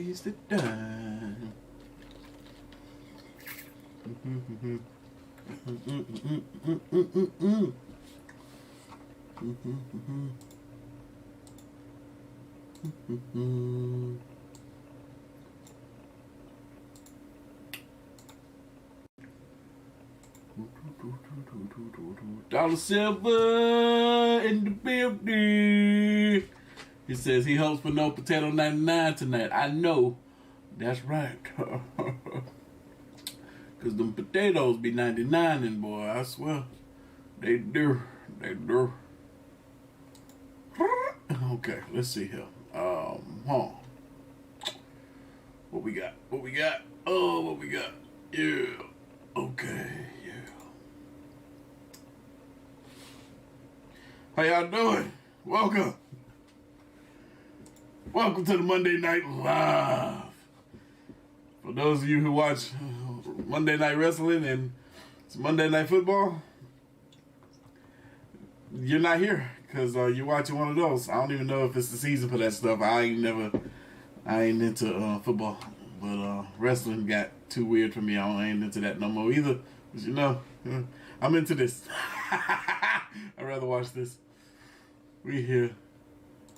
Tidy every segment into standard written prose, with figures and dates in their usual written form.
waste of time. Dollar Silver in the building. He says he hopes for no potato 99 tonight. I know. That's right. Cause them potatoes be 99 and boy, I swear. They do. They do. Okay, let's see here. What we got? What we got? Oh, what we got? Yeah. Okay, yeah. How y'all doing? Welcome. Welcome to the Monday Night Live. For those of you who watch Monday Night Wrestling and it's Monday Night Football, you're not here because you're watching one of those. I don't even know if it's the season for that stuff. I ain't into football, but wrestling got too weird for me. I ain't into that no more either. But you know, I'm into this. I'd rather watch this. We here.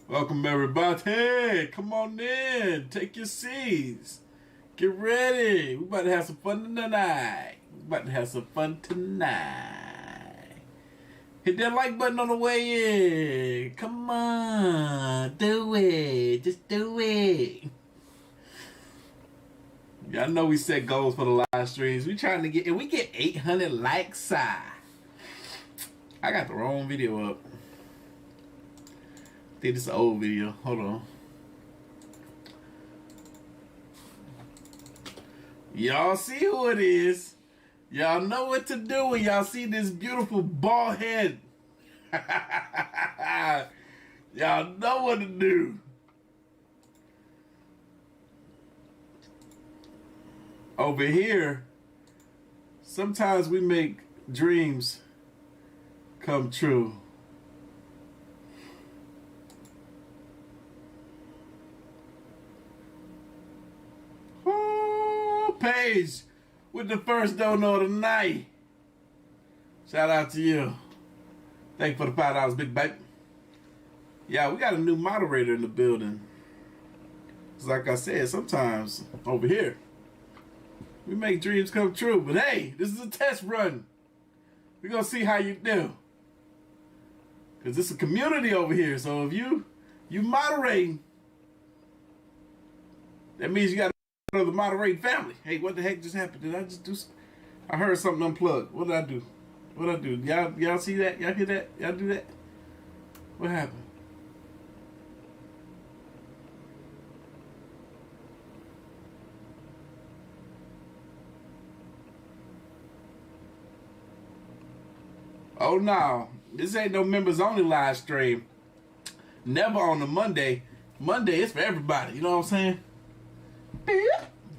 Welcome everybody. Come on in. Take your seats. Get ready. We about to have some fun tonight. Hit that like button on the way in. Come on. Do it. Just do it. Y'all know we set goals for the live streams. We trying to get, and we get 800 likes. I got the wrong video up. I think this is an old video. Hold on. Y'all see who it is. Y'all know what to do when y'all see this beautiful bald head. Y'all know what to do. Over here, sometimes we make dreams come true. Paige with the first dono of the night. Shout out to you. Thank you for the $5, big baby. Yeah, we got a new moderator in the building. It's like I said, sometimes over here we make dreams come true. But hey, this is a test run. We're gonna see how you do. Cause it's a community over here. So if you moderating, that means you got of the moderating family. Hey, what the heck just happened? Did I just do? I heard something unplugged. What did I do? What did I do? Y'all see that? Y'all hear that? Y'all do that? What happened? Oh no, this ain't no members only live stream. Never on the Monday. Monday is for everybody. You know what I'm saying?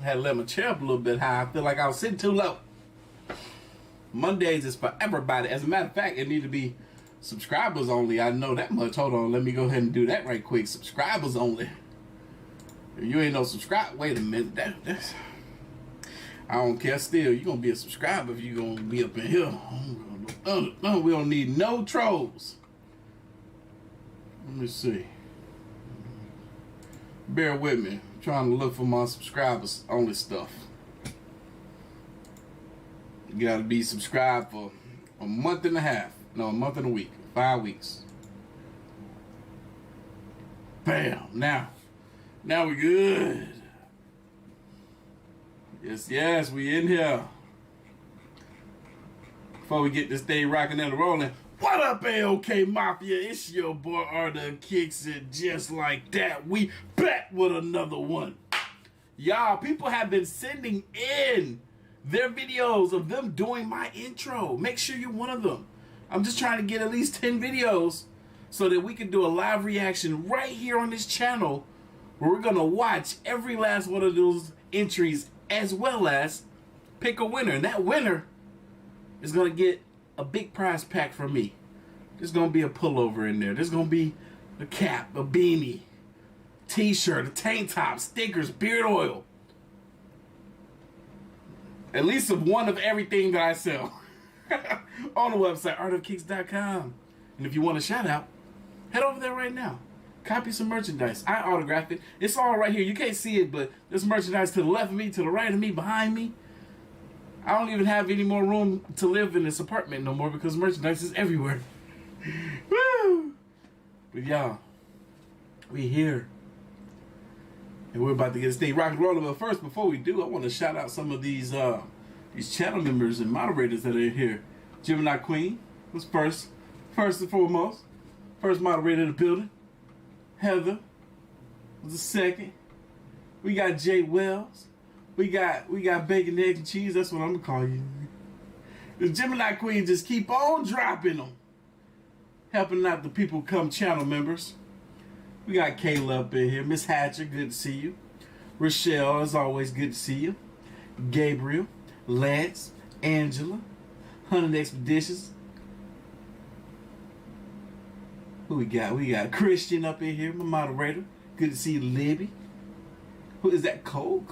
Had to let my chair up a little bit high. I feel like I was sitting too low. Mondays is for everybody. As a matter of fact, it need to be subscribers only. I know that much. Hold on, let me go ahead and do that right quick. Subscribers only. If you ain't no subscribe, wait a minute. That's I don't care. Still, you gonna be a subscriber if you gonna be up in here. No, we don't need no trolls. Let me see. Bear with me. I'm trying to look for my subscribers only stuff. You gotta be subscribed for a month and a half. No, a month and a week. 5 weeks. Bam. Now we good. Yes, we in here. Before we get this thing rocking and rolling. What up, AOK Mafia? It's your boy Artofkickz, and just like that, we back with another one. Y'all, people have been sending in their videos of them doing my intro. Make sure you're one of them. I'm just trying to get at least 10 videos so that we can do a live reaction right here on this channel where we're going to watch every last one of those entries as well as pick a winner. And that winner is going to get a big prize pack from me. There's going to be a pullover in there. There's going to be a cap, a beanie, t-shirt, a tank top, stickers, beard oil. At least one of everything that I sell. On the website, Artofkickz.com. And if you want a shout out, head over there right now. Copy some merchandise. I autographed it. It's all right here. You can't see it, but there's merchandise to the left of me, to the right of me, behind me. I don't even have any more room to live in this apartment no more because merchandise is everywhere. Woo! But y'all, we here. And we're about to get this thing rock and rolling. But first, before we do, I want to shout out some of these channel members and moderators that are here. Gemini Queen was first and foremost. First moderator in the building. Heather was the second. We got Jay Wells. We got bacon, eggs, and cheese. That's what I'm gonna call you. The Gemini Queen just keep on dropping them, helping out the people become channel members. We got Kayla up in here. Miss Hatcher, good to see you. Rochelle, as always, good to see you. Gabriel, Lance, Angela, Hunting Expeditions. Who we got? We got Christian up in here, my moderator. Good to see you, Libby. Who is that? Cole?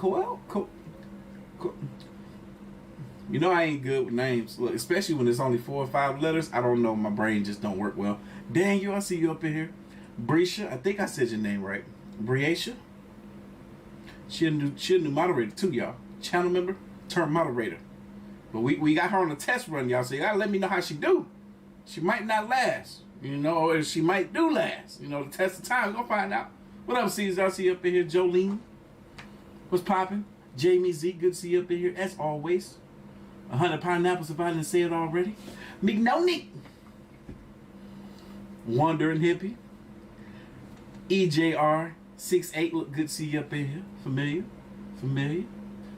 You know I ain't good with names. Look, especially when it's only 4 or 5 letters. I don't know. My brain just don't work well. Daniel, I see you up in here. Brescia, I think I said your name right. Briacia. She a new moderator too, y'all. Channel member, turned moderator. But we got her on a test run, y'all. So you gotta let me know how she do. She might not last, you know, or she might do last. You know, the test of time. We're gonna find out. What up, Caesar? I see you up in here. Jolene. What's popping? Jamie Z, good to see you up in here as always. 100 pineapples if I didn't say it already. McNonick. Wandering Hippie. EJR68, look good to see you up in here. Familiar.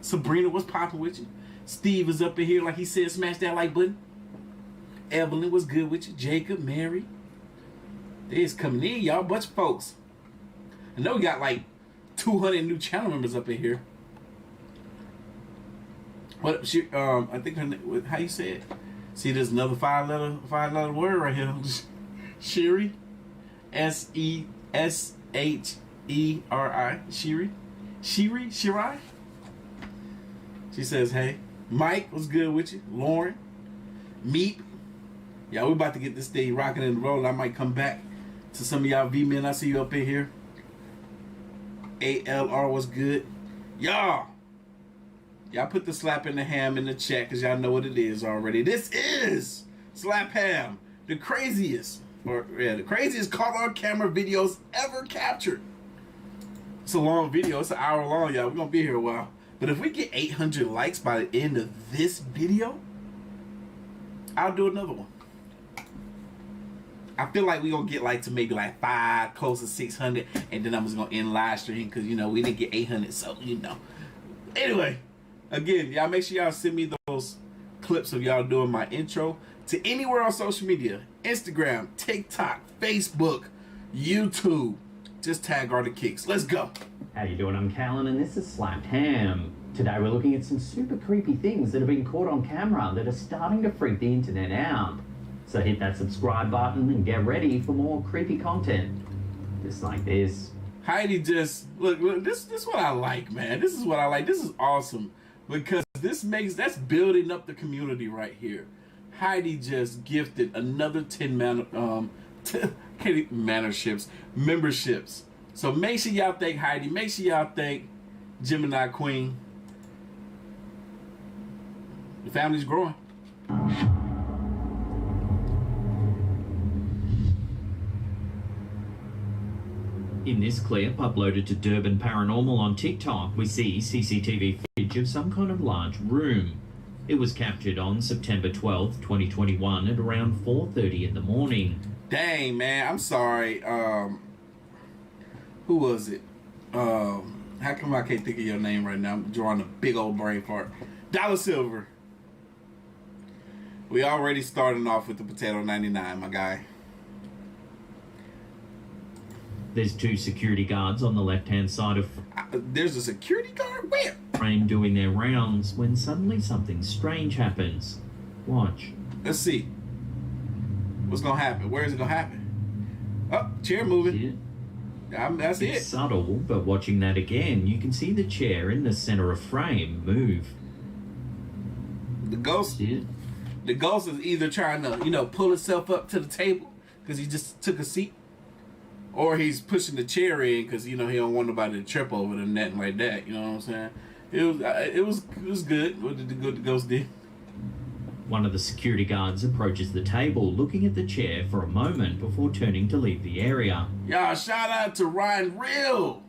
Sabrina, what's popping with you? Steve is up in here like he said, smash that like button. Evelyn, what's good with you? Jacob, Mary. They's coming in, y'all. Bunch of folks. I know we got like 200 new channel members up in here. What? She, I think her, how you say it? See, there's another five letter word right here. Shiri, Sheri. Shiri. She says, hey. Mike, what's good with you? Lauren, Meep. Yeah, we're about to get this thing rocking and rolling. I might come back to some of y'all V-men. I see you up in here. ALR, what's good? Y'all put the slap in the ham in the chat because y'all know what it is already. This is Slap Ham, the craziest caught on camera videos ever captured. It's a long video. It's an hour long, y'all. We're going to be here a while. But if we get 800 likes by the end of this video, I'll do another one. I feel like we're going to get like to maybe like 5, close to 600, and then I'm just going to end live stream because, you know, we didn't get 800, so, you know. Anyway, again, y'all make sure y'all send me those clips of y'all doing my intro to anywhere on social media. Instagram, TikTok, Facebook, YouTube. Just tag Artofkickz. Let's go. How you doing? I'm Callan and this is Slapped Ham. Today we're looking at some super creepy things that have been caught on camera that are starting to freak the internet out. So hit that subscribe button and get ready for more creepy content. Just like this. Heidi just, look, this is what I like, man. This is what I like. This is awesome. Because that's building up the community right here. Heidi just gifted another 10 memberships. So make sure y'all thank Heidi. Make sure y'all thank Gemini Queen. The family's growing. In this clip uploaded to Durban Paranormal on TikTok, we see CCTV footage of some kind of large room. It was captured on September 12th, 2021 at around 4:30 in the morning. Dang, man, I'm sorry. Who was it? How come I can't think of your name right now? I'm drawing a big old brain fart. Dollar Silver. We already starting off with the potato 99, my guy. There's 2 security guards on the left-hand side of... There's a security guard? Where? ...frame doing their rounds when suddenly something strange happens. Watch. Let's see. What's going to happen? Where is it going to happen? Oh, chair moving. That's it. It's subtle, but watching that again, you can see the chair in the center of frame move. The ghost is either trying to, pull itself up to the table because he just took a seat, or he's pushing the chair in because he don't want nobody to trip over it or nothing like that. You know what I'm saying? It was good. What did the ghost do? One of the security guards approaches the table, looking at the chair for a moment before turning to leave the area. Y'all, shout out to Ryan Real,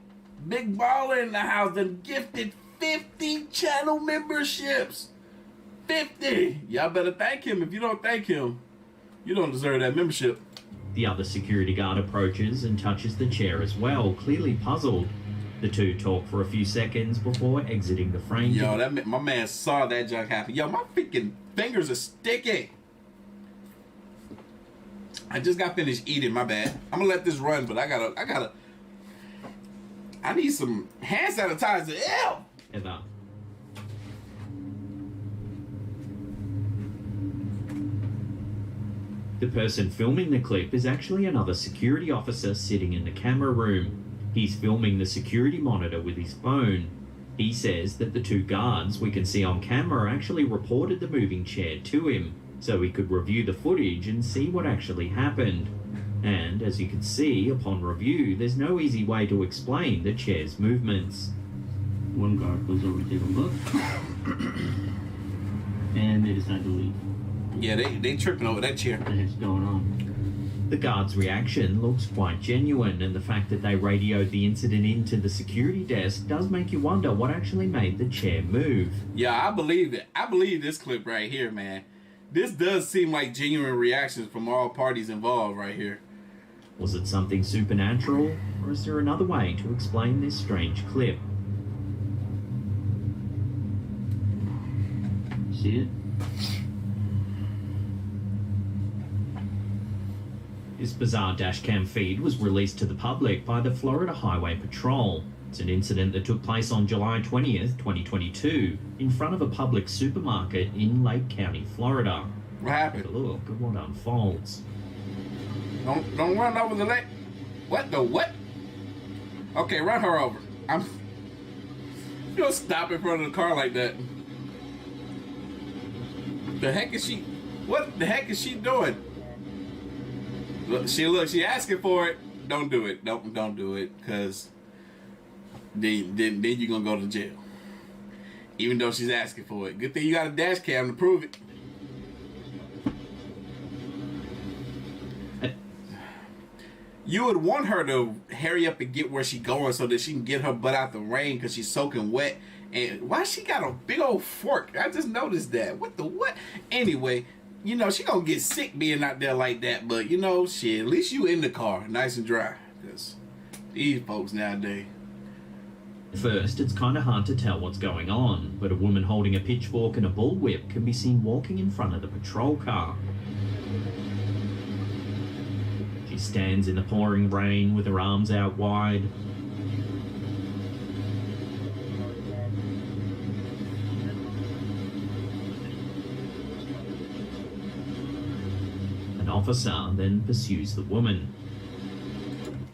big baller in the house, that gifted 50 channel memberships. 50. Y'all better thank him. If you don't thank him, you don't deserve that membership. The other security guard approaches and touches the chair as well, clearly puzzled. The two talk for a few seconds before exiting the frame. Yo, my man saw that junk happen. Yo, my freaking fingers are sticky. I just got finished eating, my bad. I'm gonna let this run, but I need some hand sanitizer. Ew! Ever. The person filming the clip is actually another security officer sitting in the camera room. He's filming the security monitor with his phone. He says that the two guards we can see on camera actually reported the moving chair to him, so he could review the footage and see what actually happened. And as you can see, upon review, there's no easy way to explain the chair's movements. One guard goes over to take a look, and they decide to leave. Yeah, they tripping over that chair. What the heck's going on? The guard's reaction looks quite genuine, and the fact that they radioed the incident into the security desk does make you wonder what actually made the chair move. Yeah, I believe it. I believe this clip right here, man. This does seem like genuine reactions from all parties involved right here. Was it something supernatural, or is there another way to explain this strange clip? See it? This bizarre dashcam feed was released to the public by the Florida Highway Patrol. It's an incident that took place on July 20th, 2022, in front of a public supermarket in Lake County, Florida. What happened? Take a look at what unfolds. Don't run over the lake. What the what? Okay, run her over. You don't stop in front of the car like that. The heck is she? What the heck is she doing? Look, she asking for it. Don't do it. Don't do it, cause then you're gonna go to jail. Even though she's asking for it. Good thing you got a dash cam to prove it. You would want her to hurry up and get where she's going so that she can get her butt out the rain because she's soaking wet. And why she got a big old fork? I just noticed that. What the what? Anyway, she gonna get sick being out there like that. But, shit, at least you in the car, nice and dry. Because these folks nowadays. First, it's kind of hard to tell what's going on, but a woman holding a pitchfork and a bullwhip can be seen walking in front of the patrol car. She stands in the pouring rain with her arms out wide. An officer then pursues the woman.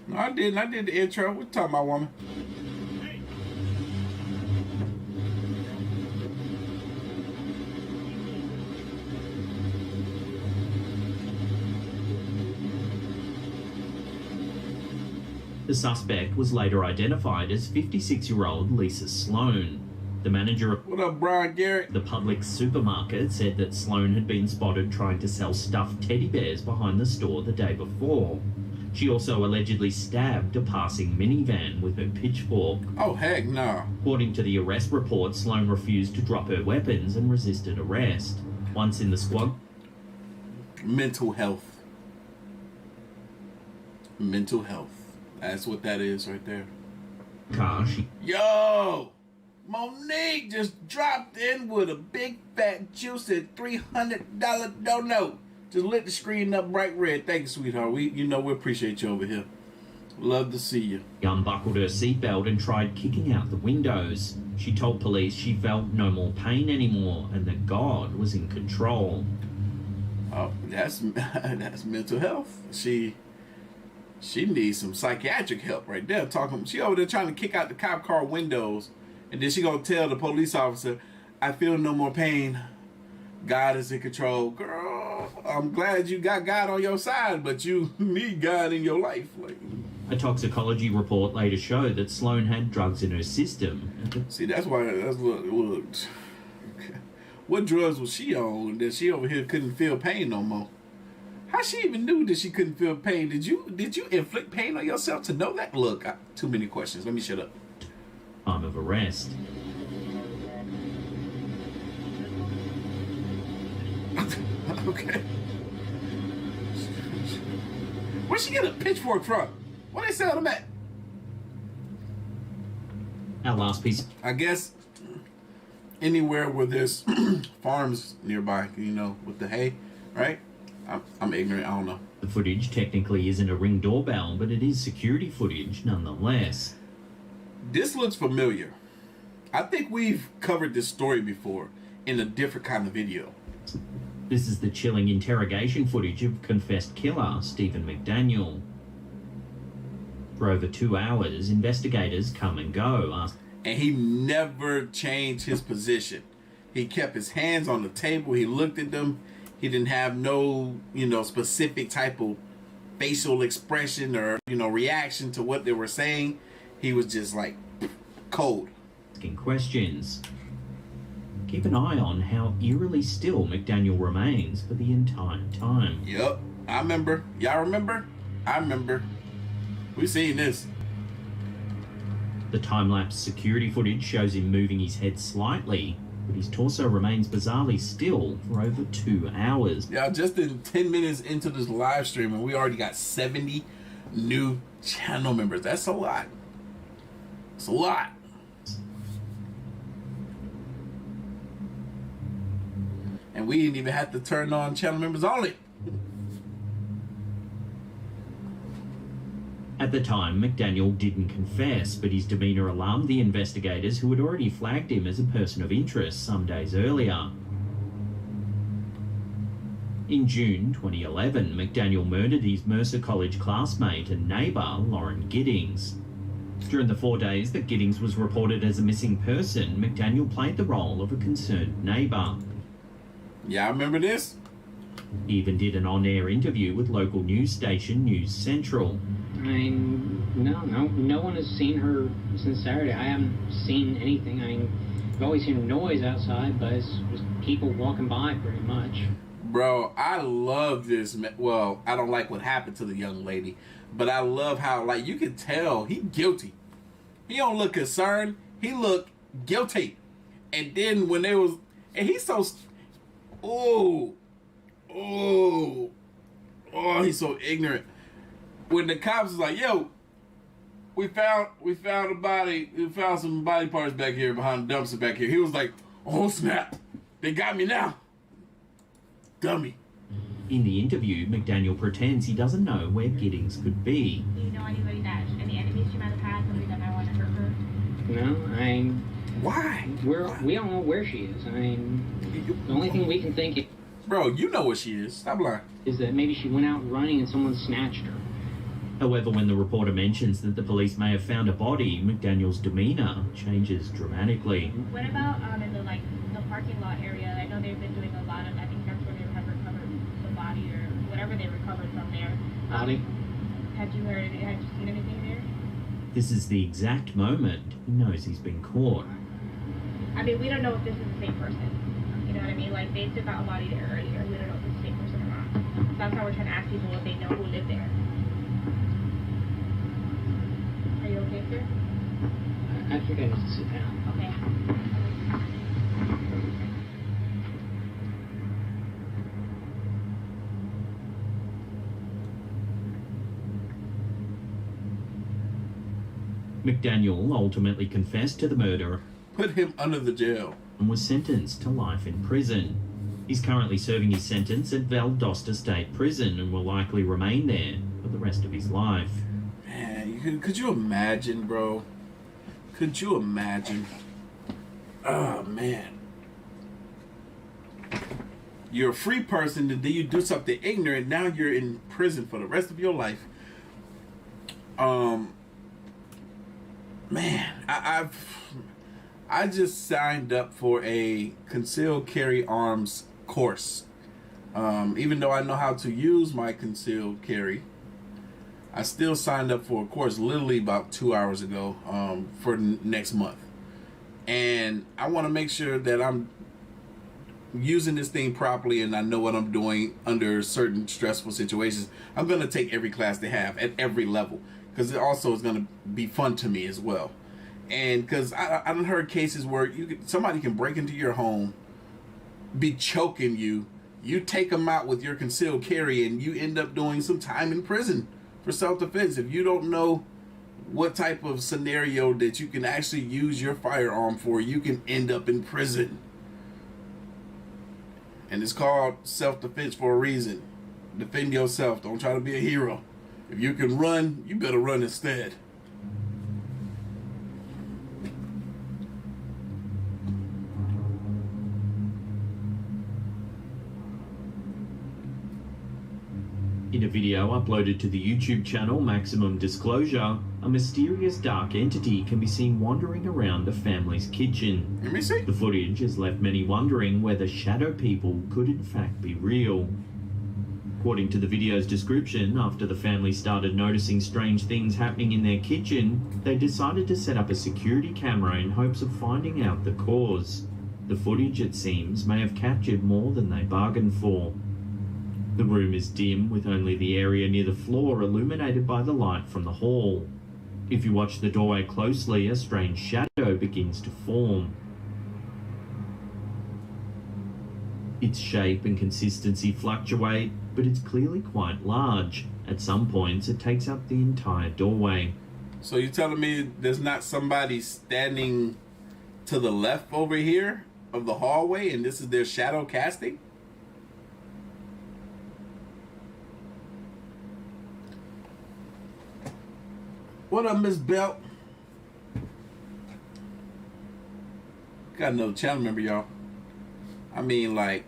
No, I did the intro. We're talking about woman. The suspect was later identified as 56-year-old Lisa Sloan. The manager of What up, Brian Garrett? the public supermarket said that Sloan had been spotted trying to sell stuffed teddy bears behind the store the day before. She also allegedly stabbed a passing minivan with her pitchfork. Oh, heck no. According to the arrest report, Sloan refused to drop her weapons and resisted arrest. Once in the squad... Mental health. Mental health. That's what that is right there. car, she... Yo! Monique just dropped in with a big fat juicy $300 dono. Just lit the screen up bright red. Thank you, sweetheart. We appreciate you over here. Love to see you. unbuckled her seatbelt and tried kicking out the windows. She told police she felt no more pain anymore and that God was in control. Oh, that's mental health. She needs some psychiatric help right there. She over there trying to kick out the cop car windows, and then she gonna tell the police officer, "I feel no more pain. God is in control." Girl, I'm glad you got God on your side, but you need God in your life. Like, A toxicology report later showed that Sloane had drugs in her system. see, that's why. That's what. What drugs was she on that she over here couldn't feel pain no more? How she even knew that she couldn't feel pain? Did you inflict pain on yourself to know that? Look, too many questions. Let me shut up. Time of arrest. Okay. Where'd she get a pitchfork from? Where they sell them at? Our last piece. I guess anywhere where there's farms nearby, you know, with the hay, right? I'm ignorant. I don't know. The footage technically isn't a Ring doorbell, but it is security footage nonetheless. This looks familiar. I think we've covered this story before in a different kind of video. This is the chilling interrogation footage of confessed killer Stephen McDaniel. For over 2 hours, investigators come and go. And he never changed his position. He kept his hands on the table. He looked at them. He didn't have no, specific type of facial expression or, reaction to what they were saying. He was just like cold. Asking questions. Keep an eye on how eerily still McDaniel remains for the entire time. Yep, I remember. Y'all remember? I remember. We seen this. The time-lapse security footage shows him moving his head slightly, but his torso remains bizarrely still for over 2 hours. Yeah, just in 10 minutes into this live stream, and we already got 70 new channel members. That's a lot. It's a lot. And we didn't even have to turn on channel members only. At the time, McDaniel didn't confess, but his demeanour alarmed the investigators who had already flagged him as a person of interest some days earlier. In June 2011, McDaniel murdered his Mercer College classmate and neighbour, Lauren Giddings. During the 4 days that Giddings was reported as a missing person, McDaniel played the role of a concerned neighbour. Yeah, I remember this. He even did an on-air interview with local news station News Central. I mean, no one has seen her since Saturday. I haven't seen anything. I mean, I've always seen noise outside, but it's just people walking by pretty much. Bro, I love this. Well, I don't like what happened to the young lady, but I love how, like, you can tell he guilty. He don't look concerned. He look guilty. And then when they was, and he's so, he's so ignorant. When the cops was like, "Yo, we found a body. We found some body parts back here behind the dumpster back here." He was like, "Oh snap, they got me now, dummy." In the interview, McDaniel pretends he doesn't know where Giddings could be. Do you know anybody any enemies she might have had, somebody that might want to hurt her? No, I mean, Why? we don't know where she is. I mean, the only thing we can think Bro, you know what she is. Stop lying. is that maybe she went out running and someone snatched her. However, when the reporter mentions that the police may have found a body, McDaniel's demeanour changes dramatically. What about in the parking lot area? I know they've been doing a lot of. I think that's where they recovered the body or whatever they recovered from there. Body? Had you seen anything there? This is the exact moment he knows he's been caught. I mean, we don't know if this is the same person. You know what I mean? Like, they took out a body there earlier. We don't know if it's the same person or not. So that's why we're trying to ask people if they know who lived there. Are you okay, sir? I think I need to sit down. Okay. McDaniel ultimately confessed to the murder Put him under the jail. and was sentenced to life in prison. He's currently serving his sentence at Valdosta State Prison and will likely remain there for the rest of his life. Man, could you imagine, bro? Could you imagine? Oh, man. You're a free person, and then you do something ignorant. Now you're in prison for the rest of your life. Man, I just signed up for a concealed carry arms course. Even though I know how to use my concealed carry, I still signed up for a course literally about 2 hours ago for next month. And I want to make sure that I'm using this thing properly and I know what I'm doing under certain stressful situations. I'm going to take every class they have at every level because it also is going to be fun to me as well. And because I've heard cases where somebody can break into your home, be choking you, you take them out with your concealed carry, and you end up doing some time in prison for self-defense. If you don't know what type of scenario that you can actually use your firearm for, you can end up in prison. And it's called self-defense for a reason. Defend yourself. Don't try to be a hero. If you can run, you better run instead. In a video uploaded to the YouTube channel Maximum Disclosure, a mysterious dark entity can be seen wandering around the family's kitchen. Let me see. The footage has left many wondering whether shadow people could in fact be real. According to the video's description, after the family started noticing strange things happening in their kitchen, they decided to set up a security camera in hopes of finding out the cause. The footage, it seems, may have captured more than they bargained for. The room is dim, with only the area near the floor illuminated by the light from the hall. If you watch the doorway closely, a strange shadow begins to form. Its shape and consistency fluctuate, but it's clearly quite large. At some points, it takes up the entire doorway. So you're telling me there's not somebody standing to the left over here of the hallway, and this is their shadow casting? What up, Miss Belt? Got another channel member, y'all. I mean, like,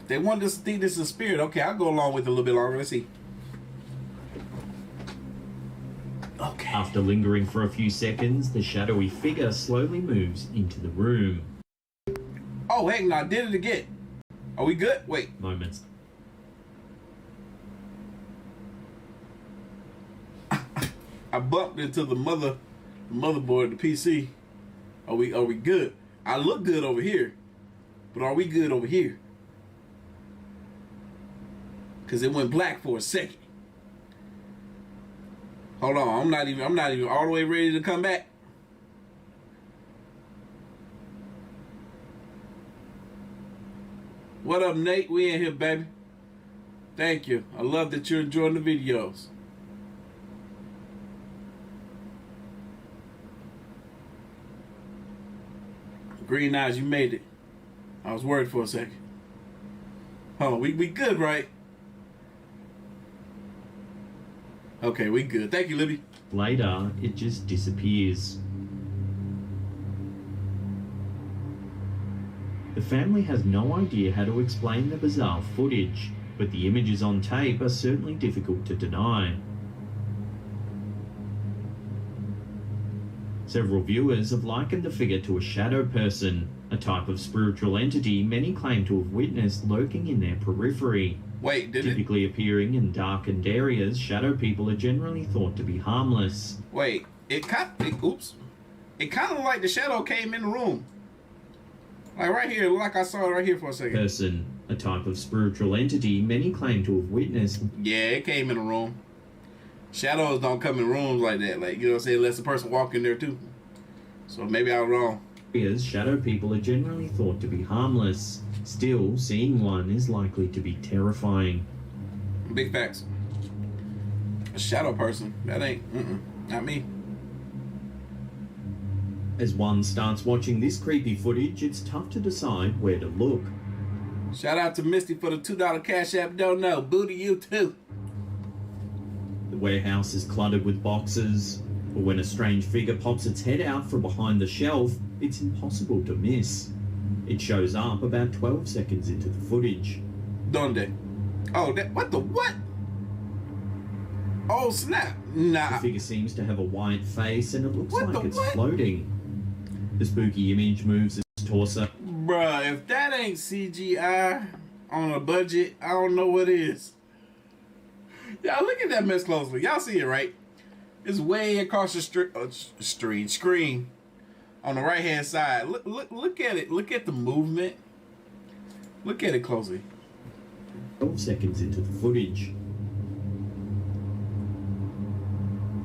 if they want us to think this is a spirit, okay, I'll go along with it a little bit longer. Let's see. Okay. After lingering for a few seconds, the shadowy figure slowly moves into the room. Oh, heck no, I did it again. Are we good? Wait. Moments. I bumped into the motherboard, the PC. Are we good? I look good over here, but are we good over here? Cause it went black for a second. Hold on, I'm not even all the way ready to come back. What up, Nate? We in here, baby. Thank you. I love that you're enjoying the videos. Green eyes, you made it. I was worried for a second. Hold on, we good, right? Okay, we good. Thank you, Libby. Later, it just disappears. The family has no idea how to explain the bizarre footage, but the images on tape are certainly difficult to deny. Several viewers have likened the figure to a shadow person, a type of spiritual entity many claim to have witnessed lurking in their periphery. Wait, Typically appearing in darkened areas, shadow people are generally thought to be harmless. Wait, it kind of like the shadow came in the room. Like right here, like I saw it right here for a second. Person, a type of spiritual entity many claim to have witnessed. Yeah, it came in the room. Shadows don't come in rooms like that, like, you know what I'm saying, unless the person walk in there too. So maybe I'm wrong. Shadow people are generally thought to be harmless. Still, seeing one is likely to be terrifying. Big facts. A shadow person, that ain't, not me. As one starts watching this creepy footage, it's tough to decide where to look. Shout out to Misty for the $2 Cash App. Don't know. Booty you too. The warehouse is cluttered with boxes, but when a strange figure pops its head out from behind the shelf, it's impossible to miss. It shows up about 12 seconds into the footage. Donde? Oh, what the what? Oh snap! The Nah. figure seems to have a white face and it looks What like the it's what? floating. The spooky image moves its torso Bruh, if that ain't CGI on a budget, I don't know what is. Y'all look at that mess closely. Y'all see it, right? It's way across the screen on the right hand side. Look at it. Look at the movement. Look at it closely. 12 seconds into the footage.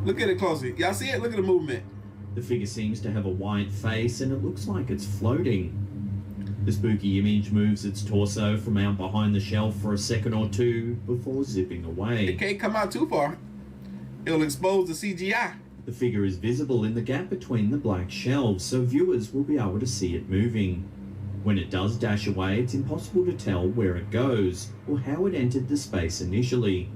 Look at it closely. Y'all see it? Look at the movement. The figure seems to have a white face and it looks like it's floating. The spooky image moves its torso from out behind the shelf for a second or two before zipping away. It can't come out too far. It'll expose the CGI. The figure is visible in the gap between the black shelves, so viewers will be able to see it moving. When it does dash away, it's impossible to tell where it goes or how it entered the space initially.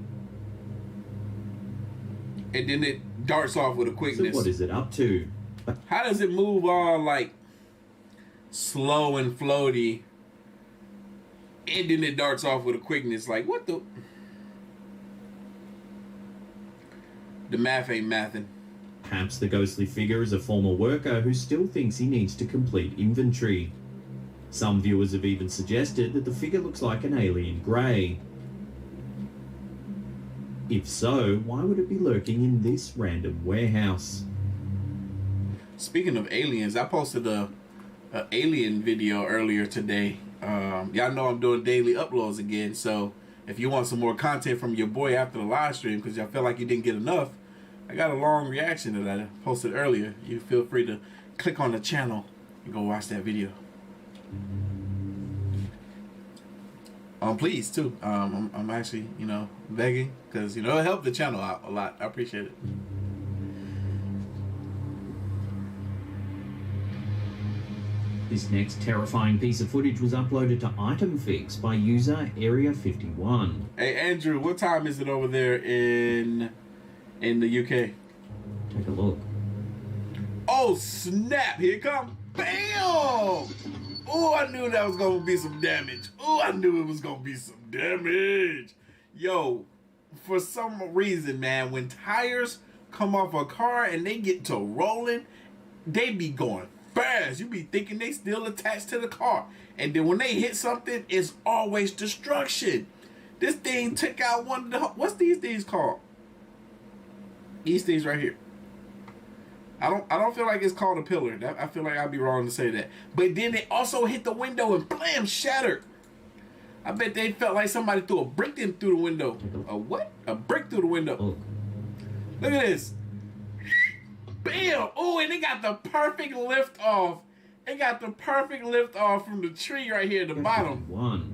And then it darts off with a So quickness. what is it up to? How does it move all like slow and floaty? And then it darts off with a quickness. Like, what the? The math ain't mathin'. Perhaps the ghostly figure is a former worker who still thinks he needs to complete inventory. Some viewers have even suggested that the figure looks like an alien grey. If so, why would it be lurking in this random warehouse? Speaking of aliens, I posted a alien video earlier today. Y'all know I'm doing daily uploads again, so if you want some more content from your boy after the live stream, because y'all feel like you didn't get enough, I got a long reaction that I posted earlier. You feel free to click on the channel and go watch that video. Please too. I'm actually, begging, because it'll help the channel out a lot. I appreciate it. This next terrifying piece of footage was uploaded to Artofkickz by user Area 51. Hey Andrew, what time is it over there in the UK? Take a look. Oh snap! Here it comes. Bam! Oh, I knew that was gonna be some damage. Oh, I knew it was gonna be some damage. Yo, for some reason, man, when tires come off a car and they get to rolling, they be going fast. You be thinking they still attached to the car. And then when they hit something, it's always destruction. This thing took out one of the... What's these things called? These things right here. I don't feel like it's called a pillar. I feel like I'd be wrong to say that. But then it also hit the window and blam, shattered. I bet they felt like somebody threw a brick in through the window. A what? A brick through the window. Oh. Look at this. Bam! Oh, and they got the perfect lift off. They got the perfect lift off from the tree right here at the bottom. One.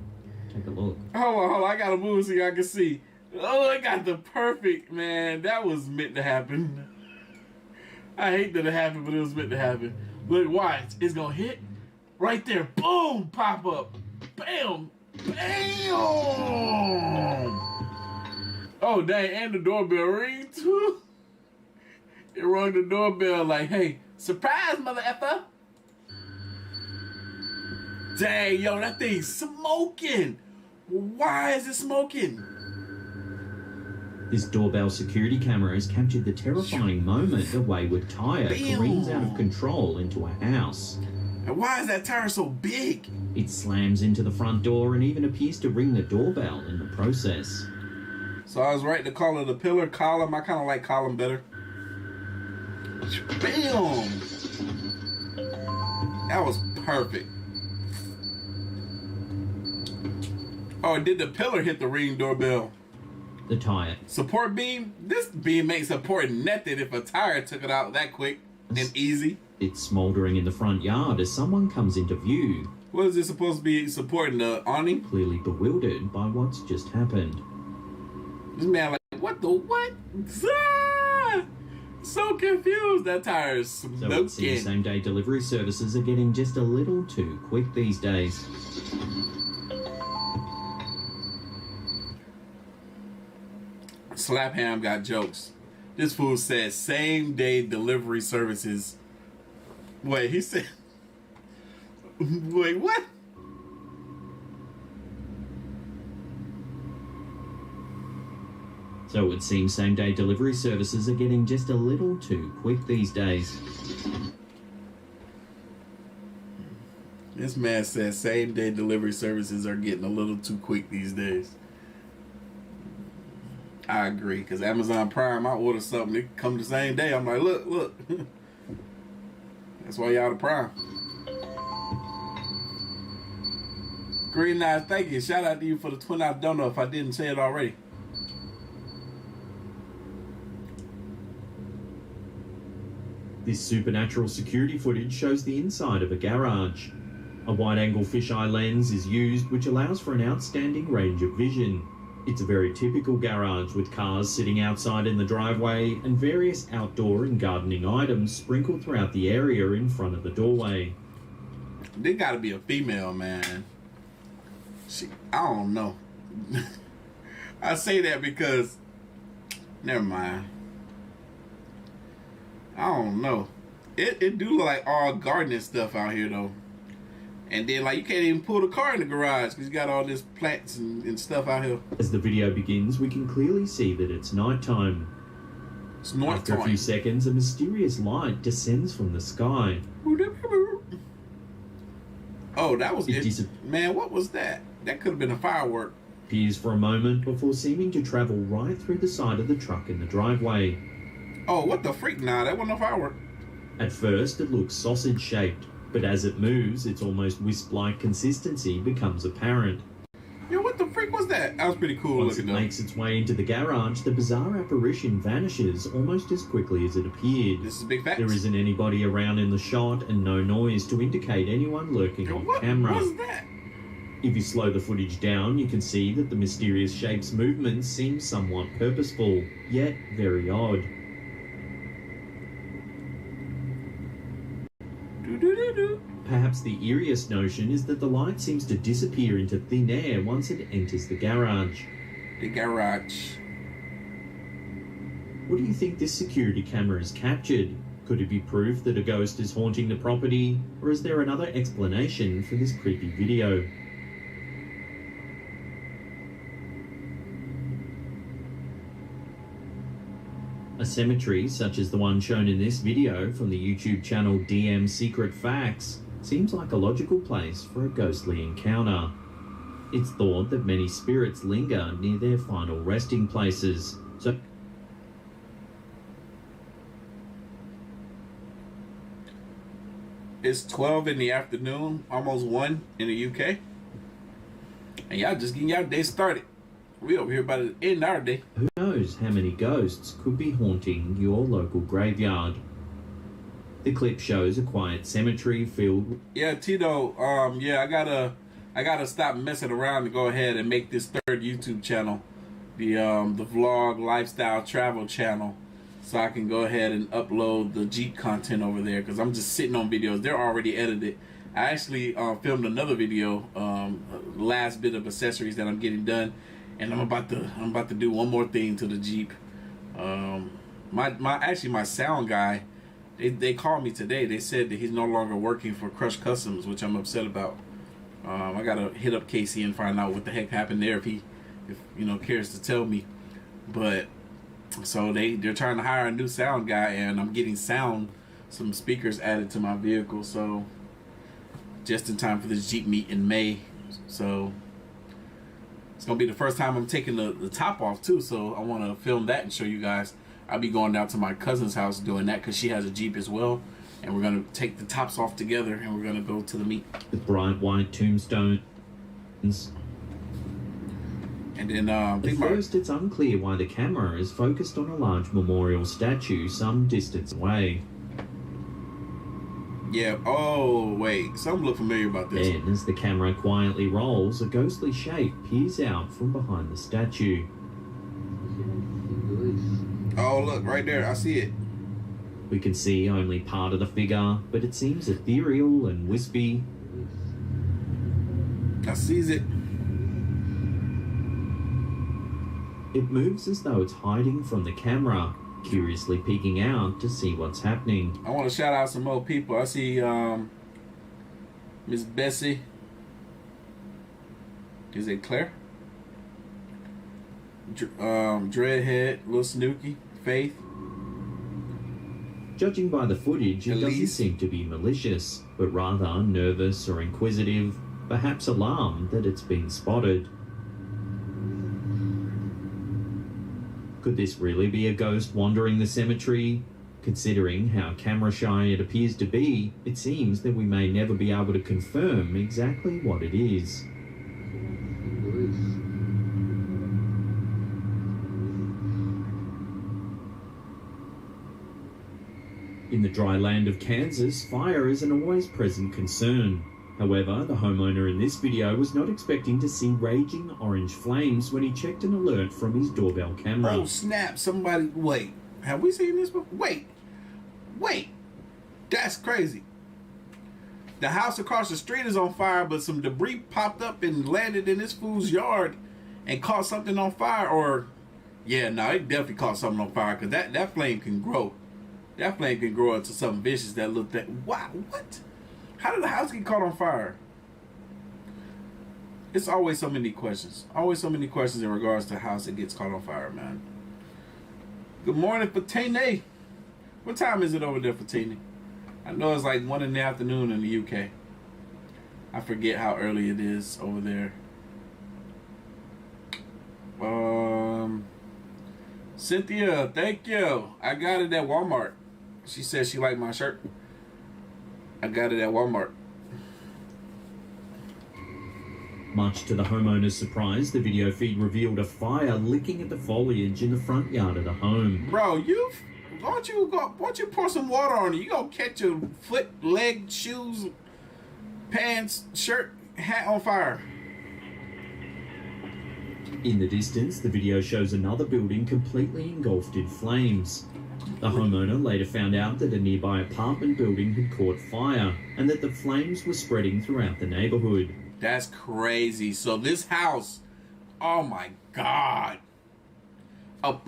Take a look. Hold on. I gotta move so y'all can see. Oh, it got the perfect, man. That was meant to happen. I hate that it happened, but it was meant to happen. Look, watch. It's gonna hit right there. Boom! Pop up. Bam! Bam! Oh, dang. And the doorbell ring, too. It rung the doorbell like, hey, surprise, mother effer. Dang, yo, that thing's smoking. Why is it smoking? This doorbell security camera has captured the terrifying moment a wayward tire careens out of control into a house. And why is that tire so big? It slams into the front door and even appears to ring the doorbell in the process. So I was right to call it a pillar column. I kind of like column better. Bam! That was perfect. Oh, did the pillar hit the ring doorbell? The tire. Support beam? This beam ain't supporting nothing if a tire took it out that quick and easy. It's smouldering in the front yard as someone comes into view. What is it supposed to be supporting, the awning? Clearly bewildered by what's just happened. This man like, what the what? Ah! So confused. That tire is smoking. So it seems same-day delivery services are getting just a little too quick these days. Slapham got jokes. This fool said same-day delivery services. Wait, he said... Wait, what? So it would seem same-day delivery services are getting just a little too quick these days. This man says same-day delivery services are getting a little too quick these days. I agree, because Amazon Prime, I order something, it come the same day. I'm like, look. That's why y'all the Prime. Green Eyes, thank you. Shout out to you for the $20. I don't know if I didn't say it already. This supernatural security footage shows the inside of a garage. A wide-angle fisheye lens is used, which allows for an outstanding range of vision. It's a very typical garage with cars sitting outside in the driveway and various outdoor and gardening items sprinkled throughout the area in front of the doorway. There gotta be a female, man. I don't know. I say that because, never mind. I don't know. It do look like all gardening stuff out here though. And then like you can't even pull the car in the garage because you got all this plants and stuff out here. As the video begins, we can clearly see that it's nighttime. It's nighttime. After a few seconds, a mysterious light descends from the sky. Oh, that was it. Man, what was that? That could have been a firework. Appears for a moment before seeming to travel right through the side of the truck in the driveway. Oh, what the freak? Nah, that wasn't a firework. At first, it looks sausage-shaped, but as it moves, its almost wisp-like consistency becomes apparent. Yo, what the freak was that? That was pretty cool Once looking it though. makes its way into the garage, the bizarre apparition vanishes almost as quickly as it appeared. This is big facts. There isn't anybody around in the shot and no noise to indicate anyone lurking Yo, on what camera. was that? If you slow the footage down, you can see that the mysterious shape's movements seem somewhat purposeful, yet very odd. Perhaps the eeriest notion is that the light seems to disappear into thin air once it enters the garage. The garage. What do you think this security camera has captured? Could it be proof that a ghost is haunting the property, or is there another explanation for this creepy video? A cemetery, such as the one shown in this video from the YouTube channel DM Secret Facts, seems like a logical place for a ghostly encounter. It's thought that many spirits linger near their final resting places, so It's 12 in the afternoon, almost 1 in the UK. And y'all just getting y'all day started. We over here about to end our day. who knows how many ghosts could be haunting your local graveyard. The clip shows a quiet cemetery filled with Yeah, Tito, yeah, I gotta stop messing around and go ahead and make this third YouTube channel. The vlog lifestyle travel channel. So I can go ahead and upload the Jeep content over there because I'm just sitting on videos. They're already edited. I actually filmed another video, last bit of accessories that I'm getting done, and I'm about to do one more thing to the Jeep. My sound guy, they called me today. They said that he's no longer working for Crush Customs, which I'm upset about. I gotta hit up Casey and find out what the heck happened there if you know cares to tell me. But so they're trying to hire a new sound guy, and I'm getting some speakers added to my vehicle, so just in time for this Jeep meet in May. So it's gonna be the first time I'm taking the top off too, so I want to film that and show you guys. I'll be going down to my cousin's house doing that because she has a Jeep as well, and we're gonna take the tops off together and we're gonna go to the meet. bright white tombstones. And then At first, it's unclear why the camera is focused on a large memorial statue some distance away. yeah. Oh wait, something look familiar about this. Then, as the camera quietly rolls, a ghostly shape peers out from behind the statue. Oh look, right there, I see it. We can see only part of the figure, but it seems ethereal and wispy. I sees it. It moves as though it's hiding from the camera, curiously peeking out to see what's happening. I want to shout out some more people. I see Miss Bessie. Is it Claire? Dreadhead, Lil Snooky, Faith. Judging by the footage, it doesn't Elise. seem to be malicious, but rather nervous or inquisitive, perhaps alarmed that it's been spotted. Could this really be a ghost wandering the cemetery? Considering how camera shy it appears to be, it seems that we may never be able to confirm exactly what it is. In the dry land of Kansas, fire is an always present concern. However, the homeowner in this video was not expecting to see raging orange flames when he checked an alert from his doorbell camera. Oh snap, somebody, wait. Have we seen this before? Wait. That's crazy. The house across the street is on fire, but some debris popped up and landed in this fool's yard and caught something on fire. Or, yeah, no, it definitely caught something on fire, because that flame can grow. That flame can grow into something vicious that looked at. Wow, what? How did the house get caught on fire? It's always so many questions. Always so many questions in regards to a house that gets caught on fire, man. Good morning, Fatine. What time is it over there, Fatine? I know it's like 1 in the afternoon in the UK. I forget how early it is over there. Cynthia, thank you. I got it at Walmart. She said she liked my shirt. I got it at Walmart. Much to the homeowner's surprise, the video feed revealed a fire licking at the foliage in the front yard of the home. Bro, why don't you pour some water on it? You gonna catch your foot, leg, shoes, pants, shirt, hat on fire. In the distance, the video shows another building completely engulfed in flames. The homeowner later found out that a nearby apartment building had caught fire and that the flames were spreading throughout the neighborhood. That's crazy. So this house, oh my God.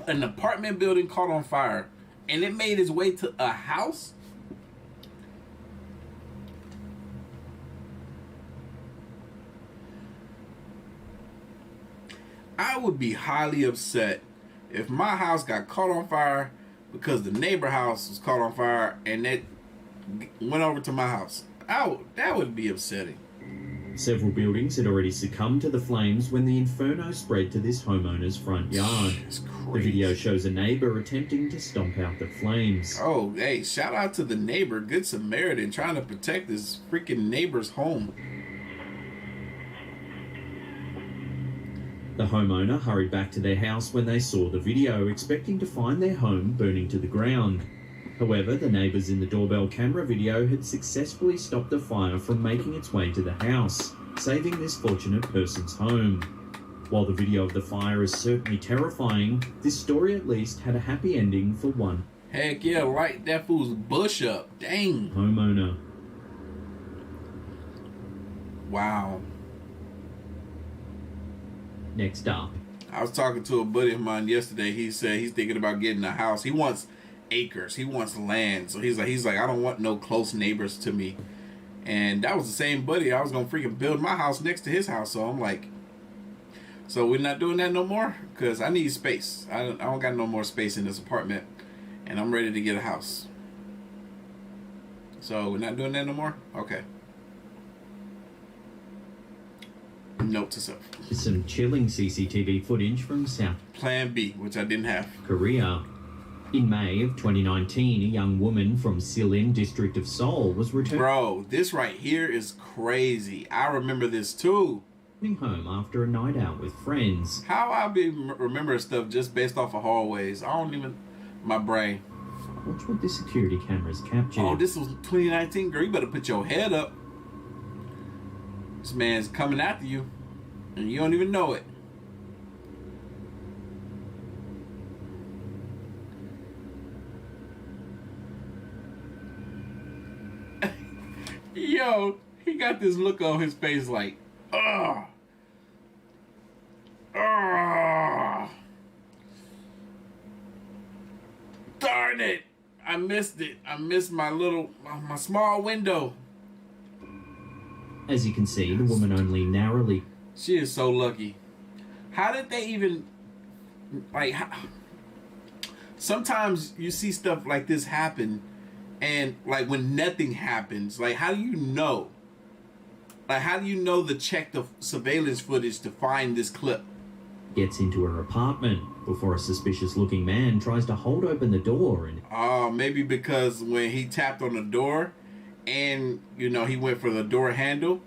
An apartment building caught on fire and it made its way to a house? I would be highly upset if my house got caught on fire because the neighbor house was caught on fire and it went over to my house. That would be upsetting. Several buildings had already succumbed to the flames when the inferno spread to this homeowner's front yard. The video shows a neighbor attempting to stomp out the flames. Oh, hey, shout out to the neighbor, Good Samaritan, trying to protect this freaking neighbor's home. The homeowner hurried back to their house when they saw the video, expecting to find their home burning to the ground. However, the neighbors in the doorbell camera video had successfully stopped the fire from making its way to the house, saving this fortunate person's home. While the video of the fire is certainly terrifying, this story at least had a happy ending for one. Heck yeah, light that fool's bush up. Dang. Homeowner. Wow. Next up. I was talking to a buddy of mine yesterday. He said he's thinking about getting a house. He wants acres. He wants land. So he's like, I don't want no close neighbors to me. And that was the same buddy. I was going to freaking build my house next to his house. So I'm like, so we're not doing that no more? Because I need space. I don't got no more space in this apartment. And I'm ready to get a house. So we're not doing that no more? Okay. Note to self. Some chilling CCTV footage from South Plan B, which I didn't have. Korea. In May of 2019, a young woman from Silin district of Seoul was returning Bro, this right here is crazy. I remember this too. home after a night out with friends. How I be remembering stuff just based off of hallways. I don't even, my brain. Watch what the security cameras captured. Oh, this was 2019, girl. You better put your head up. This man's coming after you, and you don't even know it. Yo, he got this look on his face like, ugh. Ugh. Darn it. I missed it. I missed my small window. As you can see, the woman only narrowly... She is so lucky. How did they even like, sometimes you see stuff like this happen, and like when nothing happens, like how do you know? Like how do you know to check the surveillance footage to find this clip? Gets into her apartment before a suspicious-looking man tries to hold open the door and... maybe because when he tapped on the door and, you know, he went for the door handle,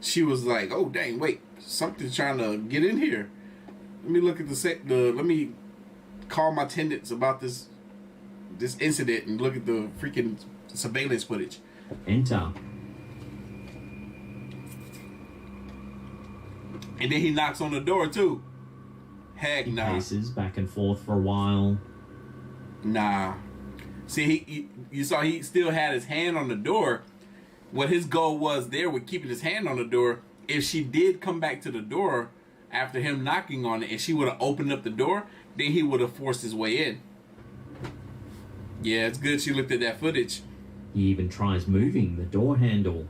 she was like, oh, dang, wait, something's trying to get in here. Let me look at let me call my tenants about this incident and look at the freaking surveillance footage. Enter. And then he knocks on the door, too. Heck He nah. paces back and forth for a while. Nah. See, you saw he still had his hand on the door. What his goal was there with keeping his hand on the door, if she did come back to the door after him knocking on it and she would have opened up the door, then he would have forced his way in. Yeah, it's good she looked at that footage. He even tries moving the door handle.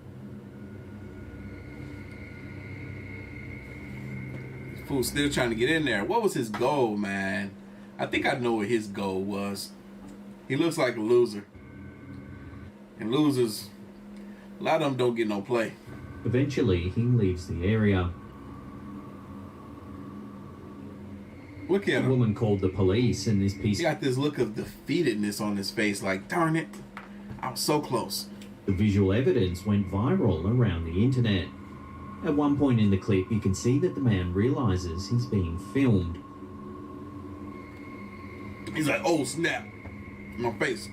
Fool's still trying to get in there. What was his goal, man? I think I know what his goal was. He looks like a loser. And losers, a lot of them don't get no play. Eventually, he leaves the area. Look at A him. woman called the police, and this piece... He got this look of defeatedness on his face, like, darn it, I was so close. The visual evidence went viral around the internet. At one point in the clip, you can see that the man realizes he's being filmed. He's like, oh snap, my face.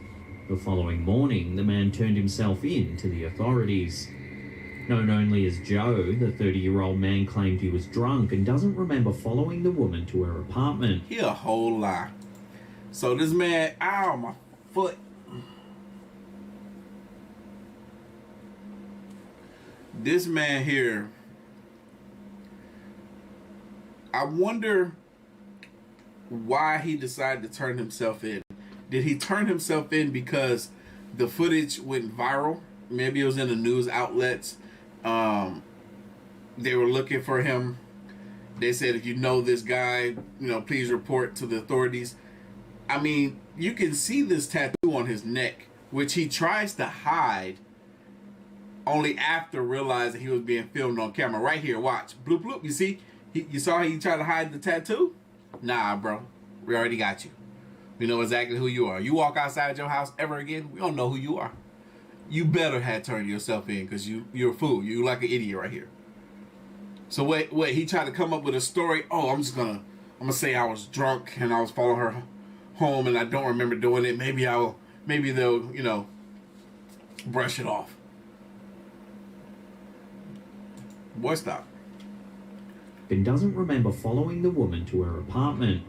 The following morning, the man turned himself in to the authorities. Known only as Joe, the 30-year-old man claimed he was drunk and doesn't remember following the woman to her apartment. He a whole lie. So this man, ow, my foot. This man here, I wonder why he decided to turn himself in. Did he turn himself in because the footage went viral? Maybe it was in the news outlets. They were looking for him. They said, if you know this guy, please report to the authorities. I mean, you can see this tattoo on his neck, which he tries to hide only after realizing he was being filmed on camera. Right here, watch. Bloop, bloop. You see? You saw he tried to hide the tattoo? Nah, bro. We already got you. We know exactly who you are. You walk outside your house ever again, we don't know who you are. You better have turned yourself in because you're a fool. You like an idiot right here. So wait, he tried to come up with a story. Oh, I'm gonna say I was drunk and I was following her home and I don't remember doing it. Maybe they'll, brush it off. Boy, stop. And doesn't remember following the woman to her apartment.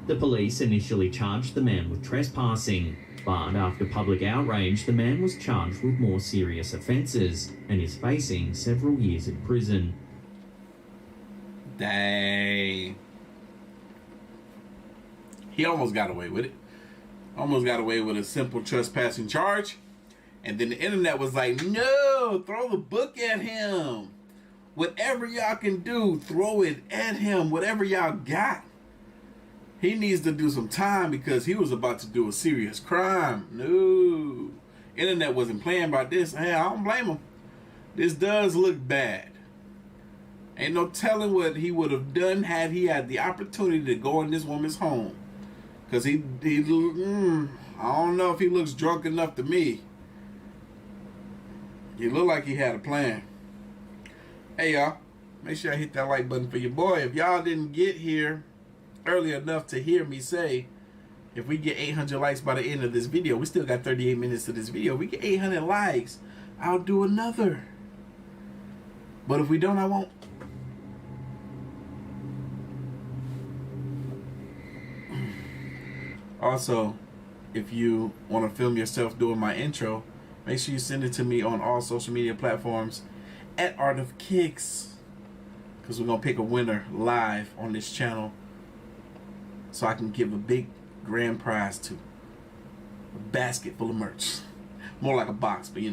The police initially charged the man with trespassing, but after public outrage, the man was charged with more serious offences and is facing several years in prison. Dang. He almost got away with it. Almost got away with a simple trespassing charge. And then the internet was like, no, throw the book at him. Whatever y'all can do, throw it at him. Whatever y'all got. He needs to do some time because he was about to do a serious crime. No. Internet wasn't playing about this. Hey, I don't blame him. This does look bad. Ain't no telling what he would have done had he had the opportunity to go in this woman's home. Because I don't know if he looks drunk enough to me. He looked like he had a plan. Hey, y'all. Make sure I hit that like button for your boy. If y'all didn't get here early enough to hear me say, if we get 800 likes by the end of this video, we still got 38 minutes to this video. We get 800 likes, I'll do another. But if we don't, I won't. Also, if you want to film yourself doing my intro, make sure you send it to me on all social media platforms at Artofkickz, because we're going to pick a winner live on this channel so I can give a big grand prize to a basket full of merch. More like a box, but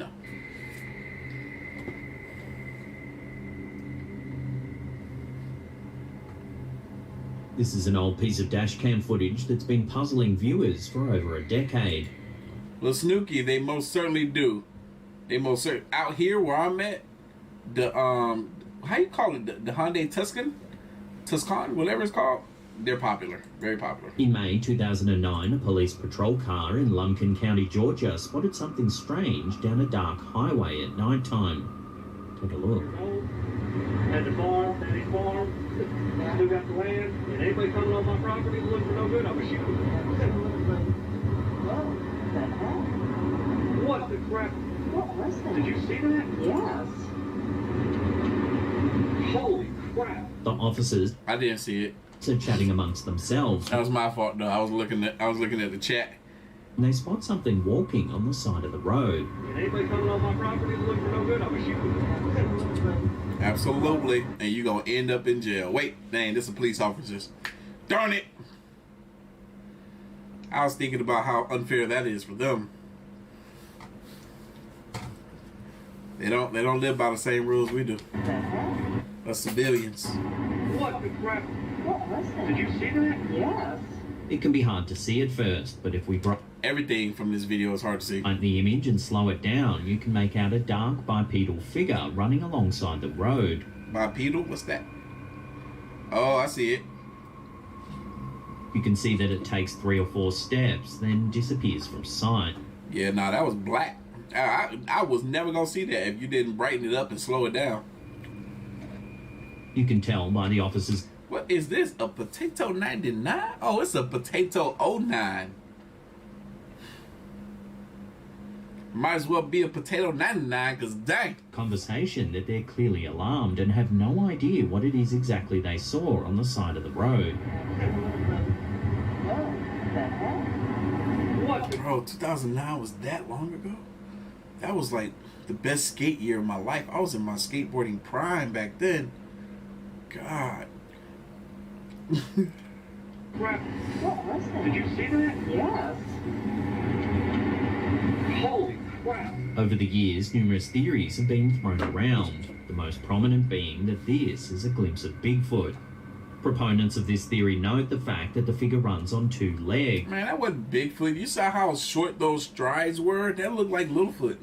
This is an old piece of dashcam footage that's been puzzling viewers for over a decade. Well, Snooky, they most certainly do. They most certainly out here where I'm at. The how you call it? The Hyundai Tucson, whatever it's called. They're popular, very popular. In May 2009, a police patrol car in Lumpkin County, Georgia, spotted something strange down a dark highway at night time. Take a look. At the farm, still got the land, and anybody coming on my property looking for no good, I'm gonna shoot them. What the crap? What was that? Did you see that? Yes. Holy crap. The officers I didn't see it. are chatting amongst themselves. That was my fault, though. I was looking at the chat. And they spot something walking on the side of the road. And anybody coming on my property looking for no good, I'm gonna shoot them. Absolutely, and you gonna end up in jail. Wait, dang, this is police officers. Darn it! I was thinking about how unfair that is for them. They don't live by the same rules we do. Us civilians. What the crap? What was that? Did you see that? Yes. It can be hard to see at first, but if we Everything from this video is hard to see. brighten the image and slow it down, you can make out a dark bipedal figure running alongside the road. Bipedal? What's that? Oh, I see it. You can see that it takes 3 or 4 steps, then disappears from sight. Yeah, nah, that was black. I was never gonna see that if you didn't brighten it up and slow it down. You can tell by the officers' What is this? A potato 99? Oh, it's a potato 09. Might as well be a potato 99, because dang. conversation that they're clearly alarmed and have no idea what it is exactly they saw on the side of the road. What the Bro, 2009 was that long ago? That was like the best skate year of my life. I was in my skateboarding prime back then. God. crap? What was that? Did you see that? Yes. Holy crap. Over the years, numerous theories have been thrown around, the most prominent being that this is a glimpse of Bigfoot. Proponents of this theory note the fact that the figure runs on 2 legs. Man, that wasn't Bigfoot. You saw how short those strides were? That looked like Littlefoot.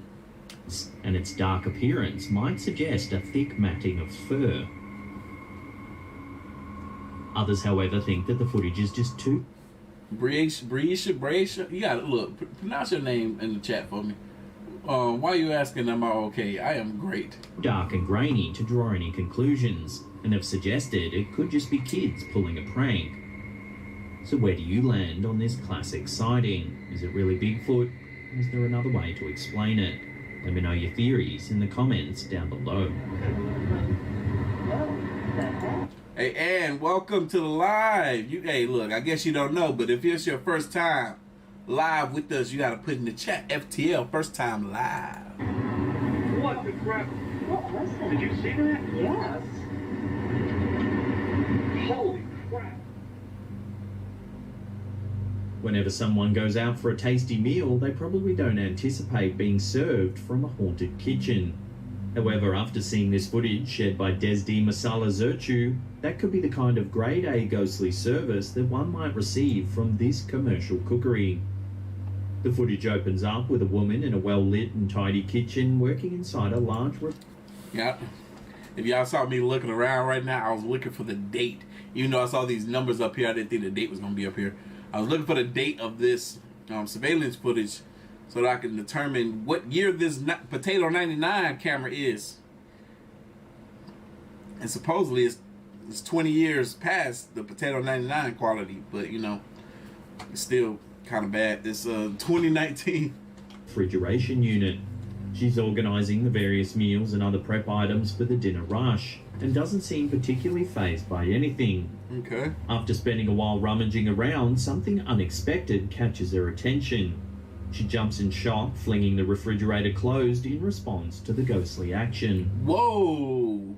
And its dark appearance might suggest a thick matting of fur. Others, however, think that the footage is just too Breisha. You gotta look. Pronounce your name in the chat for me. Why are you asking? Am I okay? I am great. dark and grainy to draw any conclusions, and have suggested it could just be kids pulling a prank. So where do you land on this classic sighting? Is it really Bigfoot? Or is there another way to explain it? Let me know your theories in the comments down below. Hey, Ann, welcome to the live. Hey, look, I guess you don't know, but if it's your first time live with us, you gotta put in the chat FTL, first time live. What the crap? What was that? Did you see that? Yes. Holy crap. Whenever someone goes out for a tasty meal, they probably don't anticipate being served from a haunted kitchen. However, after seeing this footage shared by Desdi Masala Zerchu, that could be the kind of grade A ghostly service that one might receive from this commercial cookery. The footage opens up with a woman in a well-lit and tidy kitchen working inside a large... Yeah. If y'all saw me looking around right now, I was looking for the date. Even though I saw these numbers up here, I didn't think the date was going to be up here. I was looking for the date of this surveillance footage so that I can determine what year this Potato 99 camera is. And supposedly it's 20 years past the Potato 99 quality, but you know, it's still kind of bad. It's 2019. refrigeration unit. She's organising the various meals and other prep items for the dinner rush, and doesn't seem particularly fazed by anything. Okay. After spending a while rummaging around, something unexpected catches her attention. She jumps in shock, flinging the refrigerator closed in response to the ghostly action. Whoa.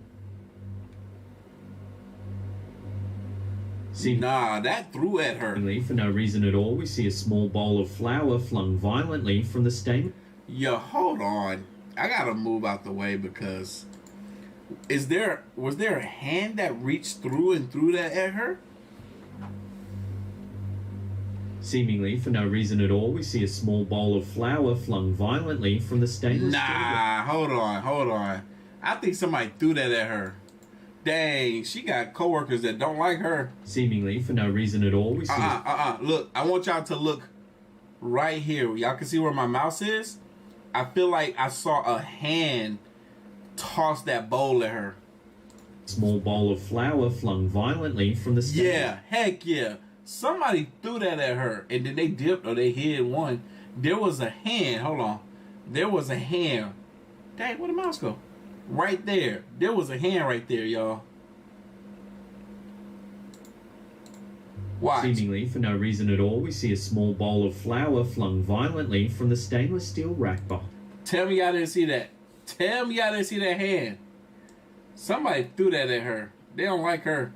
Nah, that threw at her. For no reason at all, we see a small bowl of flour flung violently from the stainless. Yo, hold on. I gotta move out the way because was there a hand that reached through and threw that at her? Seemingly for no reason at all, we see a small bowl of flour flung violently from the stainless steel. Nah, hold on. I think somebody threw that at her. Dang, she got coworkers that don't like her. Seemingly for no reason at all, we see. Look, I want y'all to look right here. Y'all can see where my mouse is. I feel like I saw a hand toss that bowl at her. Small bowl of flour flung violently from the stainless. Yeah, heck yeah. Somebody threw that at her, and then they dipped or they hid one. There was a hand. Hold on. There was a hand. Dang, where'd the mouse go? Right there. There was a hand right there, y'all. Watch. Seemingly for no reason at all, we see a small bowl of flour flung violently from the stainless steel rack box. Tell me y'all didn't see that. Tell me y'all didn't see that hand. Somebody threw that at her. They don't like her.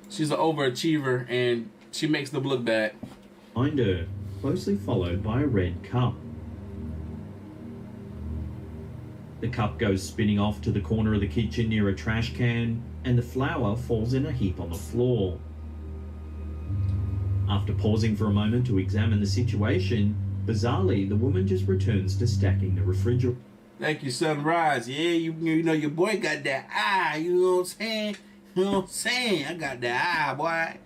She's an overachiever, and she makes them look bad. Behind her, closely followed by a red cup. The cup goes spinning off to the corner of the kitchen near a trash can, and the flour falls in a heap on the floor. After pausing for a moment to examine the situation, bizarrely, the woman just returns to stacking the refrigerator. Thank you, Sunrise. Yeah, you know your boy got that eye, you know what I'm saying? You know what I'm saying? I got that eye, boy.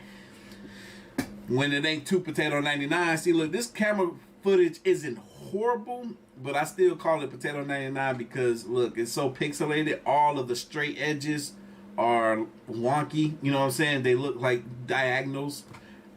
When it ain't 2 potato 99. See, look, this camera footage isn't horrible, but I still call it potato 99 because, look, it's so pixelated. All of the straight edges are wonky. You know what I'm saying? They look like diagonals.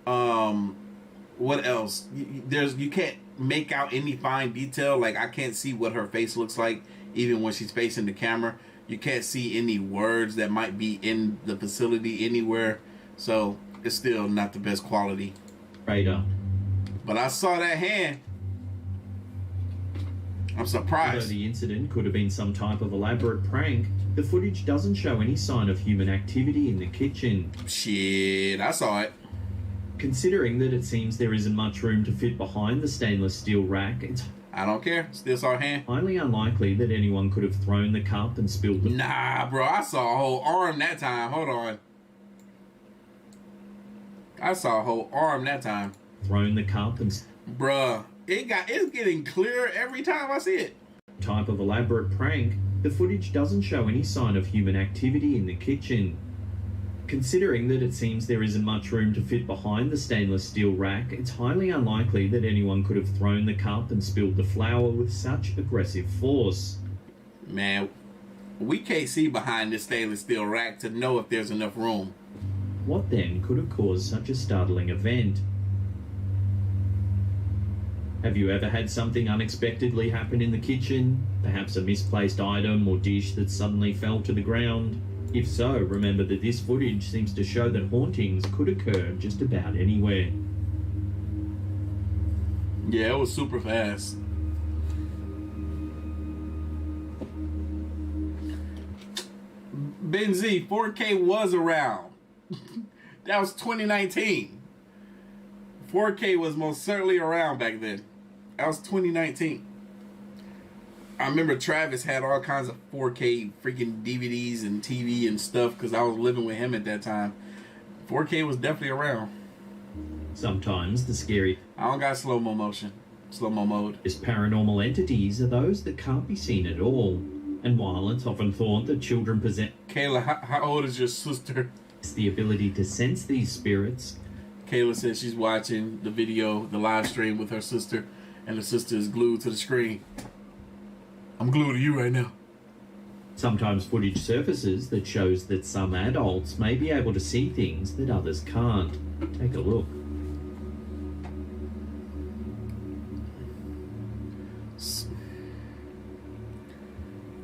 What else? You can't make out any fine detail. Like, I can't see what her face looks like, even when she's facing the camera. You can't see any words that might be in the facility anywhere. So it's still not the best quality. Radar. But I saw that hand. I'm surprised. Although the incident could have been some type of elaborate prank, the footage doesn't show any sign of human activity in the kitchen. Shit, I saw it. Considering that it seems there isn't much room to fit behind the stainless steel rack, it's I don't care. Still saw a hand. highly unlikely that anyone could have thrown the cup and spilled the... Nah, bro. I saw a whole arm that time. Hold on. I saw a whole arm that time. Thrown the cup and... Bruh. It's getting clearer every time I see it. Type of elaborate prank, the footage doesn't show any sign of human activity in the kitchen. Considering that it seems there isn't much room to fit behind the stainless steel rack, it's highly unlikely that anyone could have thrown the cup and spilled the flour with such aggressive force. Man, we can't see behind this stainless steel rack to know if there's enough room. What then could have caused such a startling event? Have you ever had something unexpectedly happen in the kitchen? Perhaps a misplaced item or dish that suddenly fell to the ground? If so, remember that this footage seems to show that hauntings could occur just about anywhere. Yeah, it was super fast. Ben Z, 4K was around. That was 2019. 4K was most certainly around back then. That was 2019. I remember Travis had all kinds of 4K freaking DVDs and TV and stuff because I was living with him at that time. 4K was definitely around. Sometimes the scary... I don't got slow-mo motion. Slow-mo mode. Paranormal entities are those that can't be seen at all. And while it's often thought that children possess... Kayla, how old is your sister? ...the ability to sense these spirits... Kayla says she's watching the video, the live stream with her sister, and the sister is glued to the screen. I'm glued to you right now. Sometimes footage surfaces that shows that some adults may be able to see things that others can't. Take a look.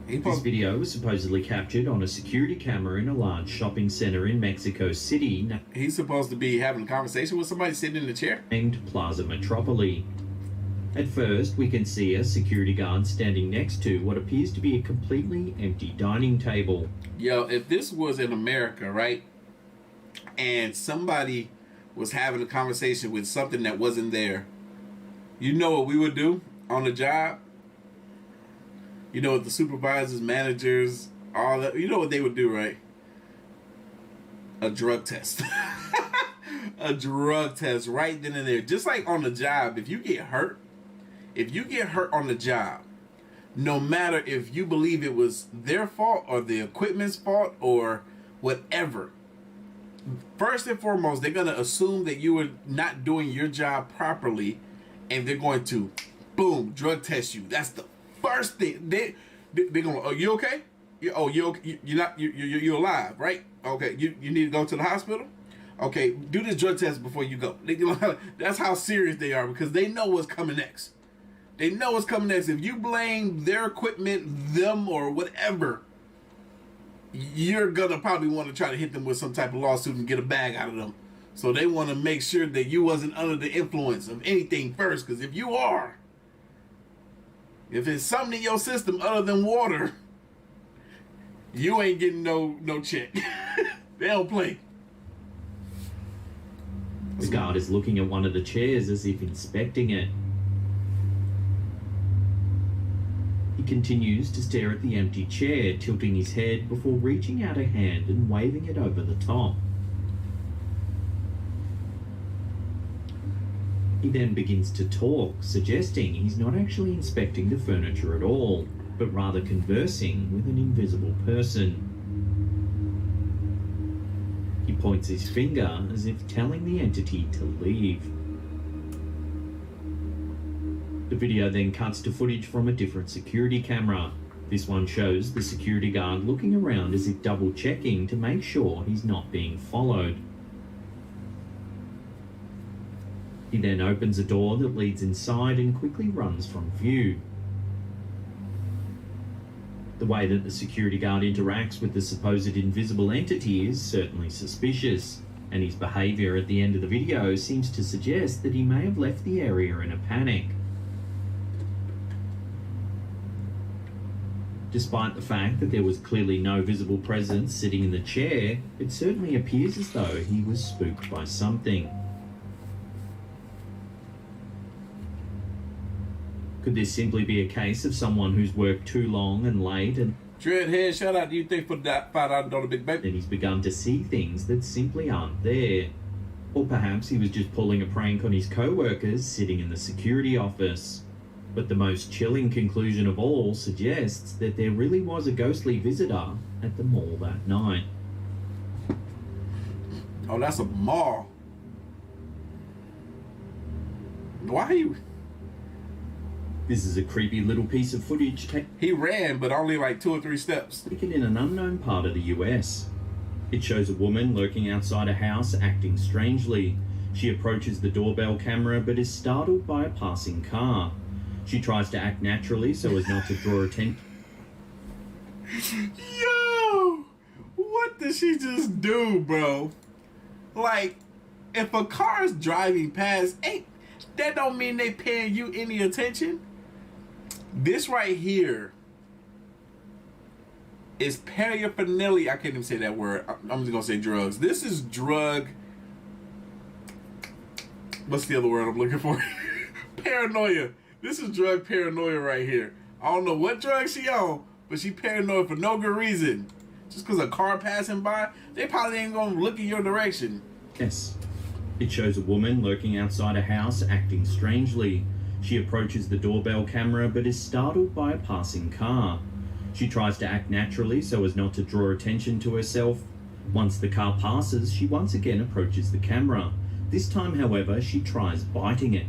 This video was supposedly captured on a security camera in a large shopping center in Mexico City. He's supposed to be having a conversation with somebody sitting in the chair. Named Plaza Metropoli. At first, we can see a security guard standing next to what appears to be a completely empty dining table. Yo, if this was in America, right, and somebody was having a conversation with something that wasn't there, you know what we would do on the job? You know what the supervisors, managers, all that, you know what they would do, right? A drug test. a drug test right then and there. Just like on the job, if you get hurt on the job, no matter if you believe it was their fault or the equipment's fault or whatever, first and foremost, they're going to assume that you were not doing your job properly, and they're going to, boom, drug test you. That's the first thing. They're going to, oh, you okay? You're okay? You're alive, right? Okay, you need to go to the hospital? Okay, do this drug test before you go. That's how serious they are, because they know what's coming next. They know what's coming next. If you blame their equipment, them, or whatever, you're going to probably want to try to hit them with some type of lawsuit and get a bag out of them. So they want to make sure that you wasn't under the influence of anything first, because if you are, if it's something in your system other than water, you ain't getting no check. They don't play. The guard is looking at one of the chairs as if inspecting it. He continues to stare at the empty chair, tilting his head before reaching out a hand and waving it over the top. He then begins to talk, suggesting he's not actually inspecting the furniture at all, but rather conversing with an invisible person. He points his finger as if telling the entity to leave. The video then cuts to footage from a different security camera. This one shows the security guard looking around as if double checking to make sure he's not being followed. He then opens a door that leads inside and quickly runs from view. The way that the security guard interacts with the supposed invisible entity is certainly suspicious, and his behaviour at the end of the video seems to suggest that he may have left the area in a panic. Despite the fact that there was clearly no visible presence sitting in the chair, it certainly appears as though he was spooked by something. Could this simply be a case of someone who's worked too long and late and Dreadhead, shout out to you. Thanks for that $5 big baby. then he's begun to see things that simply aren't there? Or perhaps he was just pulling a prank on his co-workers sitting in the security office. But the most chilling conclusion of all suggests that there really was a ghostly visitor at the mall that night. Oh, that's a mall. Why are you... This is a creepy little piece of footage He ran, but only like 2 or 3 steps. taken in an unknown part of the US. It shows a woman lurking outside a house acting strangely. She approaches the doorbell camera but is startled by a passing car. She tries to act naturally so as not to draw attention. Yo! What did she just do, bro? Like, if a car's driving past, that don't mean they paying you any attention. This right here is paraphernalia. I can't even say that word. I'm just gonna say drugs. This is drug. What's the other word I'm looking for? Paranoia. This is drug paranoia right here. I don't know what drug she on, but she paranoid for no good reason. Just because a car passing by, they probably ain't gonna look in your direction. Yes. It shows a woman lurking outside a house acting strangely. She approaches the doorbell camera but is startled by a passing car. She tries to act naturally so as not to draw attention to herself. Once the car passes, she once again approaches the camera. This time, however, she tries biting it.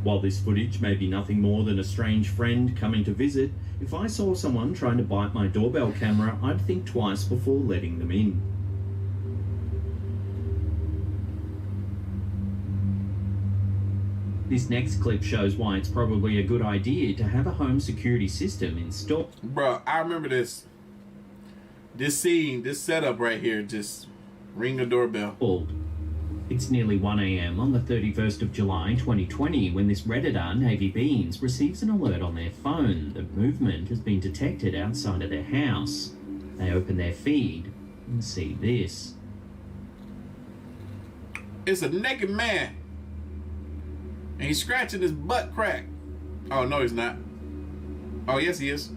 While this footage may be nothing more than a strange friend coming to visit, if I saw someone trying to bite my doorbell camera, I'd think twice before letting them in. This next clip shows why it's probably a good idea to have a home security system installed. Bro, I remember this. This scene, this setup right here, just ring the doorbell. It's nearly 1 a.m. on the 31st of July 2020 when this Redditor, Navy Beans, receives an alert on their phone that movement has been detected outside of their house. They open their feed and see this. It's a naked man. And he's scratching his butt crack. Oh, no, he's not. Oh, yes, he is.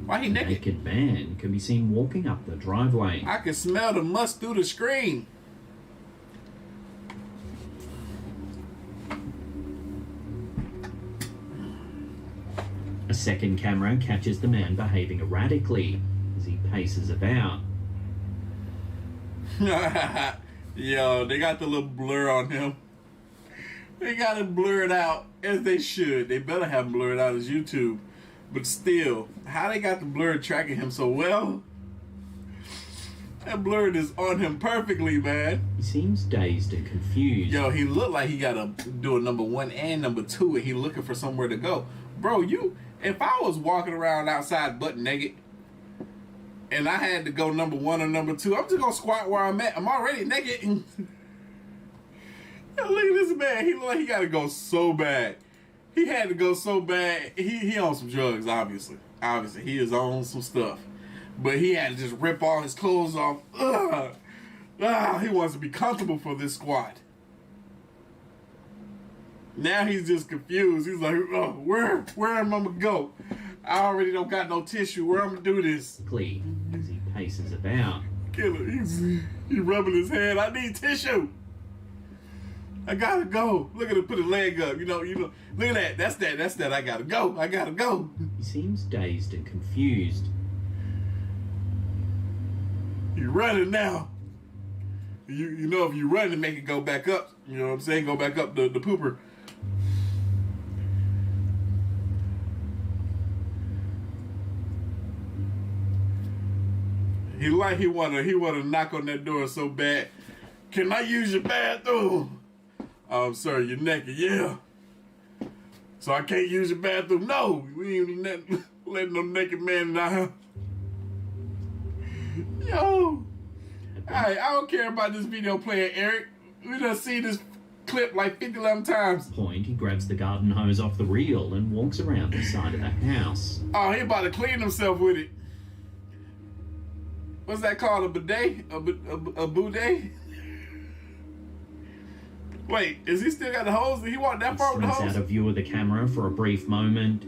Why he A naked? naked man can be seen walking up the driveway. I can smell the must through the screen. A second camera catches the man behaving erratically as he paces about. Yo, they got the little blur on him. They got it blurred out, as they should. They better have him blurred out as YouTube. But still, how they got the blur tracking him so well? That blur is on him perfectly, man. He seems dazed and confused. Yo, he looked like he got to do a number 1 and number 2, and he looking for somewhere to go. Bro, if I was walking around outside butt naked, and I had to go number 1 or number 2, I'm just gonna squat where I'm at. I'm already naked. Yo, look at this man. He look like he gotta go so bad. He had to go so bad. He on some drugs, obviously. Obviously, he is on some stuff. But he had to just rip all his clothes off. He wants to be comfortable for this squat. Now he's just confused. He's like, oh, where am I gonna go? I already don't got no tissue. Where I'm gonna do this? As he paces about. Killer, he rubbing his head. I need tissue. I gotta go. Look at him put his leg up. You know. Look at that. That's that. I gotta go. He seems dazed and confused. You're running now. You know if you run and make it go back up. You know what I'm saying? Go back up the pooper. He wanna knock on that door so bad. Can I use your bathroom? Sir, you're naked, yeah. So I can't use your bathroom? No, we ain't letting no naked man in our house. Yo, I don't care about this video playing, Eric. We done seen this clip like 50 times. Point, he grabs the garden hose off the reel and walks around the side of the house. Oh, he about to clean himself with it. What's that called? A bidet? A boudet? Wait, is he still got the hose? Did he walk that far with the He hose? out of view of the camera for a brief moment.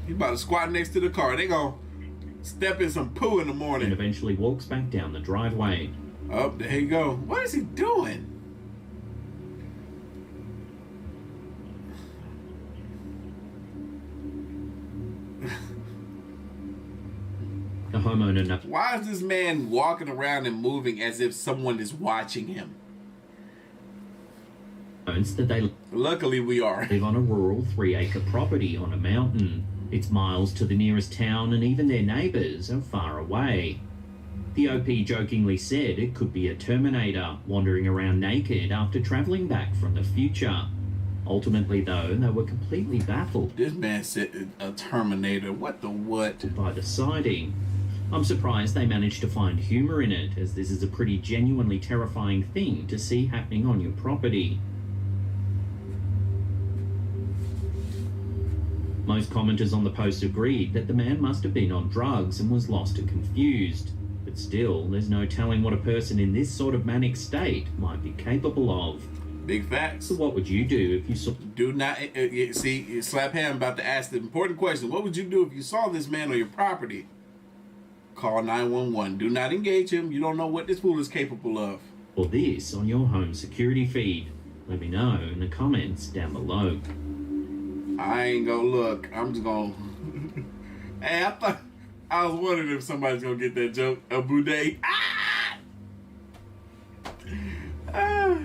He about to squat next to the car. They gonna step in some poo in the And morning. eventually walks back down the driveway. Oh, there you go. What is he doing? The homeowner Why is this man walking around and moving as if someone is watching him? knows that they Luckily, we are. live on a rural 3-acre property on a mountain. It's miles to the nearest town and even their neighbours are far away. The OP jokingly said it could be a Terminator wandering around naked after travelling back from the future. Ultimately, though, they were completely baffled This man said a Terminator. What the what? by the sighting. I'm surprised they managed to find humour in it, as this is a pretty genuinely terrifying thing to see happening on your property. Most commenters on the post agreed that the man must have been on drugs and was lost and confused. But still, there's no telling what a person in this sort of manic state might be capable of. Big facts. So what would you do if you saw... Do not see. Slap Ham about to ask the important question. What would you do if you saw this man on your property? Call 911. Do not engage him. You don't know what this fool is capable of. or this on your home security feed? Let me know in the comments down below. I ain't gonna look. I'm just gonna. Hey, I was wondering if somebody's gonna get that joke. A boudet. Ah! Ah!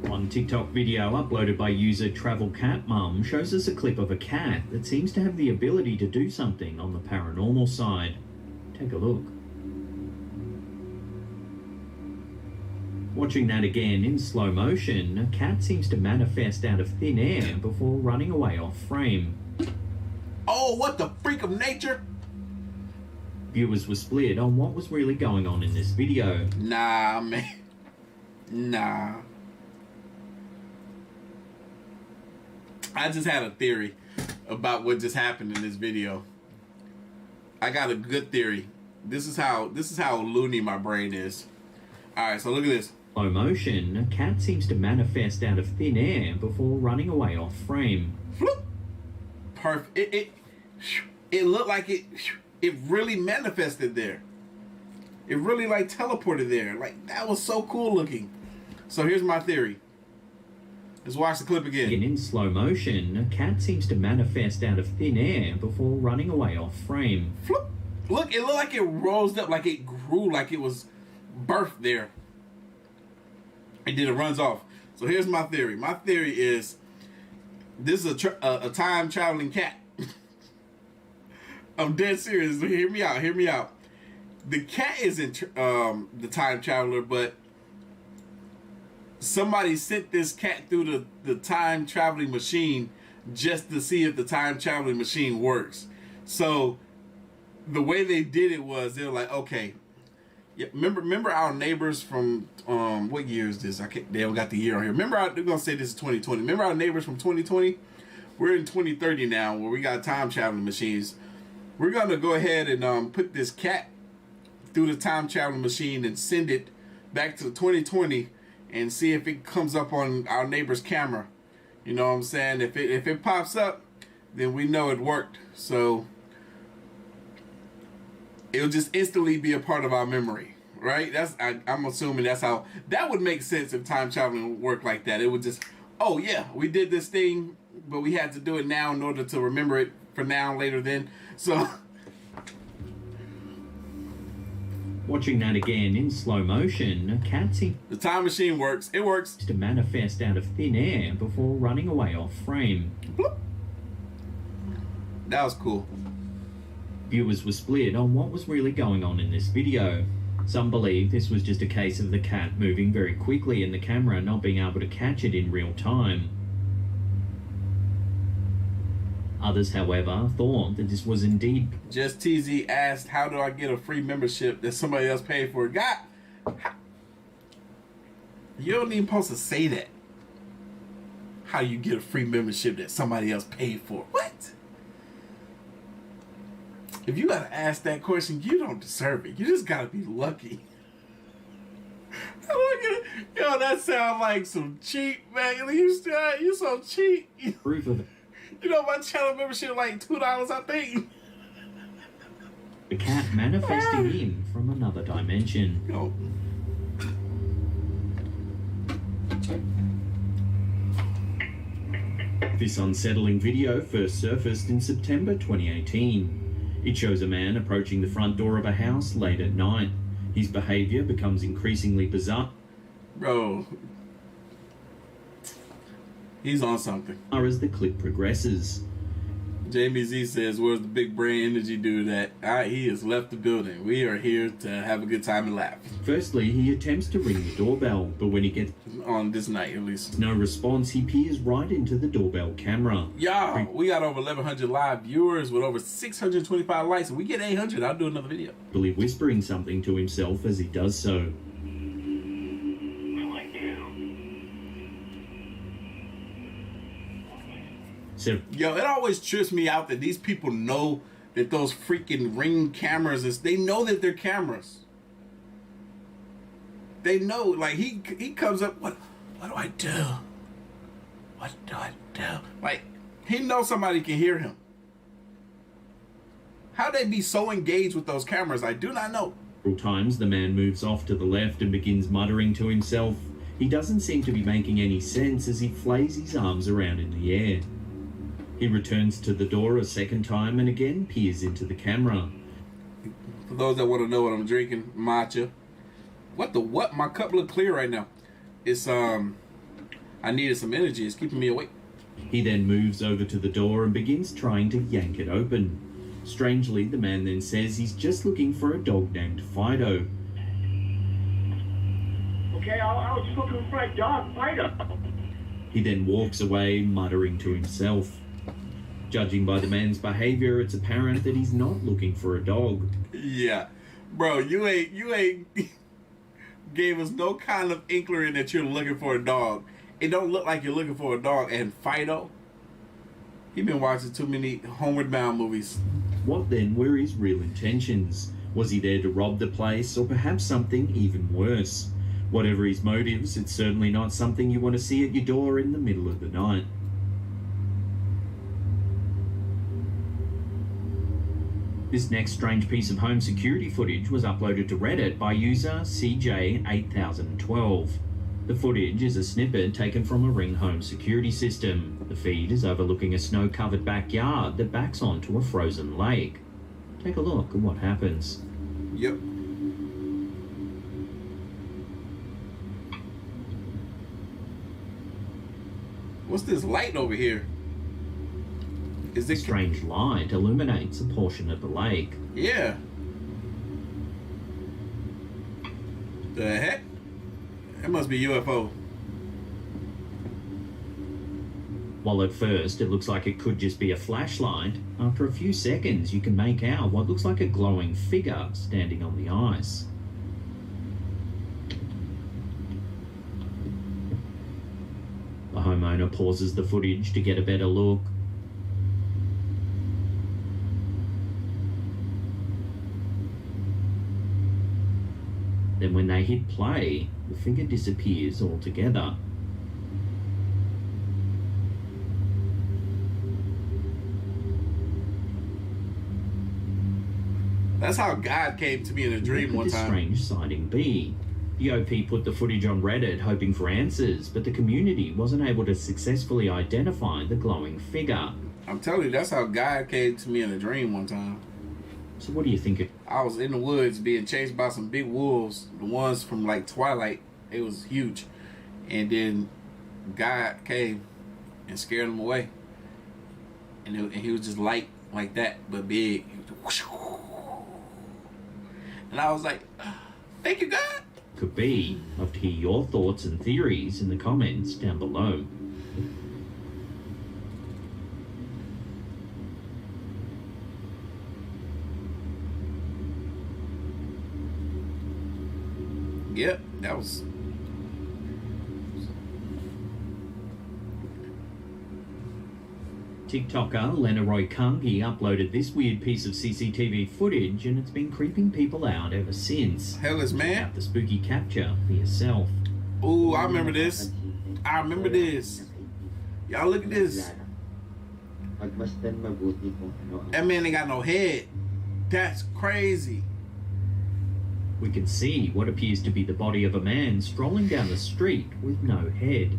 One TikTok video uploaded by user Travel Cat Mum shows us a clip of a cat that seems to have the ability to do something on the paranormal side. Take a look. Watching that again in slow motion, a cat seems to manifest out of thin air before running away off frame. Oh, what the freak of nature? Viewers were split on what was really going on in this video. Nah, man. Nah. I just had a theory about what just happened in this video. I got a good theory. This is how loony my brain is. All right, so look at this. slow motion, a cat seems to manifest out of thin air before running away off frame. Floop. Perfect. It looked like it really manifested there. It really like teleported there. Like, that was so cool looking. So here's my theory. Let's watch the clip again. In slow motion, a cat seems to manifest out of thin air before running away off frame. Floop. Look, it looked like it rose up, like it grew, like it was birthed there. And then it runs off. So here's my theory. My theory is this is a time traveling cat. I'm dead serious. Hear me out. Hear me out. The cat isn't the time traveler, but somebody sent this cat through the time traveling machine just to see if the time traveling machine works. So the way they did it was they were like, okay, yeah, remember our neighbors from what year is this? They haven't got the year on here. Remember they're gonna say this is 2020. Remember our neighbors from 2020? We're in 2030 now, where we got time traveling machines. We're gonna go ahead and put this cat through the time traveling machine and send it back to 2020 and see if it comes up on our neighbor's camera. You know what I'm saying? If it pops up, then we know it worked. So it'll just instantly be a part of our memory, right? I'm assuming that's how that would make sense if time traveling would work like that. It would just, oh yeah, we did this thing, but we had to do it now in order to remember it for now, later, then. So Watching that again in slow motion, a cat seems the time machine works. It works. to manifest out of thin air before running away off frame. Bloop. That was cool. Viewers were split on what was really going on in this video. Some believe this was just a case of the cat moving very quickly and the camera not being able to catch it in real time. Others, however, thought that this was indeed... Just TZ asked, how do I get a free membership that somebody else paid for? God, you don't even supposed to say that. How you get a free membership that somebody else paid for? What? If you gotta ask that question, you don't deserve it. You just gotta be lucky. Yo, that sounds like some cheap, man. You so cheap. proof of You know, my channel membership like $2, I think. the cat manifesting in from another dimension. Yo. This unsettling video first surfaced in September 2018. It shows a man approaching the front door of a house late at night. His behavior becomes increasingly bizarre. Bro. He's on something. As the clip progresses. Jamie Z says, where's the big brain energy dude at? He has left the building. We are here to have a good time and laugh. Firstly, he attempts to ring the doorbell, but when he gets On this night, at least. no response, he peers right into the doorbell camera. Y'all, we got over 1,100 live viewers with over 625 likes. If we get 800, I'll do another video. Believe whispering something to himself as he does so. So, Yo, it always trips me out that these people know that those freaking Ring cameras they know that they're cameras. They know, like he comes up, what do I do? What do I do? Like, he knows somebody can hear him. How they be so engaged with those cameras, I do not know. several times the man moves off to the left and begins muttering to himself. He doesn't seem to be making any sense as he flays his arms around in the air. He returns to the door a second time and again peers into the camera. For those that want to know what I'm drinking, matcha. What? My cup look clear right now. It's I needed some energy. It's keeping me awake. He then moves over to the door and begins trying to yank it open. Strangely, the man then says he's just looking for a dog named Fido. Okay, I was just looking for a dog, Fido. He then walks away, muttering to himself. Judging by the man's behavior, it's apparent that he's not looking for a dog. Yeah, bro, you ain't gave us no kind of inkling that you're looking for a dog. It don't look like you're looking for a dog. And Fido, he been watching too many Homeward Bound movies. What then were his real intentions? Was he there to rob the place, or perhaps something even worse? Whatever his motives, it's certainly not something you want to see at your door in the middle of the night. This next strange piece of home security footage was uploaded to Reddit by user CJ8012. The footage is a snippet taken from a Ring home security system. The feed is overlooking a snow-covered backyard that backs onto a frozen lake. Take a look at what happens. Yep. What's this light over here? Is The it strange light illuminates a portion of the lake. Yeah. The heck? That must be UFO. While at first it looks like it could just be a flashlight, after a few seconds you can make out what looks like a glowing figure standing on the ice. The homeowner pauses the footage to get a better look. Then when they hit play, the figure disappears altogether. That's how God came to me in a dream What one could this time. strange sighting be? The OP put the footage on Reddit hoping for answers, but the community wasn't able to successfully identify the glowing figure. I'm telling you, that's how God came to me in a dream one time. So what do you think? I was in the woods being chased by some big wolves, the ones from like Twilight. It was huge. And then God came and scared them away. And he was just light like that, but big. And I was like, thank you, God. Could be? Love to hear your thoughts and theories in the comments down below. Yep, that was. TikToker Lenaroy Kangi uploaded this weird piece of CCTV footage and it's been creeping people out ever since. Headless, Check man. out the spooky capture for yourself. Ooh, I remember this. I remember this. Y'all look at this. That man ain't got no head. That's crazy. We can see what appears to be the body of a man strolling down the street with no head.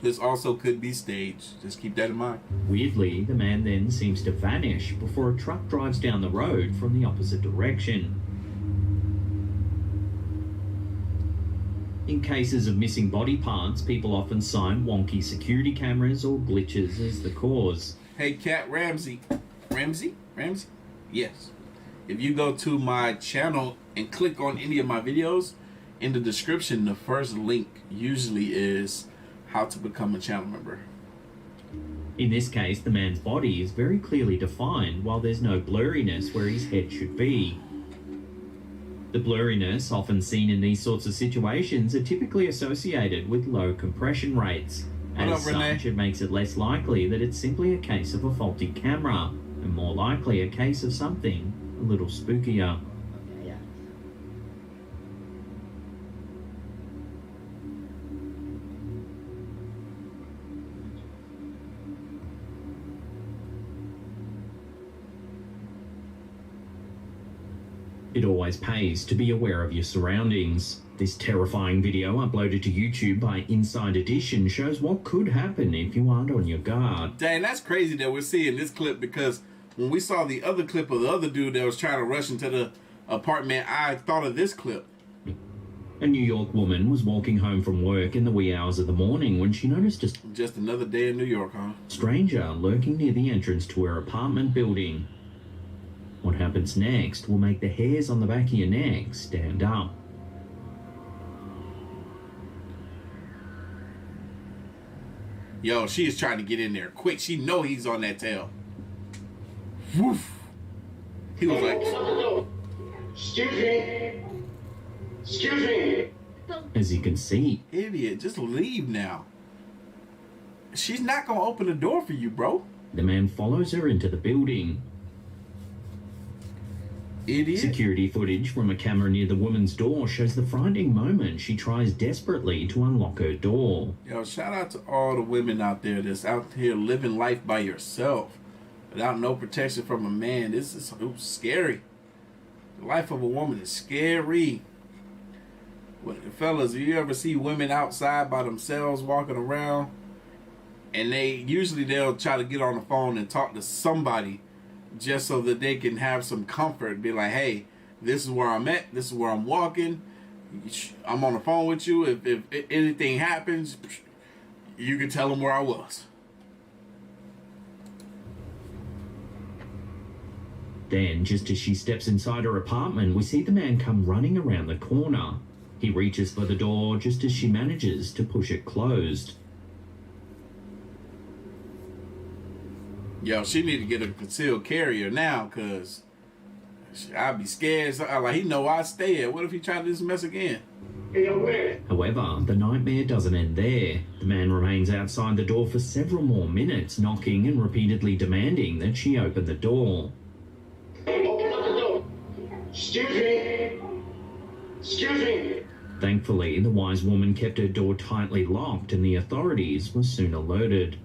This also could be staged. Just keep that in mind. Weirdly, the man then seems to vanish before a truck drives down the road from the opposite direction. In cases of missing body parts, people often cite wonky security cameras or glitches as the cause. Hey, Cat Ramsey. Ramsey? Yes. If you go to my channel and click on any of my videos, in the description, the first link usually is how to become a channel member. In this case, the man's body is very clearly defined while there's no blurriness where his head should be. The blurriness often seen in these sorts of situations are typically associated with low compression rates. As such, it makes it less likely that it's simply a case of a faulty camera, and more likely a case of something a little spookier. It always pays to be aware of your surroundings. This terrifying video uploaded to YouTube by Inside Edition shows what could happen if you aren't on your guard. Dang, that's crazy that we're seeing this clip, because when we saw the other clip of the other dude that was trying to rush into the apartment, I thought of this clip. A New York woman was walking home from work in the wee hours of the morning when she noticed Just another day in New York, huh? stranger lurking near the entrance to her apartment building. What happens next will make the hairs on the back of your neck stand up. Yo, she is trying to get in there quick. She know he's on that tail. Woof. He was like, Excuse me. Excuse me. As you can see, idiot, just leave now. She's not gonna open the door for you, bro. The man follows her into the building. Idiot. Security footage from a camera near the woman's door shows the frightening moment she tries desperately to unlock her door. Yo, shout out to all the women out there that's out here living life by yourself without no protection from a man. This is scary. The life of a woman is scary. Fellas, you ever see women outside by themselves walking around, and they'll try to get on the phone and talk to somebody just so that they can have some comfort. Be like, hey, this is where I'm at. This is where I'm walking. I'm on the phone with you. If anything happens, you can tell them where I was. Then, just as she steps inside her apartment, we see the man come running around the corner. He reaches for the door just as she manages to push it closed. Yo, she need to get a concealed carrier now, because I'd be scared. So, like, he know I stay at. What if he try to do this mess again? However, the nightmare doesn't end there. The man remains outside the door for several more minutes, knocking and repeatedly demanding that she open the door. Open up the door. Excuse me. Excuse me. Thankfully, the wise woman kept her door tightly locked and the authorities were soon alerted.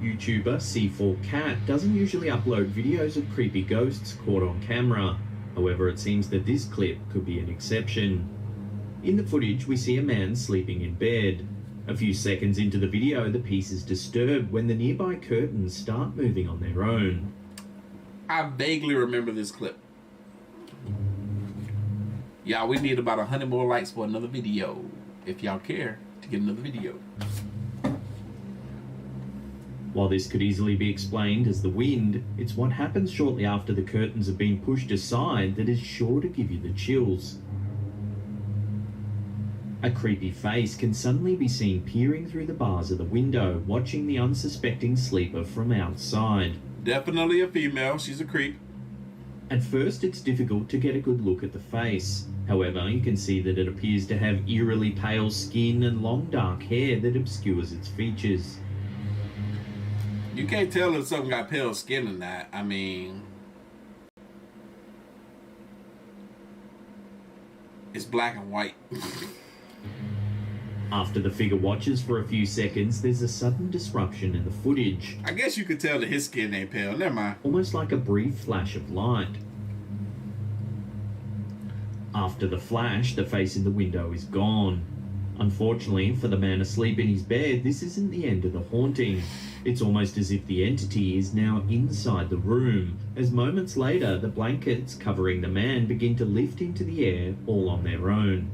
YouTuber C4Cat doesn't usually upload videos of creepy ghosts caught on camera. However, it seems that this clip could be an exception. In the footage, we see a man sleeping in bed. A few seconds into the video, the piece is disturbed when the nearby curtains start moving on their own. I vaguely remember this clip. Y'all, we need about 100 more likes for another video, if y'all care to get another video. While this could easily be explained as the wind, it's what happens shortly after the curtains have been pushed aside that is sure to give you the chills. A creepy face can suddenly be seen peering through the bars of the window, watching the unsuspecting sleeper from outside. Definitely a female. She's a creep. At first, it's difficult to get a good look at the face. However, you can see that it appears to have eerily pale skin and long dark hair that obscures its features. You can't tell if something got pale skin or not. I mean, it's black and white. After the figure watches for a few seconds, there's a sudden disruption in the footage. I guess you could tell that his skin ain't pale. Never mind. Almost like a brief flash of light. After the flash, the face in the window is gone. Unfortunately, for the man asleep in his bed, this isn't the end of the haunting. It's almost as if the entity is now inside the room, as moments later, the blankets covering the man begin to lift into the air all on their own.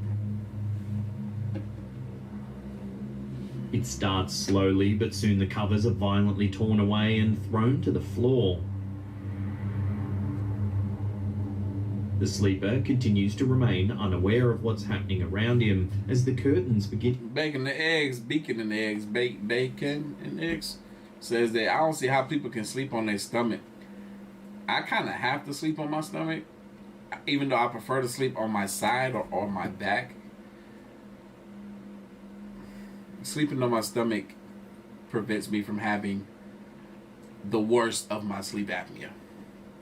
It starts slowly, but soon the covers are violently torn away and thrown to the floor. The sleeper continues to remain unaware of what's happening around him as the curtains begin. Bacon and eggs, bacon and eggs. Says that I don't see how people can sleep on their stomach. I kind of have to sleep on my stomach, even though I prefer to sleep on my side or on my back. Sleeping on my stomach prevents me from having the worst of my sleep apnea.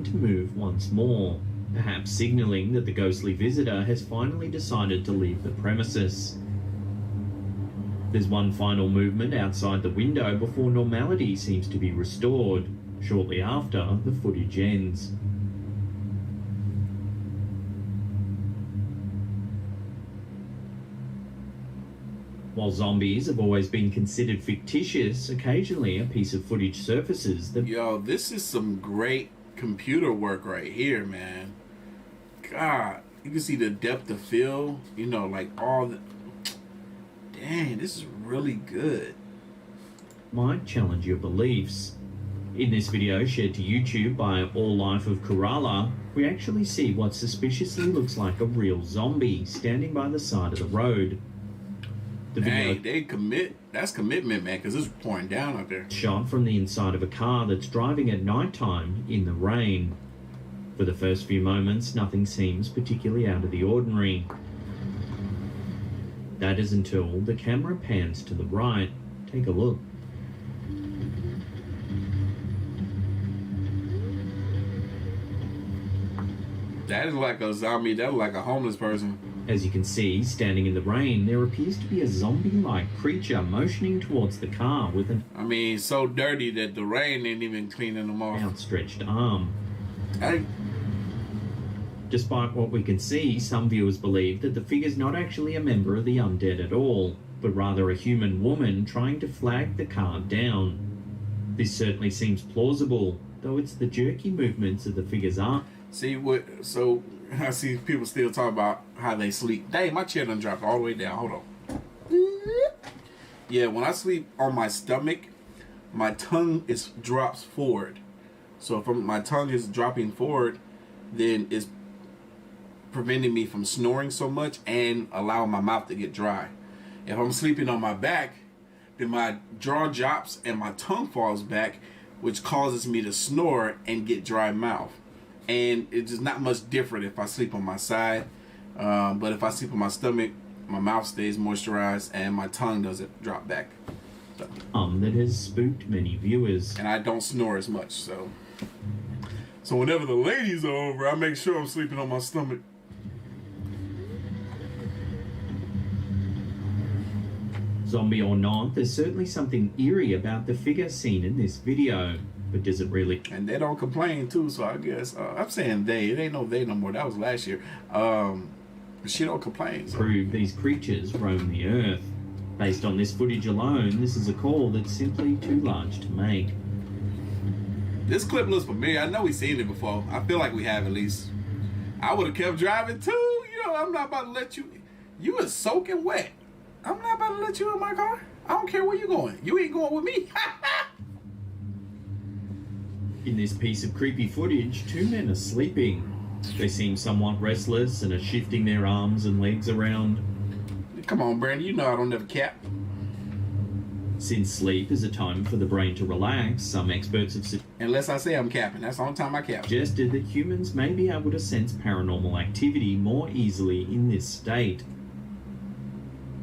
To move once more, perhaps signaling that the ghostly visitor has finally decided to leave the premises. There's one final movement outside the window before normality seems to be restored. Shortly after, the footage ends. While zombies have always been considered fictitious, occasionally a piece of footage surfaces that... Yo, this is some great computer work right here, man. God, you can see the depth of field, you know, like all the... Dang, this is really good. might challenge your beliefs. In this video shared to YouTube by All Life of Kerala, we actually see what suspiciously looks like a real zombie standing by the side of the road. The video that's commitment, man, because it's pouring down out there. Shot from the inside of a car that's driving at nighttime in the rain. For the first few moments, nothing seems particularly out of the ordinary. That is until the camera pans to the right. Take a look. That is like a zombie. That was like a homeless person. As you can see, standing in the rain, there appears to be a zombie-like creature motioning towards the car with an I mean, so dirty that the rain ain't even cleaning them off. outstretched arm. Hey, Despite what we can see, some viewers believe that the figure's not actually a member of the undead at all, but rather a human woman trying to flag the car down. This certainly seems plausible, though it's the jerky movements of the figure's arm. see what? So I see people still talk about how they sleep. Dang, my chair done dropped all the way down. Hold on. Yeah, when I sleep on my stomach, my tongue drops forward. So if my tongue is dropping forward, then it's preventing me from snoring so much and allowing my mouth to get dry. If I'm sleeping on my back, then my jaw drops and my tongue falls back, which causes me to snore and get dry mouth. And it's just not much different if I sleep on my side. But if I sleep on my stomach, my mouth stays moisturized and my tongue doesn't drop back. That has spooked many viewers. And I don't snore as much, so whenever the ladies are over, I make sure I'm sleeping on my stomach. Zombie or not, there's certainly something eerie about the figure seen in this video. But does it really? And they don't complain too, so I guess I'm saying they. It ain't no they no more. That was last year. She don't complain. So. Prove these creatures roam the earth. Based on this footage alone, this is a call that's simply too large to make. This clip looks familiar. I know we've seen it before. I feel like we have at least. I would have kept driving too. You know, I'm not about to let you. You was soaking wet. I'm not about to let you in my car. I don't care where you going. You ain't going with me. In this piece of creepy footage, two men are sleeping. They seem somewhat restless and are shifting their arms and legs around. Come on, Brandon. You know I don't never cap. Since sleep is a time for the brain to relax, some experts have Unless I say I'm capping. That's the only time I cap. suggested that humans may be able to sense paranormal activity more easily in this state.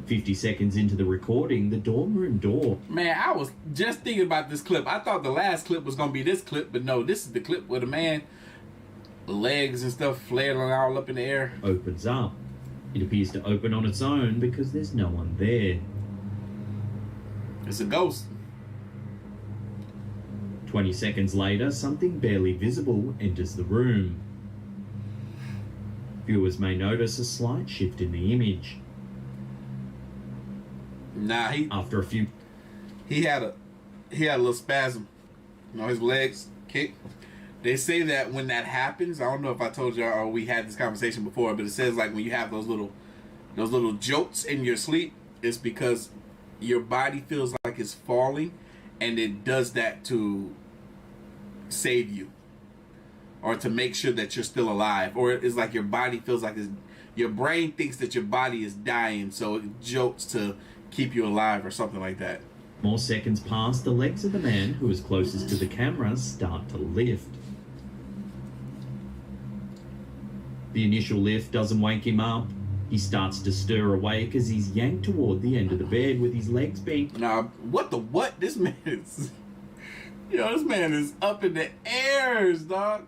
50 seconds into the recording, the dorm room door. Man, I was just thinking about this clip. I thought the last clip was going to be this clip, but no, this is the clip where the man, legs and stuff flailing all up in the air. Opens up. It appears to open on its own because there's no one there. It's a ghost. 20 seconds later, something barely visible enters the room. Viewers may notice a slight shift in the image. Nah, After a few... he had a little spasm. You know, his legs kick. They say that when that happens, I don't know if I told you or we had this conversation before, but it says like when you have those little jolts in your sleep, it's because your body feels like it's falling, and it does that to save you or to make sure that you're still alive. Or it's like your body feels like your brain thinks that your body is dying, so it jolts to keep you alive or something like that. More seconds pass, the legs of the man who is closest to the camera start to lift. The initial lift doesn't wake him up. He starts to stir awake as he's yanked toward the end of the bed with his legs being... Now, what? This man is... this man is up in the airs, dog.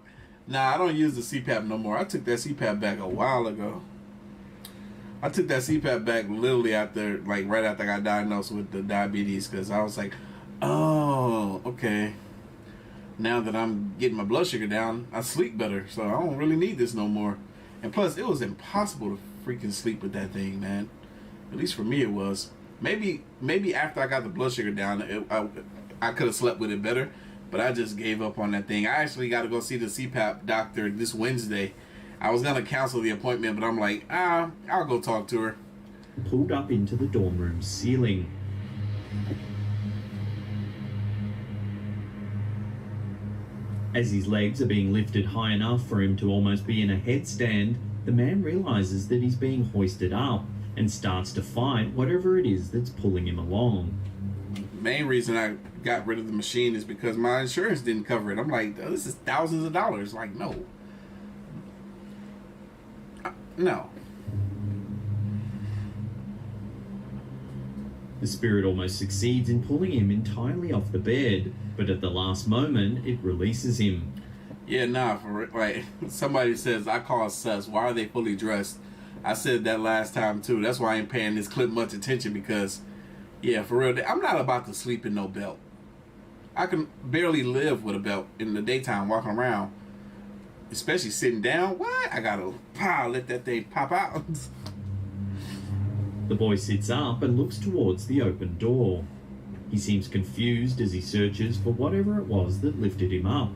Nah, I don't use the CPAP no more. I took that CPAP back a while ago. I took that CPAP back literally after, right after I got diagnosed with the diabetes, because I was like, oh, okay. Now that I'm getting my blood sugar down, I sleep better, so I don't really need this no more. And plus, it was impossible to freaking sleep with that thing, man. At least for me, it was. Maybe after I got the blood sugar down, I could have slept with it better, but I just gave up on that thing. I actually got to go see the CPAP doctor this Wednesday. I was going to cancel the appointment, but I'm like, I'll go talk to her. Pulled up into the dorm room ceiling. As his legs are being lifted high enough for him to almost be in a headstand, the man realizes that he's being hoisted up and starts to fight whatever it is that's pulling him along. Main reason I got rid of the machine is because my insurance didn't cover it. I'm like, this is thousands of dollars. Like, no. The spirit almost succeeds in pulling him entirely off the bed, but at the last moment, it releases him. Yeah, nah, like, somebody says, I call sus. Why are they fully dressed? I said that last time, too. That's why I ain't paying this clip much attention, because, yeah, for real, I'm not about to sleep in no belt. I can barely live with a belt in the daytime walking around, especially sitting down. What? I gotta let that thing pop out. The boy sits up and looks towards the open door. He seems confused as he searches for whatever it was that lifted him up.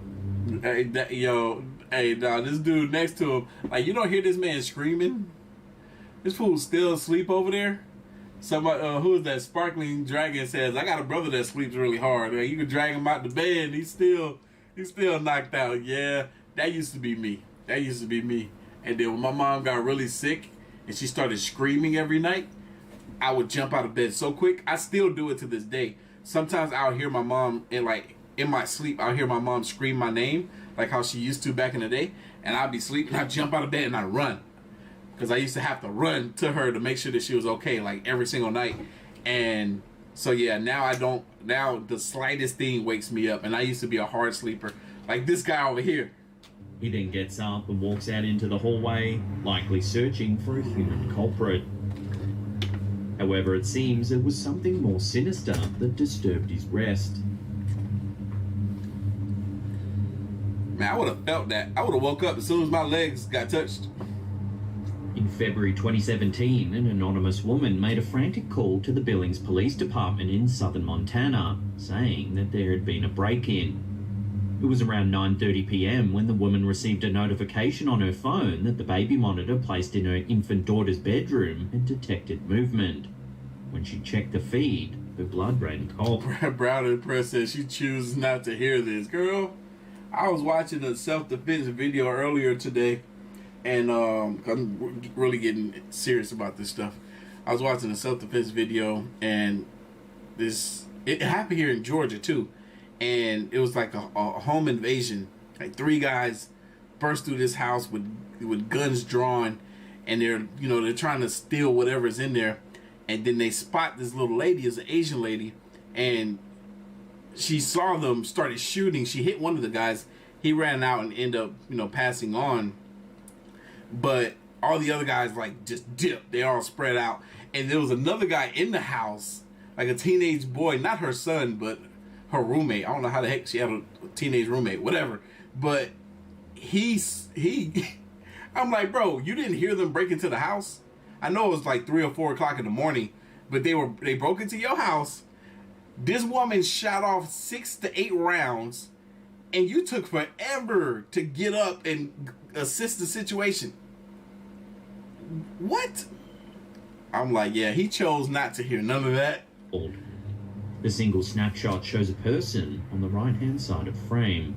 Hey, this dude next to him, like, you don't hear this man screaming? This fool's still asleep over there? Somebody, who is that? Sparkling Dragon says, I got a brother that sleeps really hard. You can drag him out the bed and he's still knocked out. Yeah, that used to be me. And then when my mom got really sick and she started screaming every night, I would jump out of bed so quick. I still do it to this day. Sometimes I'll hear my mom, in my sleep, I'll hear my mom scream my name, like how she used to back in the day. And I'll be sleeping, I jump out of bed and I run. Because I used to have to run to her to make sure that she was okay, like every single night. And so yeah, now the slightest thing wakes me up. And I used to be a hard sleeper, like this guy over here. He then gets up and walks out into the hallway, likely searching for a human culprit. However, it seems there was something more sinister that disturbed his rest. Man, I would have felt that. I would have woke up as soon as my legs got touched. In February 2017, an anonymous woman made a frantic call to the Billings Police Department in southern Montana, saying that there had been a break-in. It was around 9:30 p.m. when the woman received a notification on her phone that the baby monitor placed in her infant daughter's bedroom had detected movement. When she checked the feed, her blood ran cold. Browder Press says she chooses not to hear this. Girl, I was watching a self-defense video earlier today, and I'm really getting serious about this stuff. I was watching a self-defense video, and it happened here in Georgia too. And it was like a home invasion. Like 3 guys burst through this house with guns drawn, and they're trying to steal whatever's in there. And then they spot this little lady, it's an Asian lady, and she saw them, started shooting. She hit one of the guys. He ran out and ended up, passing on. But all the other guys just dipped. They all spread out. And there was another guy in the house, like a teenage boy, not her son, but her roommate. I don't know how the heck she had a teenage roommate, whatever. But I'm like, bro, you didn't hear them break into the house? I know it was like 3 or 4 o'clock in the morning, but they broke into your house. This woman shot off 6 to 8 rounds, and you took forever to get up and assist the situation. What? I'm like, yeah, he chose not to hear none of that. The single snapshot shows a person on the right-hand side of frame.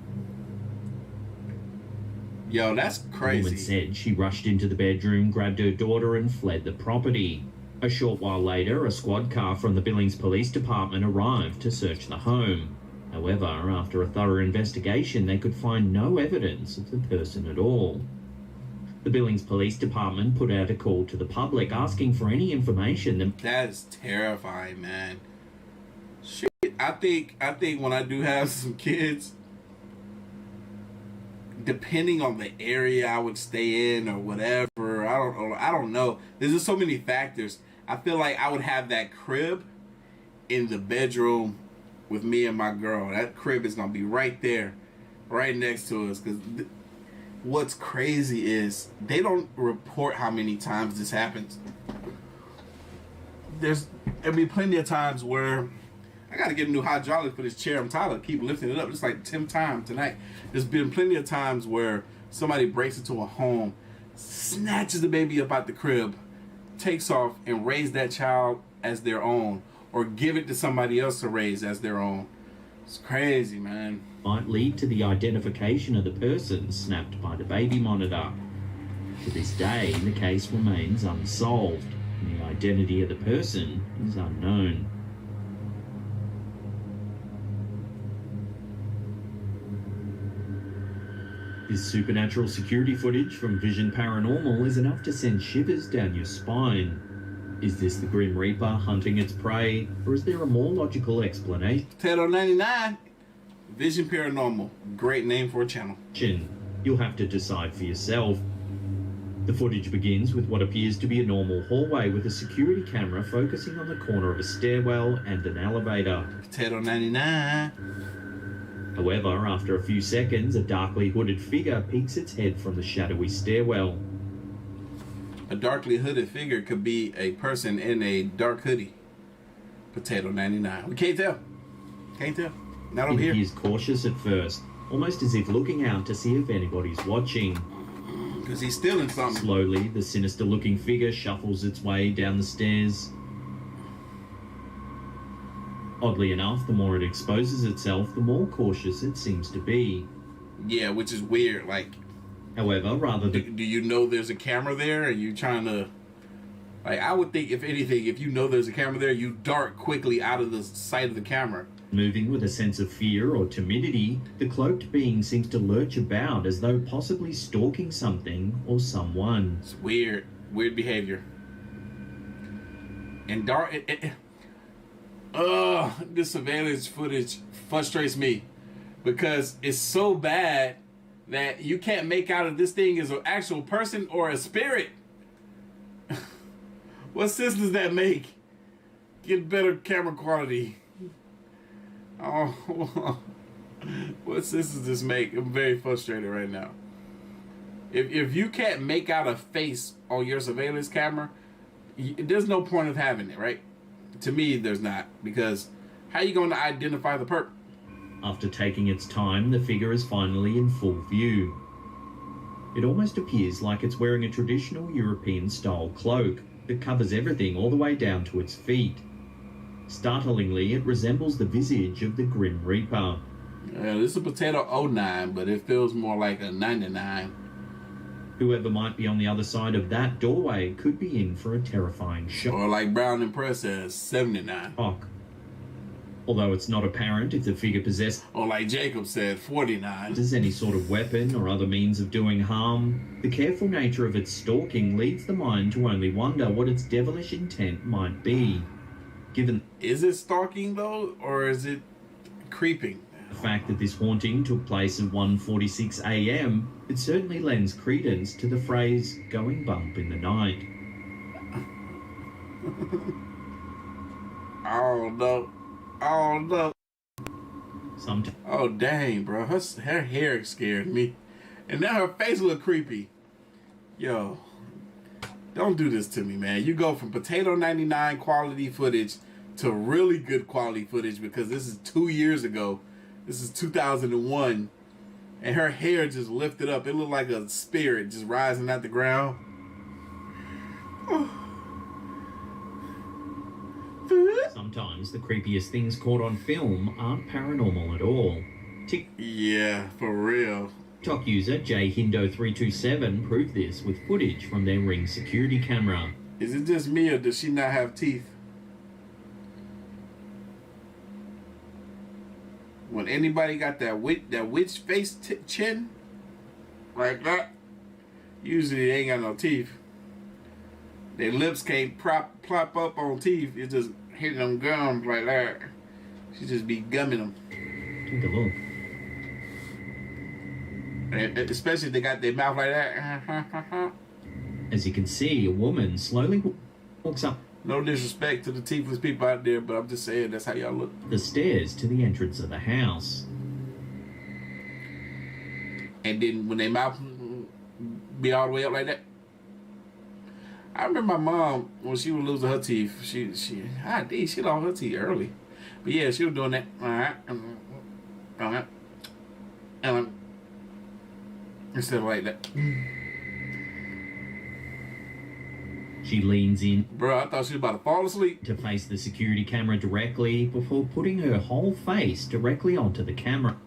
Yo, that's crazy. The woman said she rushed into the bedroom, grabbed her daughter, and fled the property. A short while later, a squad car from the Billings Police Department arrived to search the home. However, after a thorough investigation, they could find no evidence of the person at all. The Billings Police Department put out a call to the public asking for any information that is terrifying, man. Shit, I think when I do have some kids, depending on the area I would stay in or whatever, I don't know. There's just so many factors. I feel like I would have that crib in the bedroom with me and my girl. That crib is gonna be right there, right next to us. Because what's crazy is they don't report how many times this happens. There'll be plenty of times where I gotta get a new hydraulic for this chair. I'm tired of keep lifting it up. It's like 10 times tonight. There's been plenty of times where somebody breaks into a home, snatches the baby up out the crib, takes off and raise that child as their own, or give it to somebody else to raise as their own. It's crazy, man. Might lead to the identification of the person snapped by the baby monitor. To this day, the case remains unsolved, and the identity of the person is unknown. This supernatural security footage from Vision Paranormal is enough to send shivers down your spine. Is this the Grim Reaper hunting its prey, or is there a more logical explanation? Potato 99. Vision Paranormal. Great name for a channel. You'll have to decide for yourself. The footage begins with what appears to be a normal hallway with a security camera focusing on the corner of a stairwell and an elevator. Potato 99. However, after a few seconds, a darkly hooded figure peeks its head from the shadowy stairwell. A darkly hooded figure could be a person in a dark hoodie. Potato 99. We can't tell. Can't tell. Not over here. He is cautious at first, almost as if looking out to see if anybody's watching. Because he's stealing something. Slowly, the sinister-looking figure shuffles its way down the stairs. Oddly enough, the more it exposes itself, the more cautious it seems to be. Yeah, which is weird. Like, however, rather than... Do you know there's a camera there? Are you trying to... Like, I would think, if anything, if you know there's a camera there, you dart quickly out of the sight of the camera. Moving with a sense of fear or timidity, the cloaked being seems to lurch about as though possibly stalking something or someone. It's weird. Weird behavior. And this surveillance footage frustrates me because it's so bad that you can't make out if this thing is an actual person or a spirit. What sense does that make? Get better camera quality. Oh, what sense does this make? I'm very frustrated right now. If you can't make out a face on your surveillance camera, there's no point of having it, right? To me, there's not, because how are you going to identify the perp? After taking its time, the figure is finally in full view. It almost appears like it's wearing a traditional European-style cloak that covers everything all the way down to its feet. Startlingly, it resembles the visage of the Grim Reaper. Yeah, this is a Potato 09, but it feels more like a 99. Whoever might be on the other side of that doorway could be in for a terrifying shock. Or like Brown and Press says, 79. Although it's not apparent if the figure possesses, or like Jacob said, 49. Any sort of weapon or other means of doing harm, the careful nature of its stalking leads the mind to only wonder what its devilish intent might be. Given, is it stalking though, or is it creeping? The fact that this haunting took place at 1:46 a.m., it certainly lends credence to the phrase "going bump in the night." Oh no! Oh no! Sometimes. Oh dang, bro! Her hair scared me, and now her face look creepy. Yo, don't do this to me, man. You go from Potato 99 quality footage to really good quality footage, because this is 2 years ago. This is 2001, and her hair just lifted up. It looked like a spirit just rising out the ground. Sometimes the creepiest things caught on film aren't paranormal at all. Yeah, for real. TikTok user jhindo327 proved this with footage from their Ring security camera. Is it just me, or does she not have teeth? When anybody got that witch face chin like that, usually they ain't got no teeth. Their lips can't plop up on teeth. It's just hitting them gums like that. She just be gumming them. Take a look. And especially if they got their mouth like that. As you can see, a woman slowly walks up. No disrespect to the teethless people out there, but I'm just saying that's how y'all look. The stairs to the entrance of the house. And then when their mouth be all the way up like that. I remember my mom, when she was losing her teeth, she lost her teeth early. But yeah, she was doing that. Instead of like that. She leans in. Bro, I thought she was about to fall asleep. To face the security camera directly before putting her whole face directly onto the camera.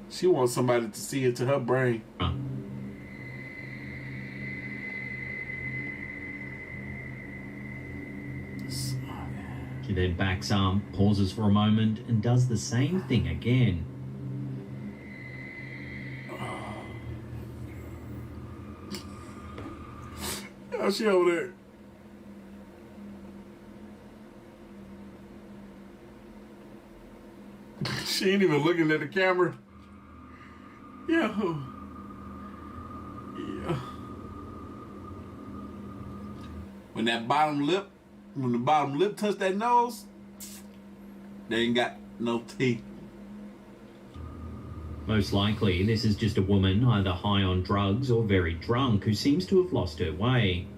She wants somebody to see into her brain. She then backs up, pauses for a moment, and does the same thing again. Oh, she over there. She ain't even looking at the camera. Yeah. Yeah. When the bottom lip touch that nose, they ain't got no teeth. Most likely, this is just a woman either high on drugs or very drunk who seems to have lost her way.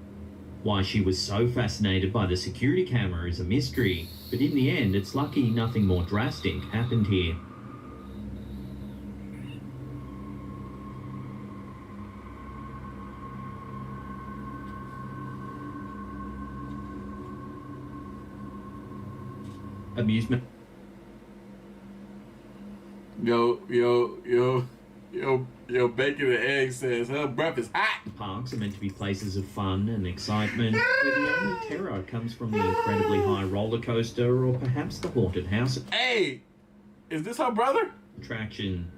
Why she was so fascinated by the security camera is a mystery, but in the end, it's lucky nothing more drastic happened here. Amusement. Yo, bacon and egg says her breath is hot. Parks are meant to be places of fun and excitement, where the only terror comes from the incredibly high roller coaster or perhaps the haunted house Hey, is this her brother? attraction.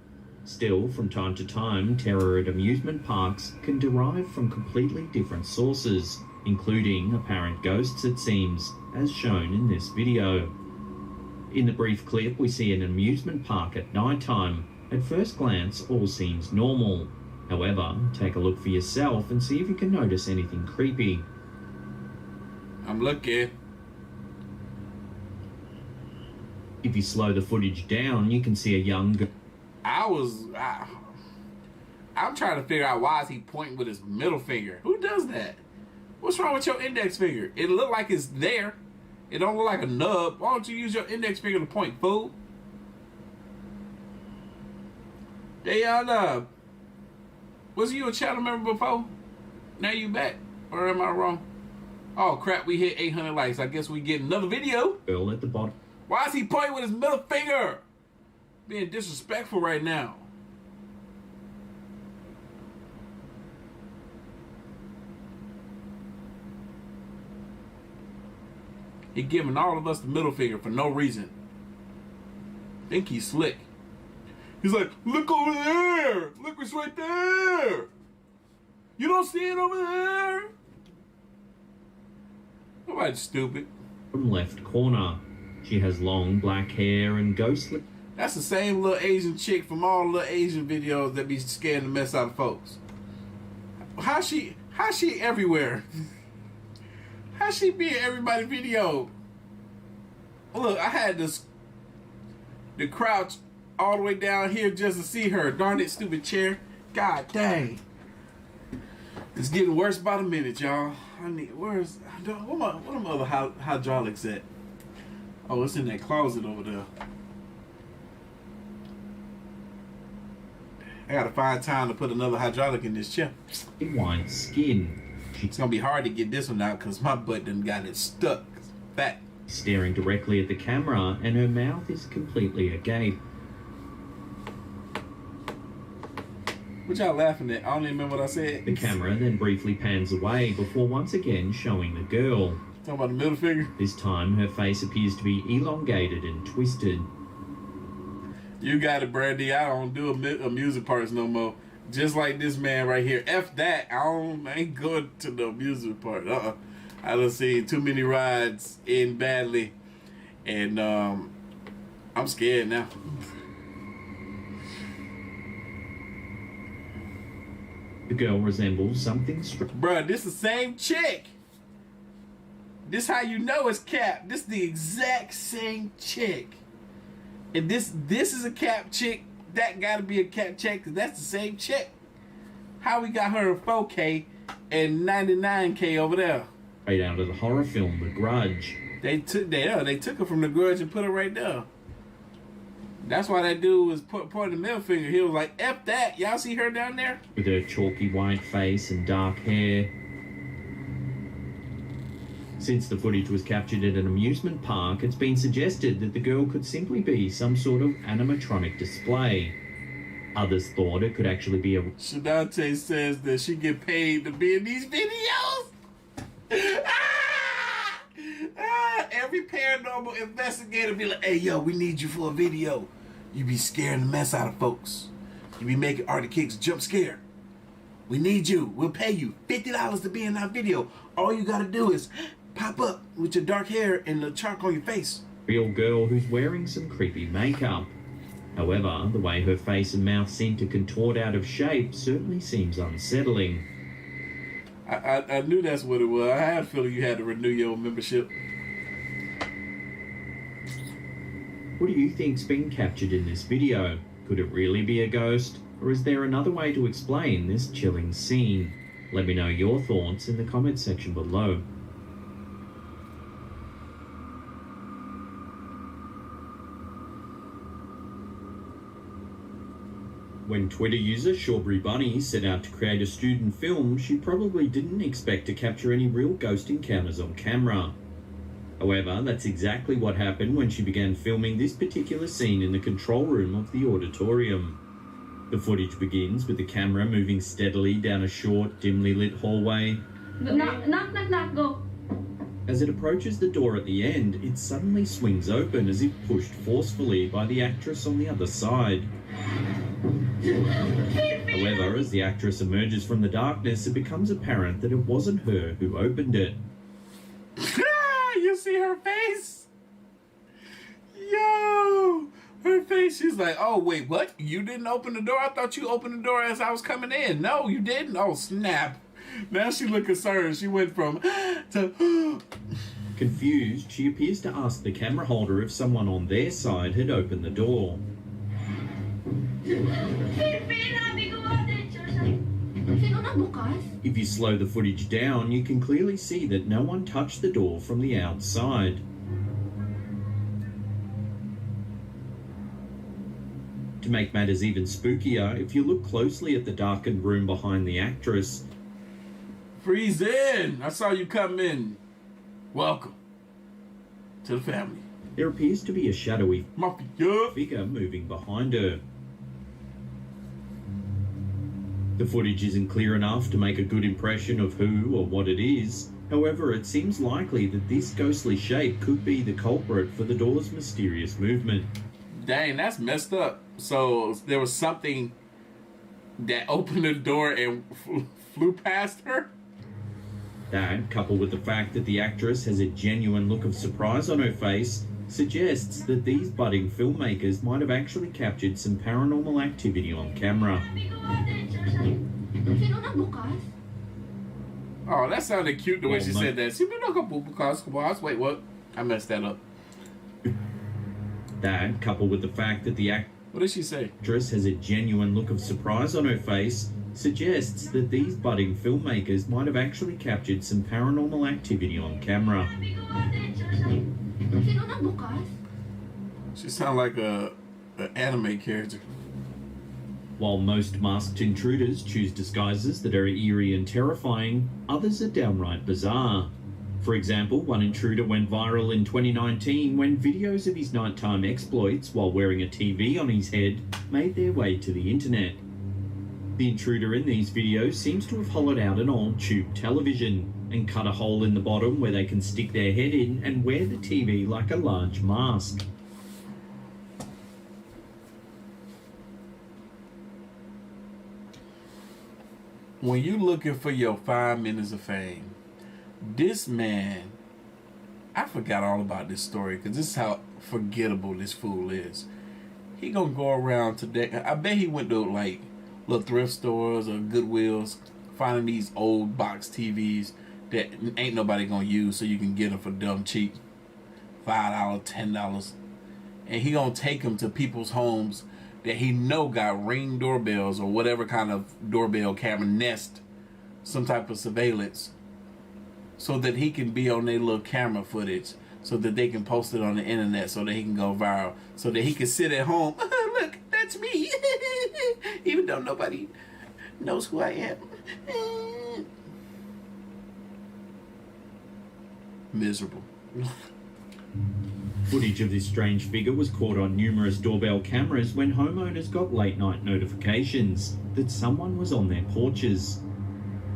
Still, from time to time, terror at amusement parks can derive from completely different sources, including apparent ghosts, it seems, as shown in this video. In the brief clip, we see an amusement park at night time. At first glance, all seems normal. However, take a look for yourself and see if you can notice anything creepy. I'm looking. If you slow the footage down, you can see a young girl. I'm trying to figure out why is he pointing with his middle finger. Who does that? What's wrong with your index finger? It look like it's there. It don't look like a nub. Why don't you use your index finger to point, fool? Dayon, was you a channel member before? Now you back? Or am I wrong? Oh crap, we hit 800 likes. I guess we get another video. Girl at the bottom. Why is he pointing with his middle finger? Being disrespectful right now. He giving all of us the middle finger for no reason. Think he's slick. He's like, look over there. Look what's right there. You don't see it over there? Nobody's stupid. From left corner. She has long black hair and ghostly. That's the same little Asian chick from all the Asian videos that be scaring the mess out of folks. How's she everywhere? How's she be in everybody's video? Look, I had to crouch all the way down here just to see her. Darn it, stupid chair. God dang. It's getting worse by the minute, y'all. What are my other hydraulics at? Oh, it's in that closet over there. I gotta find time to put another hydraulic in this chair. White skin. It's gonna be hard to get this one out because my butt done got it stuck. It's fat. Staring directly at the camera, and her mouth is completely agape. What y'all laughing at? I don't even remember what I said. The camera then briefly pans away before once again showing the girl. Talking about the middle finger? This time, her face appears to be elongated and twisted. You got it, Brandy. I don't do amusement parks no more. Just like this man right here. F that. I ain't going to the amusement park. I done seen too many rides end badly. And I'm scared now. The girl resembles something strange. Bruh, this the same chick. This how you know it's Cap. This the exact same chick. And this is a Cap chick. That gotta be a Cap chick because that's the same chick. How we got her in 4K and 99K over there? Right out of the horror film The Grudge. They took her from The Grudge and put her right there. That's why that dude was pointing the middle finger. He was like, F that. Y'all see her down there? With her chalky white face and dark hair. Since the footage was captured at an amusement park, it's been suggested that the girl could simply be some sort of animatronic display. Others thought it could actually be a... Shadante says that she get paid to be in these videos. Every paranormal investigator be like, hey, yo, we need you for a video. You be scaring the mess out of folks. You be making Artofkickz jump scare. We need you. We'll pay you $50 to be in our video. All you gotta do is pop up with your dark hair and the chalk on your face. Real girl who's wearing some creepy makeup. However, the way her face and mouth seem to contort out of shape certainly seems unsettling. I knew that's what it was. I had a feeling you had to renew your membership. What do you think's been captured in this video? Could it really be a ghost? Or is there another way to explain this chilling scene? Let me know your thoughts in the comment section below. When Twitter user Shawbury Bunny set out to create a student film, she probably didn't expect to capture any real ghost encounters on camera. However, that's exactly what happened when she began filming this particular scene in the control room of the auditorium. The footage begins with the camera moving steadily down a short, dimly lit hallway. Knock, go. As it approaches the door at the end, it suddenly swings open as if pushed forcefully by the actress on the other side. However, as the actress emerges from the darkness, it becomes apparent that it wasn't her who opened it. You see her face? Yo! Her face, she's like, oh, wait, what? You didn't open the door? I thought you opened the door as I was coming in. No, you didn't? Oh, snap. Now she look concerned. She went from to... Confused, she appears to ask the camera holder if someone on their side had opened the door. If you slow the footage down, you can clearly see that no one touched the door from the outside. To make matters even spookier, if you look closely at the darkened room behind the actress... Freeze in! I saw you come in. Welcome to the family. There appears to be a shadowy Mafia figure moving behind her. The footage isn't clear enough to make a good impression of who or what it is. However, it seems likely that this ghostly shape could be the culprit for the door's mysterious movement. Dang, that's messed up. So there was something that opened the door and flew past her? That, coupled with the fact that the actress has a genuine look of surprise on her face, suggests that these budding filmmakers might have actually captured some paranormal activity on camera. Oh, that sounded cute the way she said that. Wait, what? I messed that up. That, coupled with the fact that the what did she say? Actress has a genuine look of surprise on her face, suggests that these budding filmmakers might have actually captured some paranormal activity on camera. She sounds like an anime character. While most masked intruders choose disguises that are eerie and terrifying, others are downright bizarre. For example, one intruder went viral in 2019 when videos of his nighttime exploits while wearing a TV on his head made their way to the internet. The intruder in these videos seems to have hollowed out an old tube television and cut a hole in the bottom where they can stick their head in and wear the TV like a large mask. When you looking for your 5 minutes of fame, this man, I forgot all about this story because this is how forgettable this fool is. He gonna go around today. I bet he went to like little thrift stores or Goodwills, finding these old box TVs that ain't nobody gonna use, so you can get them for dumb cheap, $5, $10, and he gonna take them to people's homes that he know got Ring doorbells or whatever kind of doorbell camera, Nest, some type of surveillance, so that he can be on their little camera footage, so that they can post it on the internet, so that he can go viral, so that he can sit at home. Look, that's me. Even though nobody knows who I am. Miserable. Footage of this strange figure was caught on numerous doorbell cameras when homeowners got late-night notifications that someone was on their porches.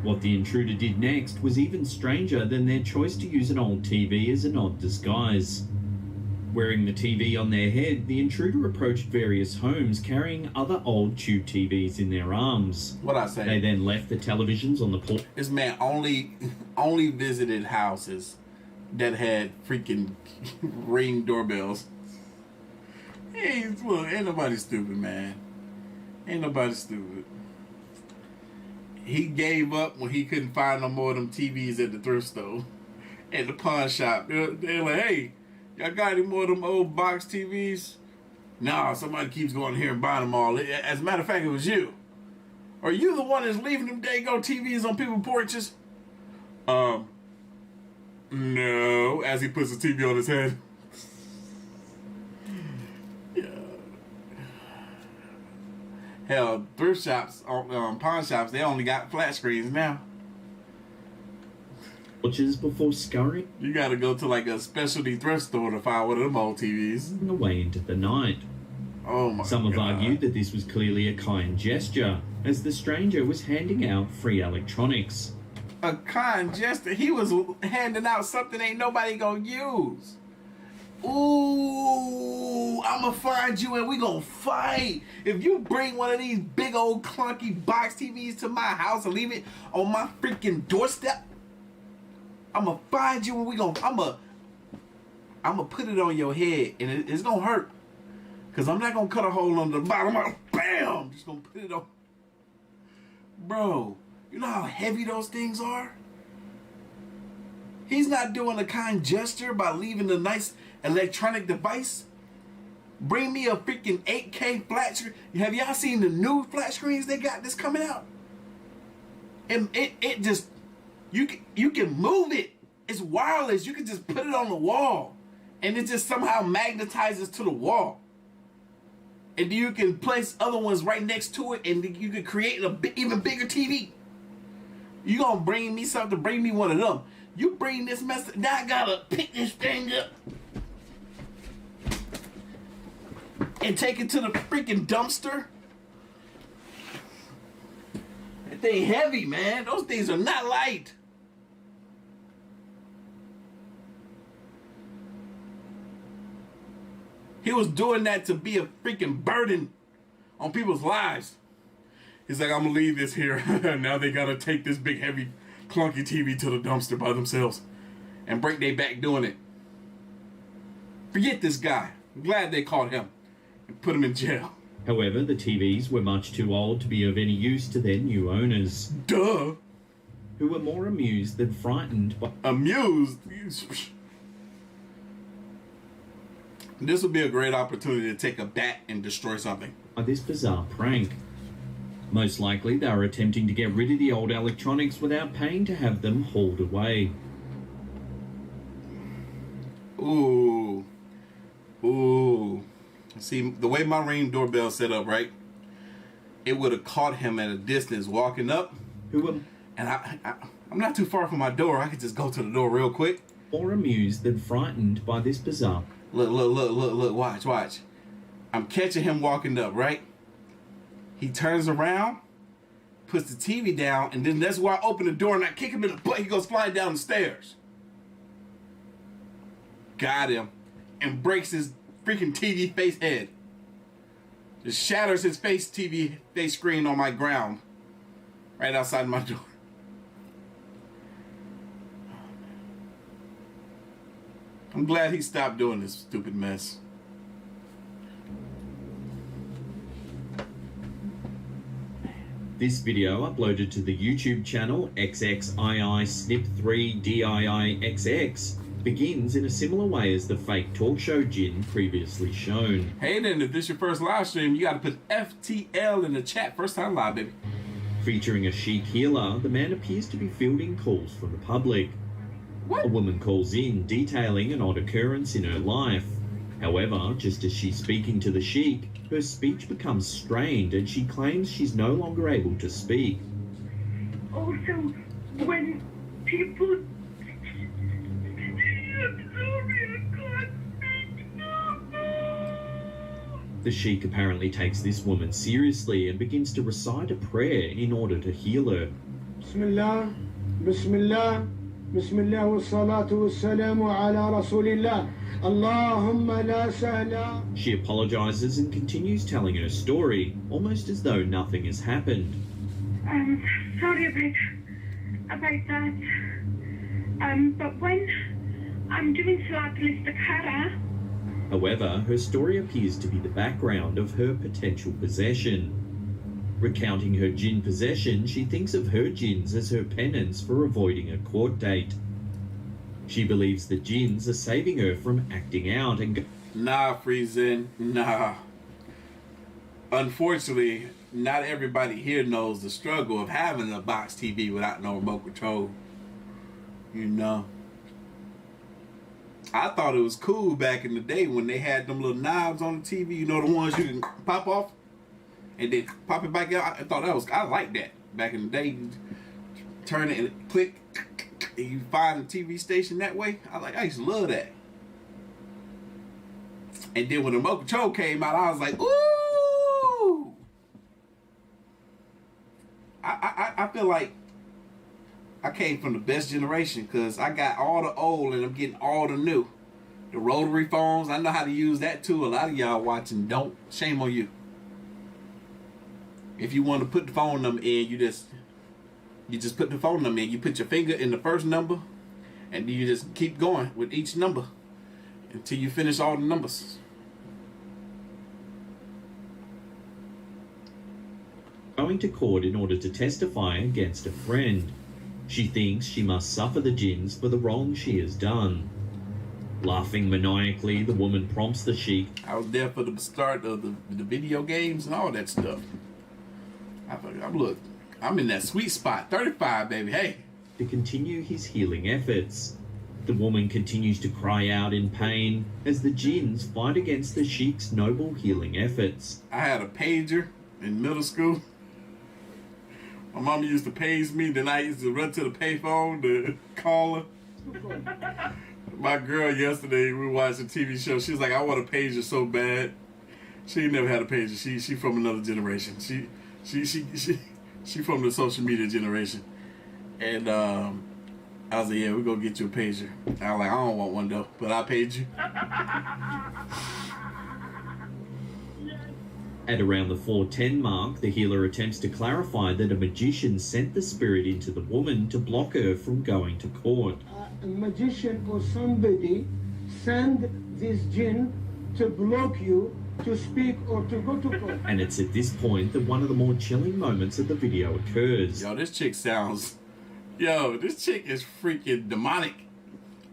What the intruder did next was even stranger than their choice to use an old TV as an odd disguise. Wearing the TV on their head, the intruder approached various homes carrying other old tube TVs in their arms. What I say? They then left the televisions on the porch. This man only visited houses that had freaking Ring doorbells. Hey, look, ain't nobody stupid, man. Ain't nobody stupid. He gave up when he couldn't find no more of them TVs at the thrift store, at the pawn shop. They're like, hey, y'all got any more of them old box TVs? Nah, somebody keeps going here and buying them all. As a matter of fact, it was you. Are you the one that's leaving them daggone TVs on people's porches? No. As he puts the TV on his head. Yeah. Hell, thrift shops, pawn shops, they only got flat screens now. Porches before scurrying You gotta go to like a specialty thrift store to find one of them old TVs. away into the night. Oh my God. Some have argued that this was clearly a kind gesture, as the stranger was handing out free electronics. A kind gesture. He was handing out something ain't nobody gonna use. Ooh, I'ma find you and we gonna fight. If you bring one of these big old clunky box TVs to my house and leave it on my freaking doorstep, I'ma find you and we gonna, I'ma put it on your head and it's gonna hurt. Cause I'm not gonna cut a hole on the bottom. I'm bam, just gonna put it on. Bro, you know how heavy those things are? He's not doing a kind gesture by leaving a nice electronic device. Bring me a freaking 8K flat screen. Have y'all seen the new flat screens they got that's coming out? And it just, you can move it. It's wireless. You can just put it on the wall. And it just somehow magnetizes to the wall. And you can place other ones right next to it and you can create an even bigger TV. You gonna bring me something, bring me one of them. You bring this mess, now I gotta pick this thing up and take it to the freaking dumpster. That thing heavy, man. Those things are not light. He was doing that to be a freaking burden on people's lives. He's like, I'm gonna leave this here. Now they gotta take this big, heavy, clunky TV to the dumpster by themselves and break their back doing it. Forget this guy. I'm glad they caught him and put him in jail. However, the TVs were much too old to be of any use to their new owners. Duh. Who were more amused than frightened by... Amused? This would be a great opportunity to take a bat and destroy something. by this bizarre prank. Most likely, they were attempting to get rid of the old electronics without paying to have them hauled away. Ooh. See, the way my Ring doorbell's set up, right? It would have caught him at a distance walking up. And I'm not too far from my door. I could just go to the door real quick. More amused than frightened by this bizarre... Look, watch. I'm catching him walking up, right? He turns around, puts the TV down, and then that's where I open the door and I kick him in the butt. He goes flying down the stairs. Got him. And breaks his freaking TV face head. Just shatters his face screen on my ground. Right outside my door. I'm glad he stopped doing this stupid mess. This video, uploaded to the YouTube channel XXII-Snip3DIIXX, begins in a similar way as the fake talk show Jin previously shown. Hey then, if this is your first live stream, you gotta put FTL in the chat. First time live, baby. Featuring a chic healer, the man appears to be fielding calls from the public. What? A woman calls in, detailing an odd occurrence in her life. However, just as she's speaking to the sheik, her speech becomes strained and she claims she's no longer able to speak. Also, when people... The sheik apparently takes this woman seriously and begins to recite a prayer in order to heal her. Bismillah, Bismillah, بسم الله والصلاة والسلام على رسول الله اللهم لا سهل. She apologizes and continues telling her story, almost as though nothing has happened. Sorry about that. But when I'm doing Salat al-Istikhara. However, her story appears to be the background of her potential possession. Recounting her jinn possession, she thinks of her jinns as her penance for avoiding a court date. She believes the jinns are saving her from acting out and Nah, Friesen, nah. Unfortunately, not everybody here knows the struggle of having a box TV without no remote control. You know. I thought it was cool back in the day when they had them little knobs on the TV, you know, the ones you can pop off and then pop it back out. I like that. Back in the day, you turn it and click, and you find the TV station that way. I used to love that. And then when the remote control came out, I was like, ooh! I feel like I came from the best generation because I got all the old and I'm getting all the new. The rotary phones, I know how to use that too. A lot of y'all watching don't. Shame on you. If you want to put the phone number in, you just put the phone number in. You put your finger in the first number and you just keep going with each number until you finish all the numbers. going to court in order to testify against a friend. She thinks she must suffer the jinns for the wrong she has done. Laughing maniacally, the woman prompts the sheik. I was there for the start of the video games and all that stuff. I'm in that sweet spot. 35, baby, hey. To continue his healing efforts. The woman continues to cry out in pain as the jinns fight against the sheik's noble healing efforts. I had a pager in middle school. My mama used to page me, then I used to run to the payphone to call her. My girl yesterday, we watched a TV show. She was like, I want a pager so bad. She ain't never had a pager. She from another generation. She from the social media generation. And I was like, yeah, we're gonna get you a pager. I was like, I don't want one though, but I paid you. At around the 4:10 mark, the healer attempts to clarify that a magician sent the spirit into the woman to block her from going to court. A magician or somebody send this jinn to block you to speak or to go to court. And it's at this point that one of the more chilling moments of the video occurs. Yo, this chick sounds... Yo, this chick is freaking demonic.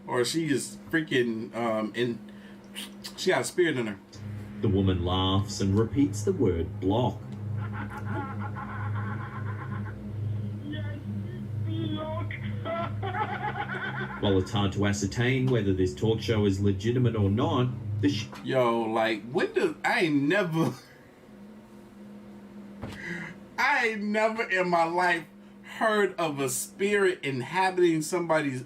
Or she is freaking... she got a spirit in her. The woman laughs and repeats the word block. While it's hard to ascertain whether this talk show is legitimate or not, Yo, like, when does... I ain't never in my life heard of a spirit inhabiting somebody's...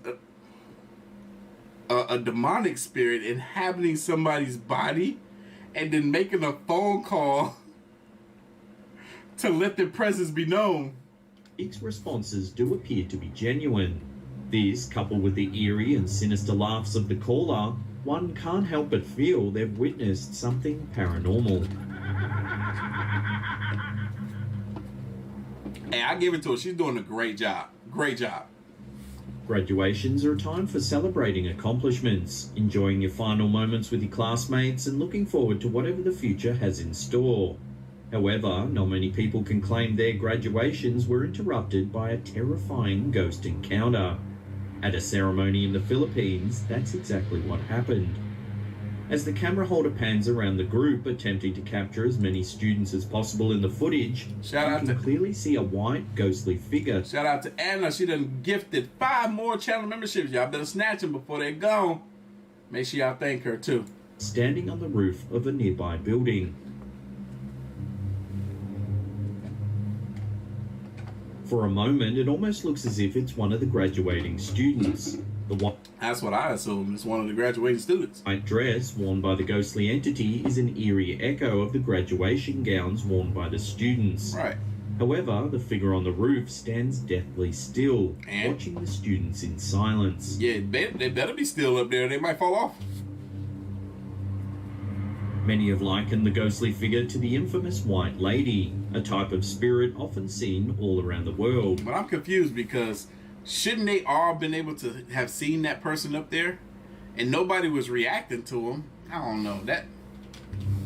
a demonic spirit inhabiting somebody's body and then making a phone call to let their presence be known. Its responses do appear to be genuine. This, coupled with the eerie and sinister laughs of the caller, one can't help but feel they've witnessed something paranormal. Hey, I give it to her. She's doing a great job. Great job. Graduations are a time for celebrating accomplishments, enjoying your final moments with your classmates, and looking forward to whatever the future has in store. However, not many people can claim their graduations were interrupted by a terrifying ghost encounter. At a ceremony in the Philippines, that's exactly what happened. As the camera holder pans around the group, attempting to capture as many students as possible in the footage, you can clearly see a white, ghostly figure. Shout out to Anna. She done gifted 5 more channel memberships. Y'all better snatch them before they're gone. Make sure y'all thank her, too. Standing on the roof of a nearby building. For a moment, it almost looks as if it's one of the graduating students. That's what I assume. It's one of the graduating students. White dress worn by the ghostly entity is an eerie echo of the graduation gowns worn by the students. Right. However, the figure on the roof stands deathly still, And? watching the students in silence. Yeah, they better be still up there. They might fall off. Many have likened the ghostly figure to the infamous White Lady, a type of spirit often seen all around the world. But I'm confused because shouldn't they all been able to have seen that person up there? And nobody was reacting to him. I don't know. That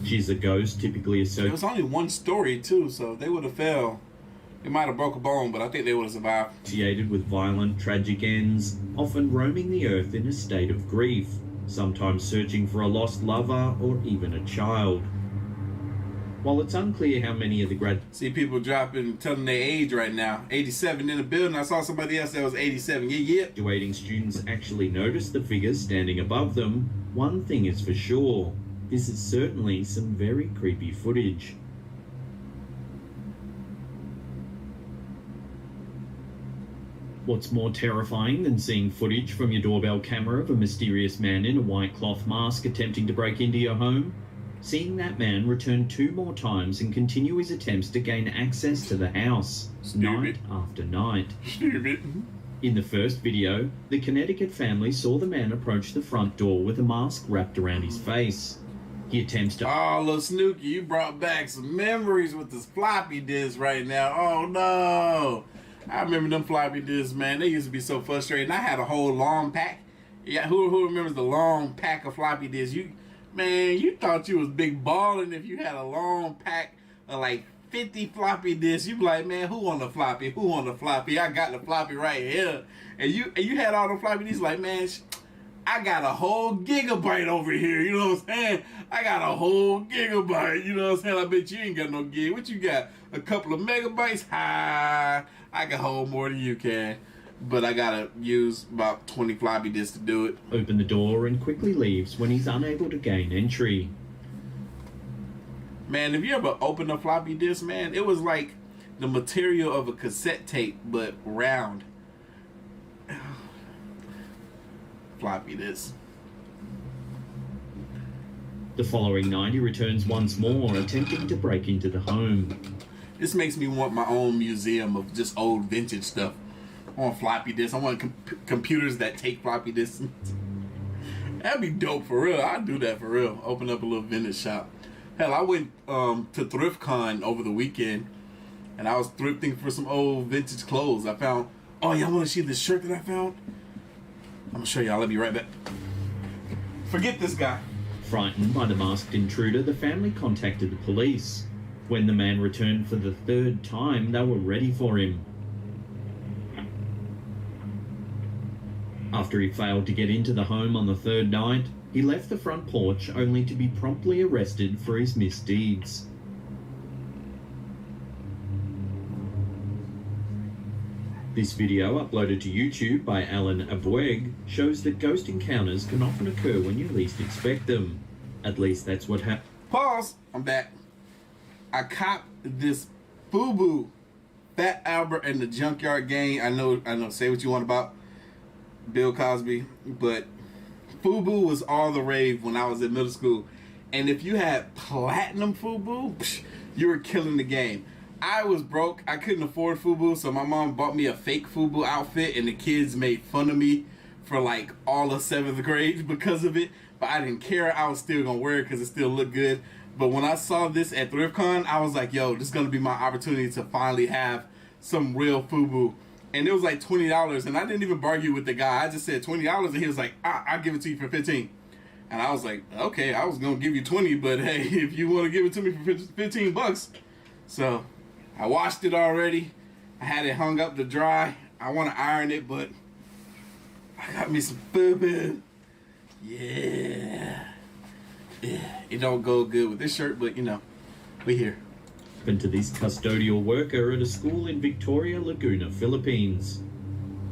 She's a ghost typically There was only one story too, so if they would have fell, they might have broke a bone, but I think they would have survived. associated with violent, tragic ends, often roaming the earth in a state of grief, sometimes searching for a lost lover or even a child. While it's unclear how many of the See people dropping, telling their age right now. 87 in the building. I saw somebody else that was 87. Yeah. graduating students actually noticed the figures standing above them, one thing is for sure. This is certainly some very creepy footage. What's more terrifying than seeing footage from your doorbell camera of a mysterious man in a white cloth mask attempting to break into your home? Seeing that man return 2 more times and continue his attempts to gain access to the house, night after night. In the first video, the Connecticut family saw the man approach the front door with a mask wrapped around his face. He attempts to... Oh, little Snooky, you brought back some memories with this floppy disk right now. Oh, no. I remember them floppy disks, man. They used to be so frustrating. I had a whole long pack. Yeah, who remembers the long pack of floppy disks? You thought you was big balling if you had a long pack of like 50 floppy disks. You be like, man, who on the floppy? Who on the floppy? I got the floppy right here. And you had all the floppy disks like, man, I got a whole gigabyte over here. You know what I'm saying? I got a whole gigabyte. You know what I'm saying? I bet you ain't got no gig. What you got? A couple of megabytes? Ha! I can hold more than you can. But I gotta use about 20 floppy disks to do it. Open the door and quickly leaves when he's unable to gain entry. Man, if you ever opened a floppy disk, man, it was like the material of a cassette tape, but round. Floppy disk. The following night, he returns once more, attempting to break into the home. This makes me want my own museum of just old vintage stuff. I want floppy disks. I want computers that take floppy disks. That'd be dope for real. I'd do that for real. Open up a little vintage shop. Hell, I went to ThriftCon over the weekend, and I was thrifting for some old vintage clothes. I found. Oh, y'all want to see this shirt that I found? I'm gonna show y'all. I'll be right back. Forget this guy. Frightened by the masked intruder, the family contacted the police. When the man returned for the 3rd time, they were ready for him. After he failed to get into the home on the 3rd night, he left the front porch only to be promptly arrested for his misdeeds. This video, uploaded to YouTube by Alan Abweg, shows that ghost encounters can often occur when you least expect them. At least that's what happened. Pause. I'm back. I copped this FUBU, Fat Albert and the Junkyard Gang. I know. Say what you want about Bill Cosby, but FUBU was all the rave when I was in middle school. And if you had platinum FUBU, you were killing the game. I was broke. I couldn't afford FUBU, so my mom bought me a fake FUBU outfit, and the kids made fun of me for like all of 7th grade because of it. But I didn't care. I was still gonna wear it because it still looked good. But when I saw this at ThriftCon, I was like, yo, this is gonna be my opportunity to finally have some real FUBU. And it was like $20, and I didn't even bargain with the guy. I just said $20, and he was like, I'll give it to you for $15. And I was like, okay, I was gonna give you 20, but hey, if you want to give it to me for $15. So I washed it already. I had it hung up to dry. I want to iron it, but I got me some FUBU. Yeah. It don't go good with this shirt, but you know, we here. Happened to this custodial worker at a school in Victoria, Laguna, Philippines.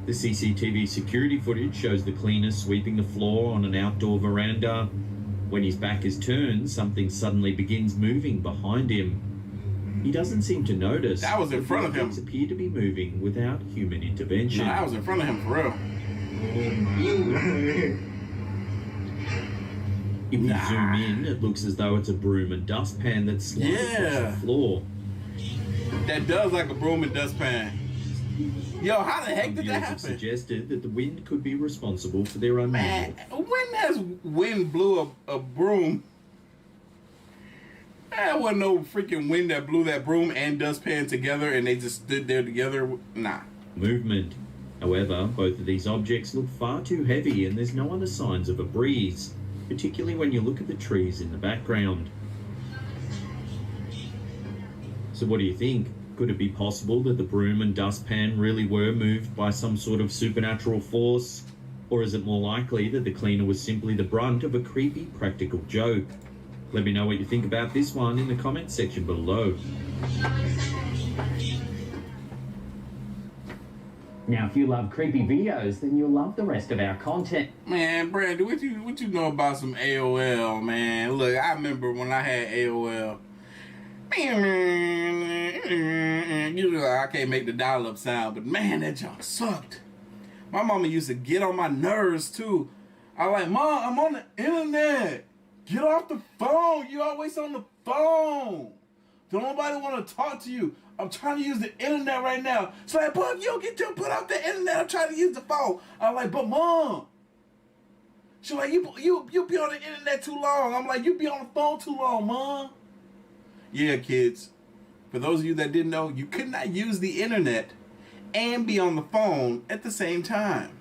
The CCTV security footage shows the cleaner sweeping the floor on an outdoor veranda. When his back is turned, something suddenly begins moving behind him. He doesn't seem to notice. That was in front of him. Things appear to be moving without human intervention. No, I was in front of him for real. If we zoom in, it looks as though it's a broom and dustpan that slides across the floor. That does like a broom and dustpan. Yo, how the heck Some did viewers that have happen? suggested that the wind could be responsible for their unusual. Man, when has wind blew a broom? There wasn't no freaking wind that blew that broom and dustpan together and they just stood there together. Nah. Movement. However, both of these objects look far too heavy and there's no other signs of a breeze, particularly when you look at the trees in the background. So what do you think? Could it be possible that the broom and dustpan really were moved by some sort of supernatural force? Or is it more likely that the cleaner was simply the brunt of a creepy practical joke? Let me know what you think about this one in the comments section below. Now, if you love creepy videos, then you'll love the rest of our content. Man, Brandon, what you know about some AOL, man? Look, I remember when I had AOL. You know, I can't make the dial-up sound, but man, that junk sucked. My mama used to get on my nerves too. I like, Mom, I'm on the internet. Get off the phone. You always on the phone. Don't nobody want to talk to you. I'm trying to use the internet right now. It's like, but you don't get to put off the internet. I'm trying to use the phone. I'm like, but Mom. She's like, you be on the internet too long. I'm like, you be on the phone too long, Mom. Yeah, kids. For those of you that didn't know, you could not use the internet and be on the phone at the same time.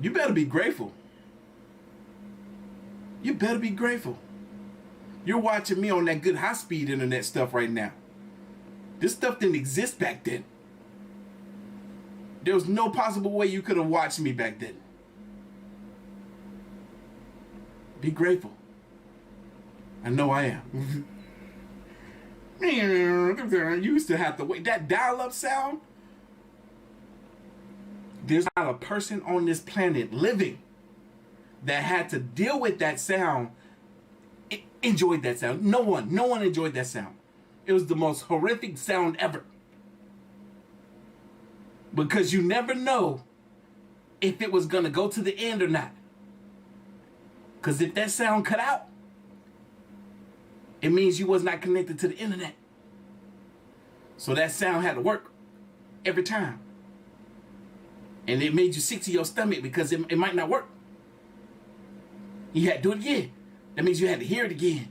You better be grateful. You better be grateful. You're watching me on that good high-speed internet stuff right now. This stuff didn't exist back then. There was no possible way you could have watched me back then. Be grateful. I know I am. You used to have to wait. That dial-up sound, there's not a person on this planet living that had to deal with that sound, enjoyed that sound. No one enjoyed that sound. It was the most horrific sound ever. Because you never know if it was going to go to the end or not. Because if that sound cut out, it means you was not connected to the internet. So that sound had to work every time. And it made you sick to your stomach because it might not work. You had to do it again. That means you had to hear it again.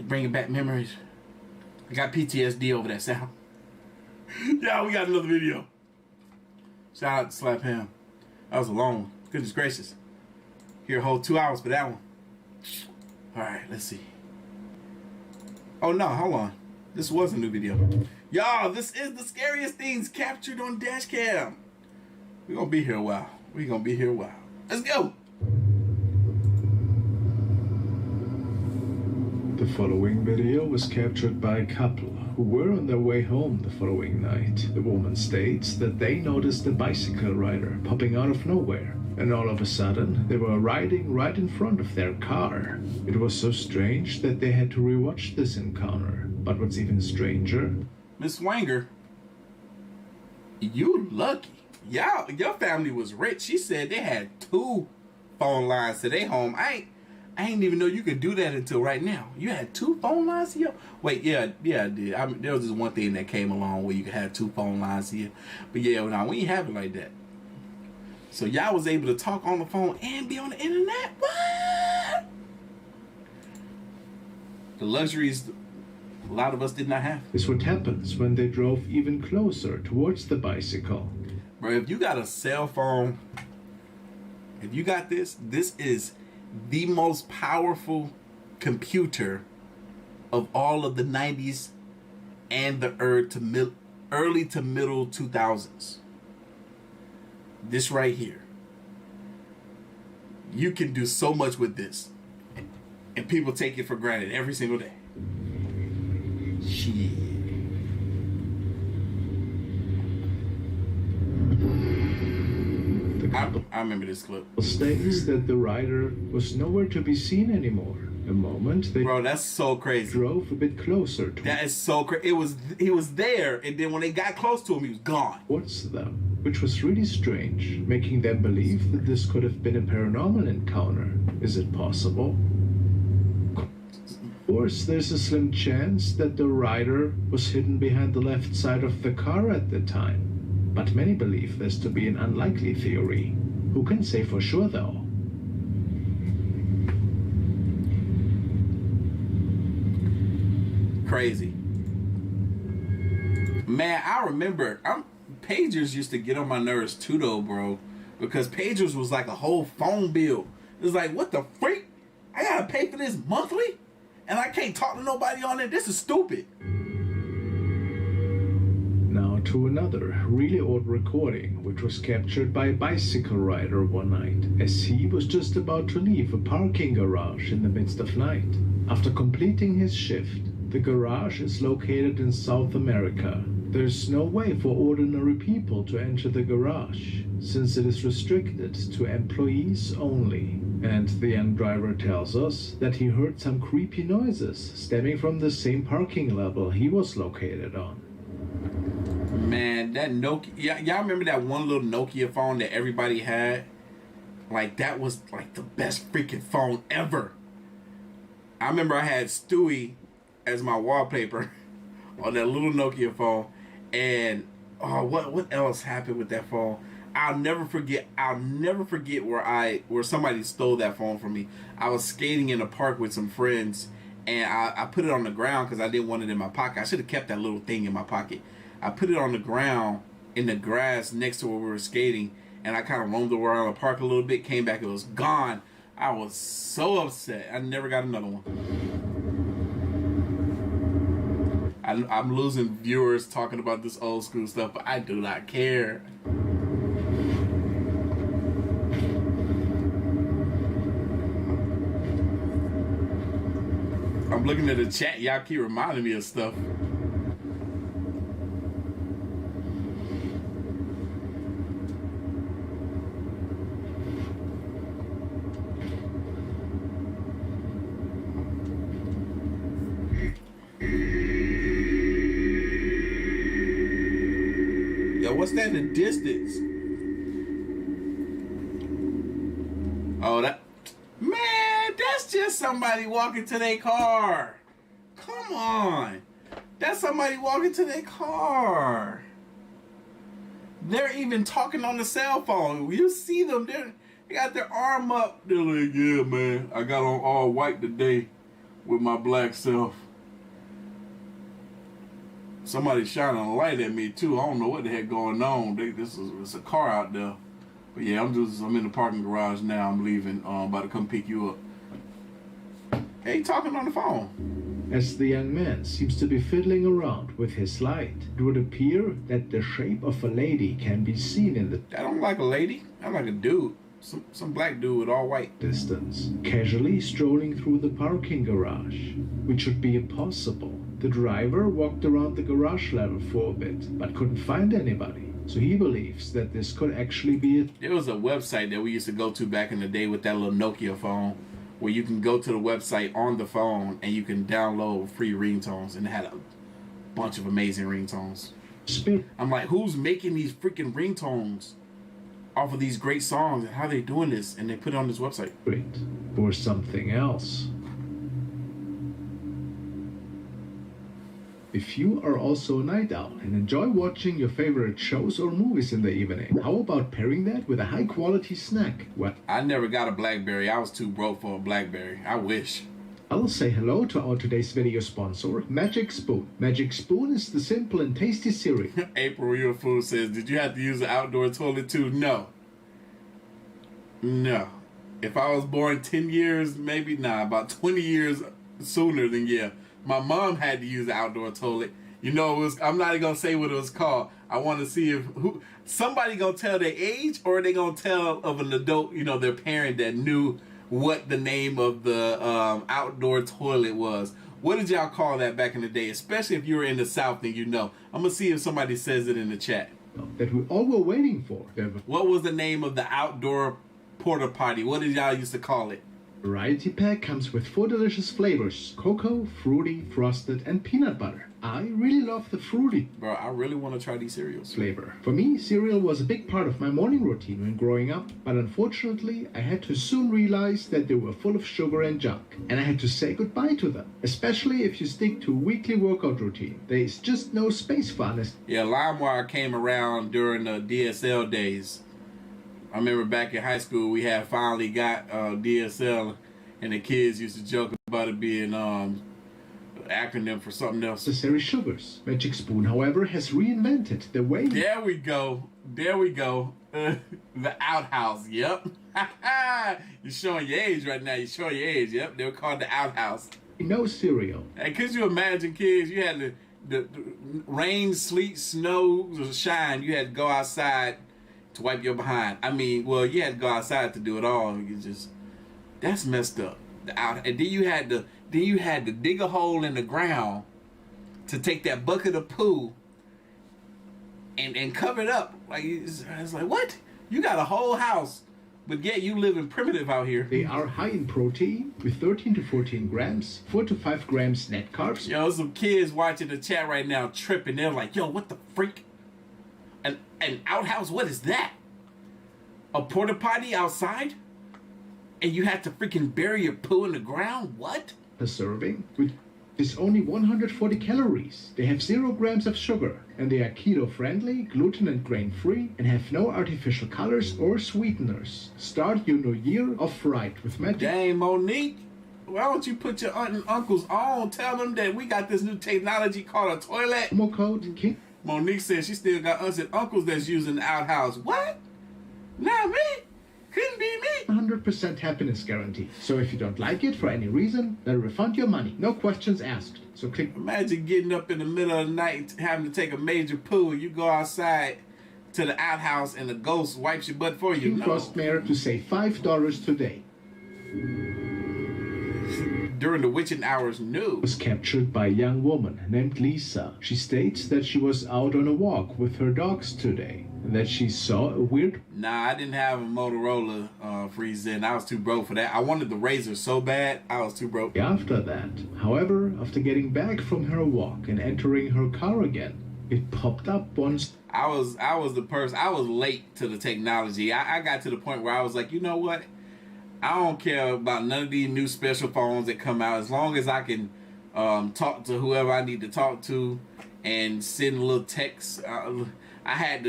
Bringing back memories. I got PTSD over that sound. Yeah, we got another video. Shout out to Slap Ham. That was a long one. Goodness gracious. Here, hold 2 hours for that one. Alright, let's see. Oh no, hold on. This was a new video. Y'all, this is the scariest things captured on DASHCAM. We're gonna be here a while. Let's go. The following video was captured by a couple who were on their way home the following night. The woman states that they noticed a bicycle rider popping out of nowhere, and all of a sudden they were riding right in front of their car. It was so strange that they had to rewatch this encounter. But what's even stranger, Miss Wanger, you lucky. Your family was rich. She said they had 2 phone lines to their home. I ain't even know you could do that until right now. You had 2 phone lines here? Wait, yeah, I did. There was just one thing that came along where you could have 2 phone lines here. But yeah, no, we ain't have it like that. So y'all was able to talk on the phone and be on the internet? What? The luxuries a lot of us did not have. is what happens when they drove even closer towards the bicycle. Bro, if you got a cell phone, if you got this is the most powerful computer of all of the 90s and the early to middle 2000s. This right here. You can do so much with this. And people take it for granted every single day. Shit. I remember this clip. States that the rider was nowhere to be seen anymore. A moment they Bro, that's so crazy. drove a bit closer That is so crazy. He was there, and then when they got close to him, he was gone. towards them. which was really strange, making them believe that this could have been a paranormal encounter. Is it possible? Of course, there's a slim chance that the rider was hidden behind the left side of the car at the time, but many believe this to be an unlikely theory. Who can say for sure, though? Crazy. Man, I remember, pagers used to get on my nerves too, though, bro, because pagers was like a whole phone bill. It was like, what the freak? I gotta pay for this monthly? And I can't talk to nobody on it? This is stupid. Now to another really old recording, which was captured by a bicycle rider one night, as he was just about to leave a parking garage in the midst of night. After completing his shift, the garage is located in South America. There's no way for ordinary people to enter the garage, since it is restricted to employees only. And the young driver tells us that he heard some creepy noises stemming from the same parking level he was located on. Man, that Nokia, y'all remember that one little Nokia phone that everybody had? Like, that was like the best freaking phone ever. I remember I had Stewie as my wallpaper on that little Nokia phone. And oh, what else happened with that phone? I'll never forget where somebody stole that phone from me. I was skating in the park with some friends, and I put it on the ground because I didn't want it in my pocket. I should have kept that little thing in my pocket. I put it on the ground in the grass next to where we were skating, and I kind of roamed around the park a little bit, came back, it was gone. I was so upset. I never got another one. I'm losing viewers talking about this old school stuff, but I do not care. I'm looking at the chat. Y'all keep reminding me of stuff. Yo, what's that in the distance? Oh, that... Man, that's just somebody walking to their car. Come on. That's somebody walking to their car. They're even talking on the cell phone. You see them, they got their arm up. They're like, yeah, man, I got on all white today with my black self. Somebody shining a light at me too. I don't know what the heck going on. It's a car out there. But yeah, I'm in the parking garage now. I'm leaving. About to come pick you up. Hey, talking on the phone. As the young man seems to be fiddling around with his light, it would appear that the shape of a lady can be seen in the... I don't like a lady. I like a dude. Some black dude with all white. ...distance, casually strolling through the parking garage, which would be impossible. The driver walked around the garage level for a bit, but couldn't find anybody. So he believes that this could actually be it. There was a website that we used to go to back in the day with that little Nokia phone, where you can go to the website on the phone and you can download free ringtones, and it had a bunch of amazing ringtones. I'm like, who's making these freaking ringtones off of these great songs, and how are they doing this? And they put it on this website. Great. Or something else. If you are also a night owl and enjoy watching your favorite shows or movies in the evening, how about pairing that with a high-quality snack? Well, I never got a BlackBerry. I was too broke for a BlackBerry. I wish. I'll say hello to our today's video sponsor, Magic Spoon. Magic Spoon is the simple and tasty cereal. April Real Food says, did you have to use the outdoor toilet too? No. No. If I was born 10 years, maybe, about 20 years sooner, then yeah. My mom had to use the outdoor toilet. You know, I'm not even going to say what it was called. I want to see if somebody going to tell their age, or are they going to tell of an adult, their parent that knew what the name of the outdoor toilet was. What did y'all call that back in the day? Especially if you were in the South and you know. I'm going to see if somebody says it in the chat. That we all were waiting for. What was the name of the outdoor porta potty? What did y'all used to call it? Variety pack comes with 4 delicious flavors: cocoa, fruity, frosted, and peanut butter. I really love the fruity Bro, I really want to try these cereals. flavor. For me, cereal was a big part of my morning routine when growing up, but unfortunately, I had to soon realize that they were full of sugar and junk, and I had to say goodbye to them, especially if you stick to a weekly workout routine. There is just no space for honest. Yeah, LimeWire came around during the DSL days. I remember back in high school, we had finally got DSL, and the kids used to joke about it being acronym for something else. Necessary sugars. Magic Spoon, however, has reinvented the way. There we go. There we go. The outhouse. Yep. You're showing your age right now. You're showing your age. Yep. They were called the outhouse. No cereal. And could you imagine, kids? You had the rain, sleet, snow, shine. You had to go outside to wipe your behind. I mean, well, you had to go outside to do it all. You just, that's messed up. And then you had to dig a hole in the ground to take that bucket of poo and cover it up. Like it's like, what? You got a whole house, but yet you living primitive out here. They are high in protein with 13 to 14 grams, 4 to 5 grams net carbs. Yo, some kids watching the chat right now tripping. They're like, yo, what the freak? An outhouse? What is that? A porta potty outside? And you had to freaking bury your poo in the ground? What? A serving with is only 140 calories. They have 0 grams of sugar, and they are keto friendly, gluten and grain free, and have no artificial colors or sweeteners. Start your new year off right with magic. Dang, Monique, why don't you put your aunt and uncles on? Tell them that we got this new technology called a toilet. Promo code KING. Monique says she still got aunts and uncles that's using the outhouse. What? Not me. Couldn't be me. 100% happiness guarantee. So if you don't like it for any reason, they'll refund your money. No questions asked. So click. Imagine getting up in the middle of the night having to take a major poo. You go outside to the outhouse and the ghost wipes your butt for you. King Frostmare to save $5 today. During the witching hours, no. Was captured by a young woman named Lisa. She states that she was out on a walk with her dogs today and that she saw a weird... Nah, I didn't have a Motorola Freeze-In. I was too broke for that. I wanted the Razor so bad, I was too broke. After that, however, after getting back from her walk and entering her car again, it popped up once. I was the person. I was late to the technology. I got to the point where I was like, you know what? I don't care about none of these new special phones that come out. As long as I can talk to whoever I need to talk to and send a little text. I had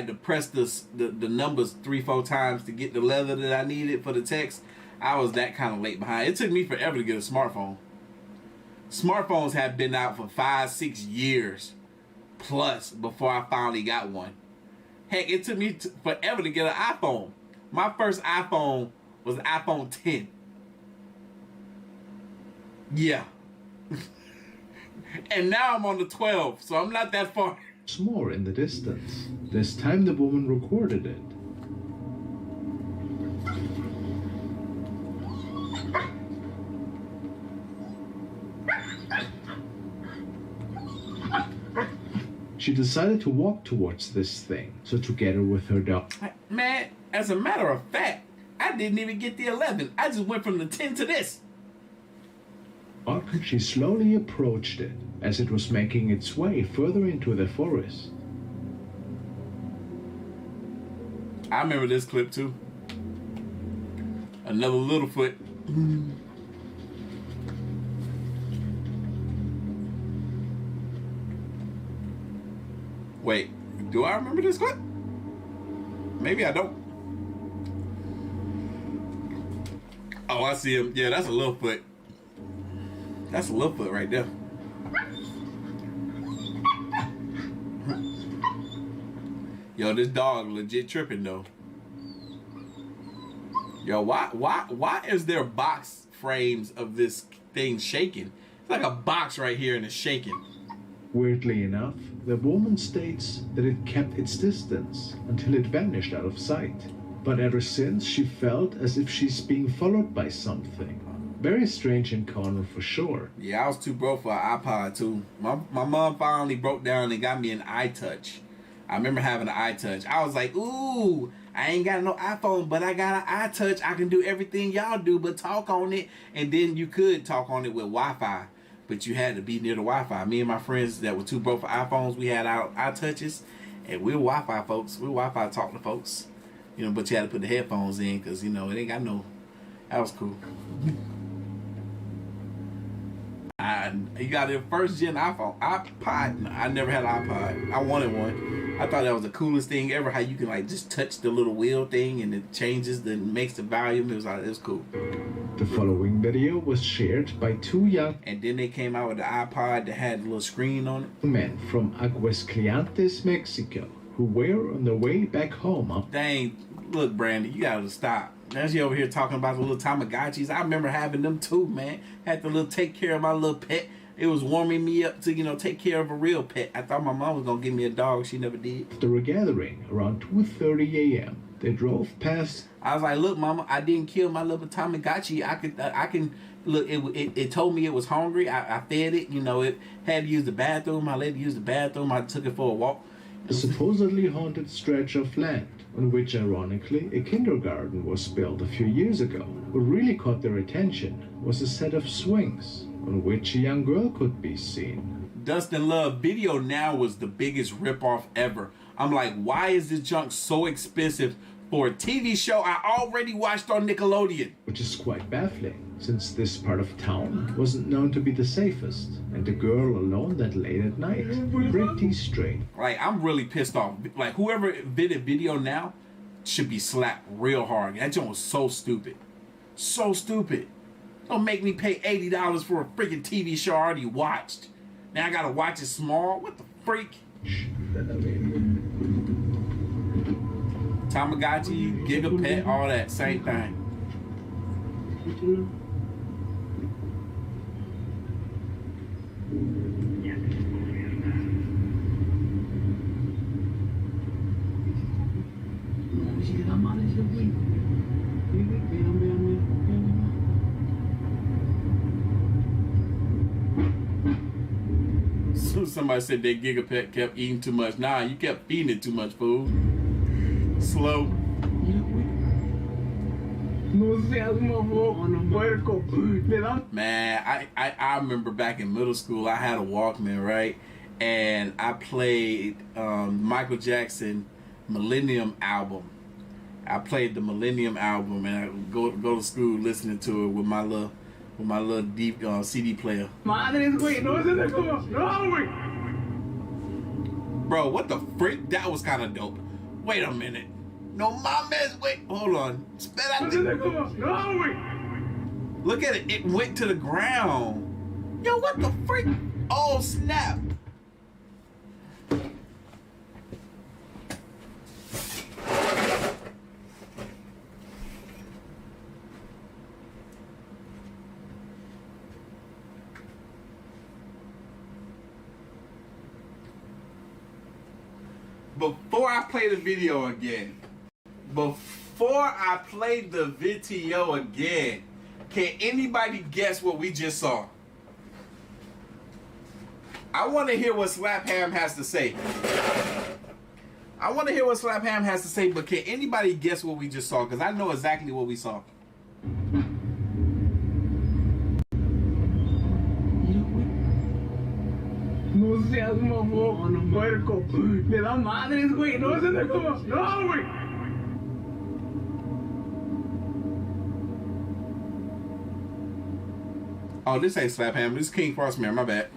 to press the numbers 3-4 times to get the letter that I needed for the text. I was that kind of late behind. It took me forever to get a smartphone. Smartphones have been out for 5-6 years plus before I finally got one. Heck, it took me forever to get an iPhone. My first iPhone was an iPhone 10. Yeah. And now I'm on the 12, so I'm not that far. More in the distance. This time the woman recorded it. She decided to walk towards this thing, so together with her dog. Man, as a matter of fact, I didn't even get the 11. I just went from the 10 to this. She slowly approached it as it was making its way further into the forest. I remember this clip too. Another Littlefoot. Wait, do I remember this clip? Maybe I don't. Oh, I see him. Yeah, that's a Littlefoot. That's a Littlefoot right there. Yo, this dog legit tripping though. Yo, why is there box frames of this thing shaking? It's like a box right here and it's shaking. Weirdly enough, the woman states that it kept its distance until it vanished out of sight. But ever since, she felt as if she's being followed by something. Very strange encounter for sure. Yeah, I was too broke for an iPod too. My mom finally broke down and got me an iTouch. I remember having an iTouch. I was like, ooh, I ain't got no iPhone, but I got an iTouch. I can do everything y'all do but talk on it. And then you could talk on it with Wi-Fi, but you had to be near the Wi-Fi. Me and my friends that were too broke for iPhones, we had our iTouches, and we're Wi-Fi folks. We're Wi-Fi talking to folks. You know, but you had to put the headphones in because, you know, it ain't got no... That was cool. You got a first gen iPod. No, I never had an iPod. I wanted one. I thought that was the coolest thing ever. How you can like just touch the little wheel thing and it changes, then makes the volume. It was cool. The following video was shared by two young And then they came out with the iPod that had a little screen on it. men from Aguascalientes, Mexico, who were on their way back home. Dang, look, Brandon, you gotta stop. Now she over here talking about the little Tamagotchis. I remember having them too, man. Had to little take care of my little pet. It was warming me up to, you know, take care of a real pet. I thought my mom was gonna give me a dog. She never did. After a gathering around 2:30 a.m., they drove past. I was like, look, mama, I didn't kill my little Tamagotchi. I can look. It told me it was hungry. I fed it. You know, it had to use the bathroom. I let it use the bathroom. I took it for a walk. A supposedly haunted stretch of land on which, ironically, a kindergarten was built a few years ago. What really caught their attention was a set of swings on which a young girl could be seen. Dustin Love Video Now was the biggest ripoff ever. I'm like, why is this junk so expensive for a TV show I already watched on Nickelodeon? Which is quite baffling, since this part of town wasn't known to be the safest, and the girl alone that late at night, pretty strange. Like, I'm really pissed off. Like, whoever invented Video Now should be slapped real hard. That joint was so stupid. So stupid. Don't make me pay $80 for a freaking TV show I already watched. Now I gotta watch it small? What the freak? Tamagotchi, Gigapet, all that, same thing. Soon somebody said that Gigapet kept eating too much. Nah, you kept feeding it too much food. Slow. Man, I remember back in middle school, I had a Walkman, right? And I played Michael Jackson Millennium album. I played the Millennium album, and I would go to school listening to it with my little deep CD player. Bro, what the frick? That was kind of dope. Wait a minute. No mames, wait, hold on. Spit out Look at it. It went to the ground. Yo, what the frick? Oh, snap. Before I play the video again, can anybody guess what we just saw? I want to hear what Slap Ham has to say. But can anybody guess what we just saw? Because I know exactly what we saw. No seas mamón, puerco. Me da madres, güey. No seas como. No, güey. Oh, this ain't Slap Ham. This is King Frostmare. My bad.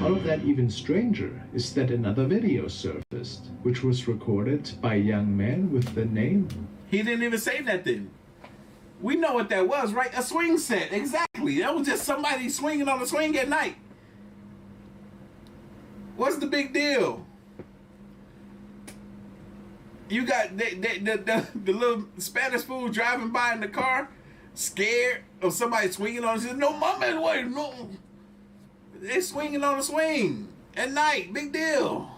All of that even stranger is that another video surfaced, which was recorded by a young man with the name. He didn't even say nothing. We know what that was, right? A swing set, exactly. That was just somebody swinging on the swing at night. What's the big deal? You got the little Spanish fool driving by in the car, scared of somebody swinging on. Says, "No, mama, wait, no." They're swinging on a swing at night. Big deal.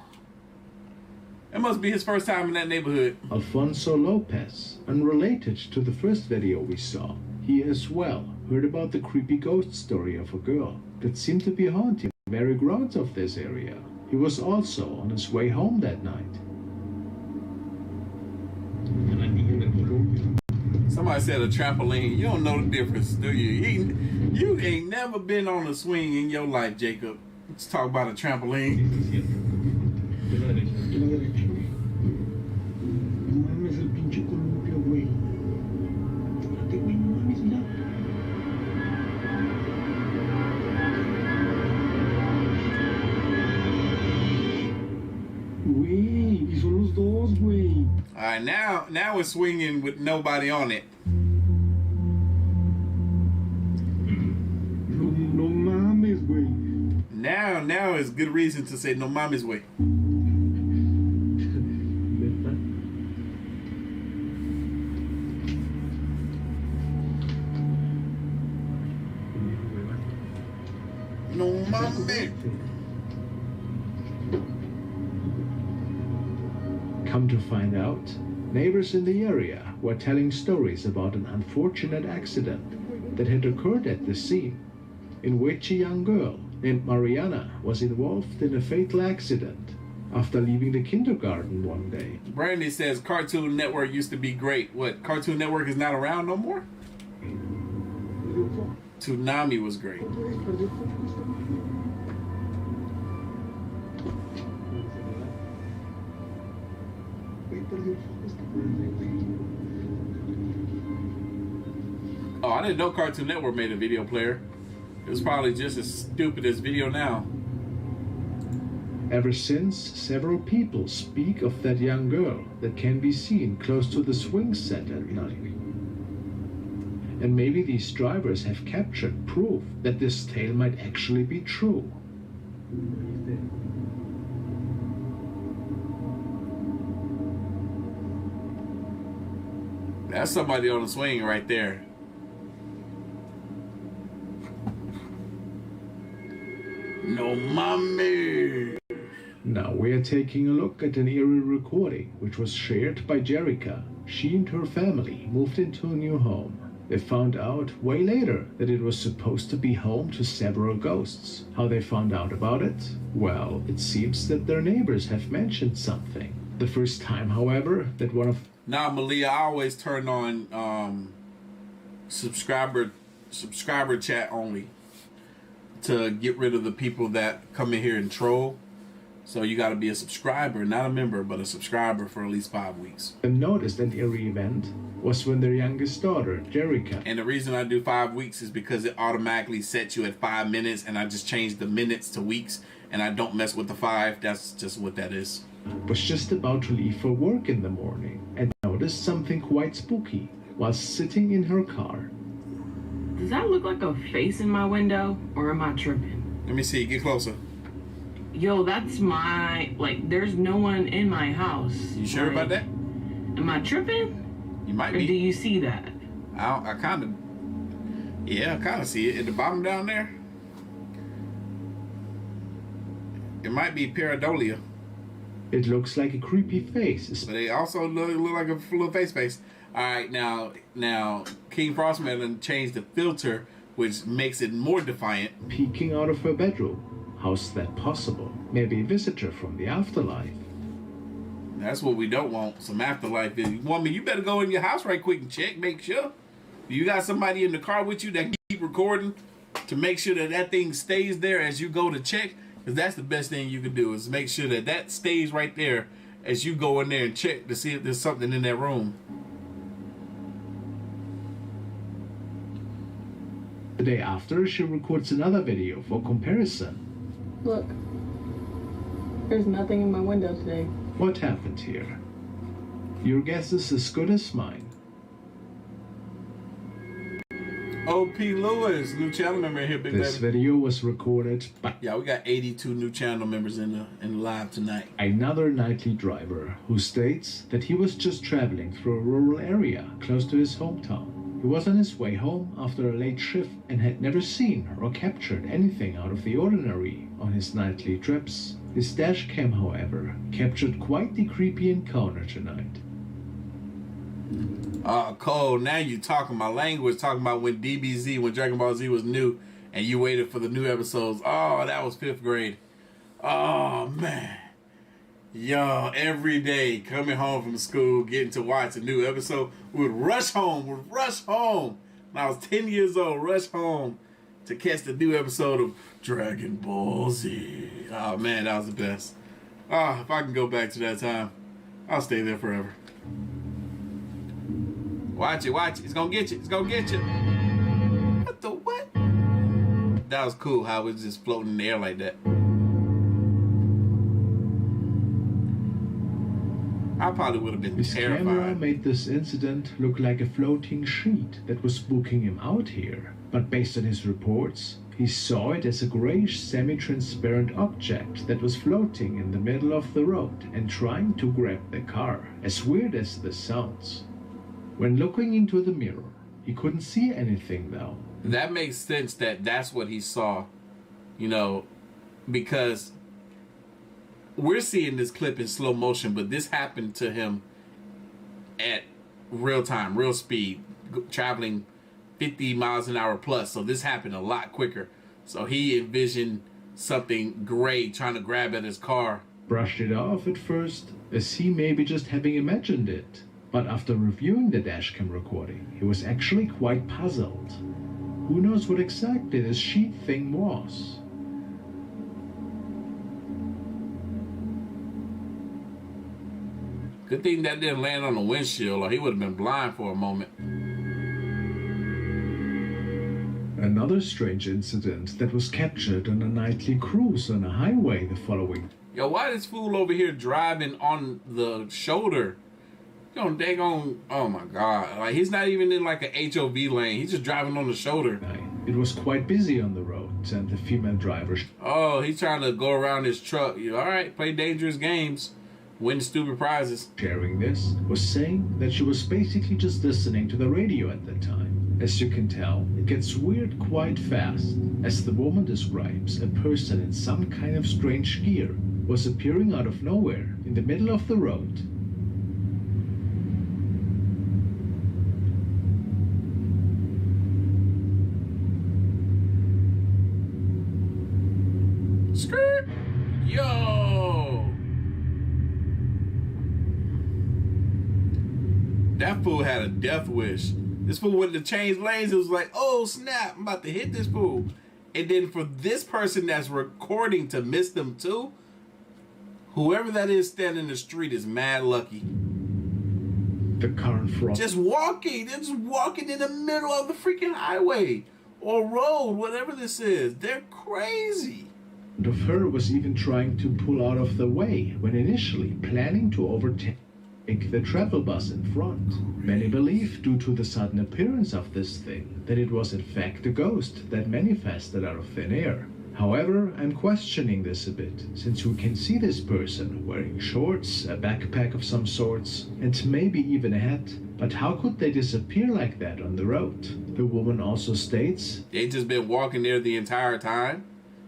It must be his first time in that neighborhood. Alfonso Lopez, unrelated to the first video we saw. He as well heard about the creepy ghost story of a girl that seemed to be haunting the very grounds of this area. He was also on his way home that night. Somebody said a trampoline. You don't know the difference, do you? You ain't never been on a swing in your life, Jacob. Let's talk about a trampoline. Alright, now we're swinging with nobody on it. No mames, güey. Now is good reason to say no mames way. No mames. Come to find out, neighbors in the area were telling stories about an unfortunate accident that had occurred at the scene, in which a young girl named Mariana was involved in a fatal accident after leaving the kindergarten one day. Brandy says Cartoon Network used to be great. What, Cartoon Network is not around no more? Toonami was great. Oh, I didn't know Cartoon Network made a video player. It was probably just as stupid as Video Now. Ever since, several people speak of that young girl that can be seen close to the swing set at night. And maybe these drivers have captured proof that this tale might actually be true. That's somebody on the swing right there. No mommy. Now we are taking a look at an eerie recording which was shared by Jerica. She and her family moved into a new home. They found out way later that it was supposed to be home to several ghosts. How they found out about it? Well, it seems that their neighbors have mentioned something. The first time, however, that one of... Now, Malia, I always turn on subscriber chat only to get rid of the people that come in here and troll. So you got to be a subscriber, not a member, but a subscriber for at least 5 weeks. Noticed an eerie event was when their youngest daughter, Jerica. And the reason I do 5 weeks is because it automatically sets you at 5 minutes, and I just change the minutes to weeks, and I don't mess with the 5. That's just what that is. Was just about to leave for work in the morning and noticed something quite spooky while sitting in her car. Does that look like a face in my window, or am I tripping? Let me see. Get closer. Yo, that's my... Like, there's no one in my house. You sure like, about that? Am I tripping? You might or be. Do you see that? I kind of... Yeah, I kind of see it. At the bottom down there. It might be pareidolia. It looks like a creepy face. But they also look like a little face. Alright, now King Frostman changed the filter, which makes it more defiant. Peeking out of her bedroom. How's that possible? Maybe a visitor from the afterlife. That's what we don't want, some afterlife. Woman, you better go in your house right quick and check, make sure. You got somebody in the car with you that keep recording to make sure that that thing stays there as you go to check. Because that's the best thing you can do, is make sure that that stays right there as you go in there and check to see if there's something in that room. The day after, she records another video for comparison. Look, there's nothing in my window today. What happened here? Your guess is as good as mine. O.P. Lewis, new channel member here, big This baby. video was recorded by... Yeah, we got 82 new channel members in the live tonight. Another nightly driver who states that he was just traveling through a rural area close to his hometown. He was on his way home after a late shift and had never seen or captured anything out of the ordinary on his nightly trips. His dash cam, however, captured quite the creepy encounter tonight. Oh, Cole, now you talking my language, talking about when Dragon Ball Z was new, and you waited for the new episodes. Oh, that was 5th grade. Oh, man. Yo, every day, coming home from school, getting to watch a new episode, we would rush home. When I was 10 years old, rush home to catch the new episode of Dragon Ball Z. Oh, man, that was the best. Oh, if I can go back to that time, I'll stay there forever. Watch it. It's gonna get you. What the what? That was cool how it was just floating in the air like that. I probably would have been His terrified. camera made this incident look like a floating sheet that was spooking him out here. But based on his reports, he saw it as a grayish semi-transparent object that was floating in the middle of the road and trying to grab the car, as weird as this sounds. When looking into the mirror, he couldn't see anything though. That makes sense that that's what he saw, you know, because we're seeing this clip in slow motion, but this happened to him at real time, real speed, traveling 50 miles an hour plus. So this happened a lot quicker. So he envisioned something gray trying to grab at his car. Brushed it off at first, as he maybe just having imagined it. But after reviewing the dashcam recording, he was actually quite puzzled. Who knows what exactly this sheet thing was? Good thing that didn't land on the windshield, or he would have been blind for a moment. Another strange incident that was captured on a nightly cruise on a highway the following. Yo, why this fool over here driving on the shoulder? Oh my God. Like, he's not even in like an HOV lane. He's just driving on the shoulder. It was quite busy on the road, and the female driver... Oh, he's trying to go around his truck. All right, play dangerous games. Win stupid prizes. Sharing this was saying that she was basically just listening to the radio at the time. As you can tell, it gets weird quite fast, as the woman describes a person in some kind of strange gear was appearing out of nowhere in the middle of the road. Skirt! Yo! That fool had a death wish. This fool went to change lanes. It was like, oh snap, I'm about to hit this fool. And then for this person that's recording to miss them too, whoever that is standing in the street is mad lucky. The car in front. Just walking. They're just walking in the middle of the freaking highway or road, whatever this is. They're crazy. Of her was even trying to pull out of the way when initially planning to overtake the travel bus in front. Many believe, due to the sudden appearance of this thing, that it was in fact a ghost that manifested out of thin air. However, I'm questioning this a bit, since we can see this person wearing shorts, a backpack of some sorts, and maybe even a hat. But how could they disappear like that on the road? The woman also states they just been walking there the entire time,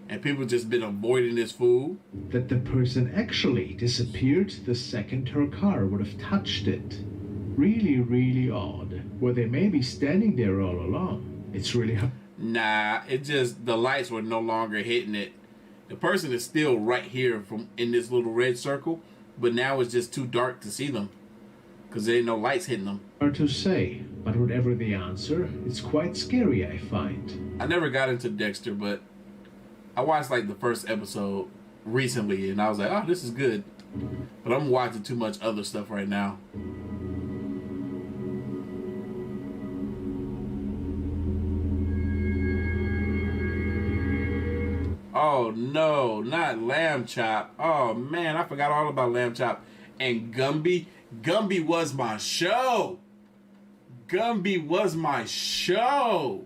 and people just been avoiding this fool. That the person actually disappeared the second her car would have touched it. Really, really odd. Were they maybe standing there all along? It's really hard. Nah, it just, the lights were no longer hitting it. The person is still right here from in this little red circle, but now it's just too dark to see them because there ain't no lights hitting them. Hard to say, but whatever the answer, it's quite scary, I find. I never got into Dexter, but I watched like the first episode recently and I was like, oh, this is good. But I'm watching too much other stuff right now. Oh no, not Lamb Chop. Oh man, I forgot all about Lamb Chop. And Gumby. Gumby was my show. Gumby was my show.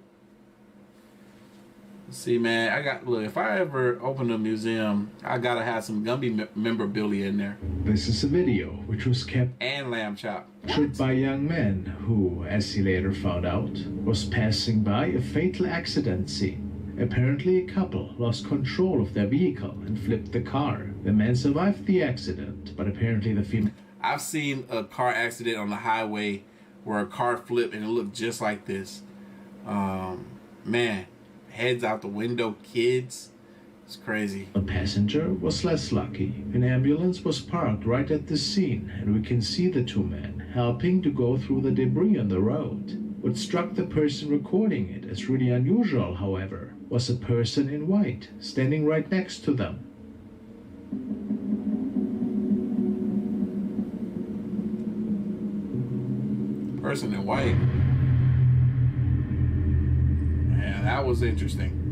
See, man, look, if I ever open a museum, I gotta have some Gumby memorabilia in there. This is a video which was kept and Lamb Chop. Captured by a young man who, as he later found out, was passing by a fatal accident scene. Apparently, a couple lost control of their vehicle and flipped the car. The man survived the accident, but apparently the female... I've seen a car accident on the highway where a car flipped and it looked just like this. Man, heads out the window, kids. It's crazy. A passenger was less lucky. An ambulance was parked right at the scene, and we can see the two men helping to go through the debris on the road. What struck the person recording it as really unusual, however, was a person in white standing right next to them. Person in white. Yeah, that was interesting.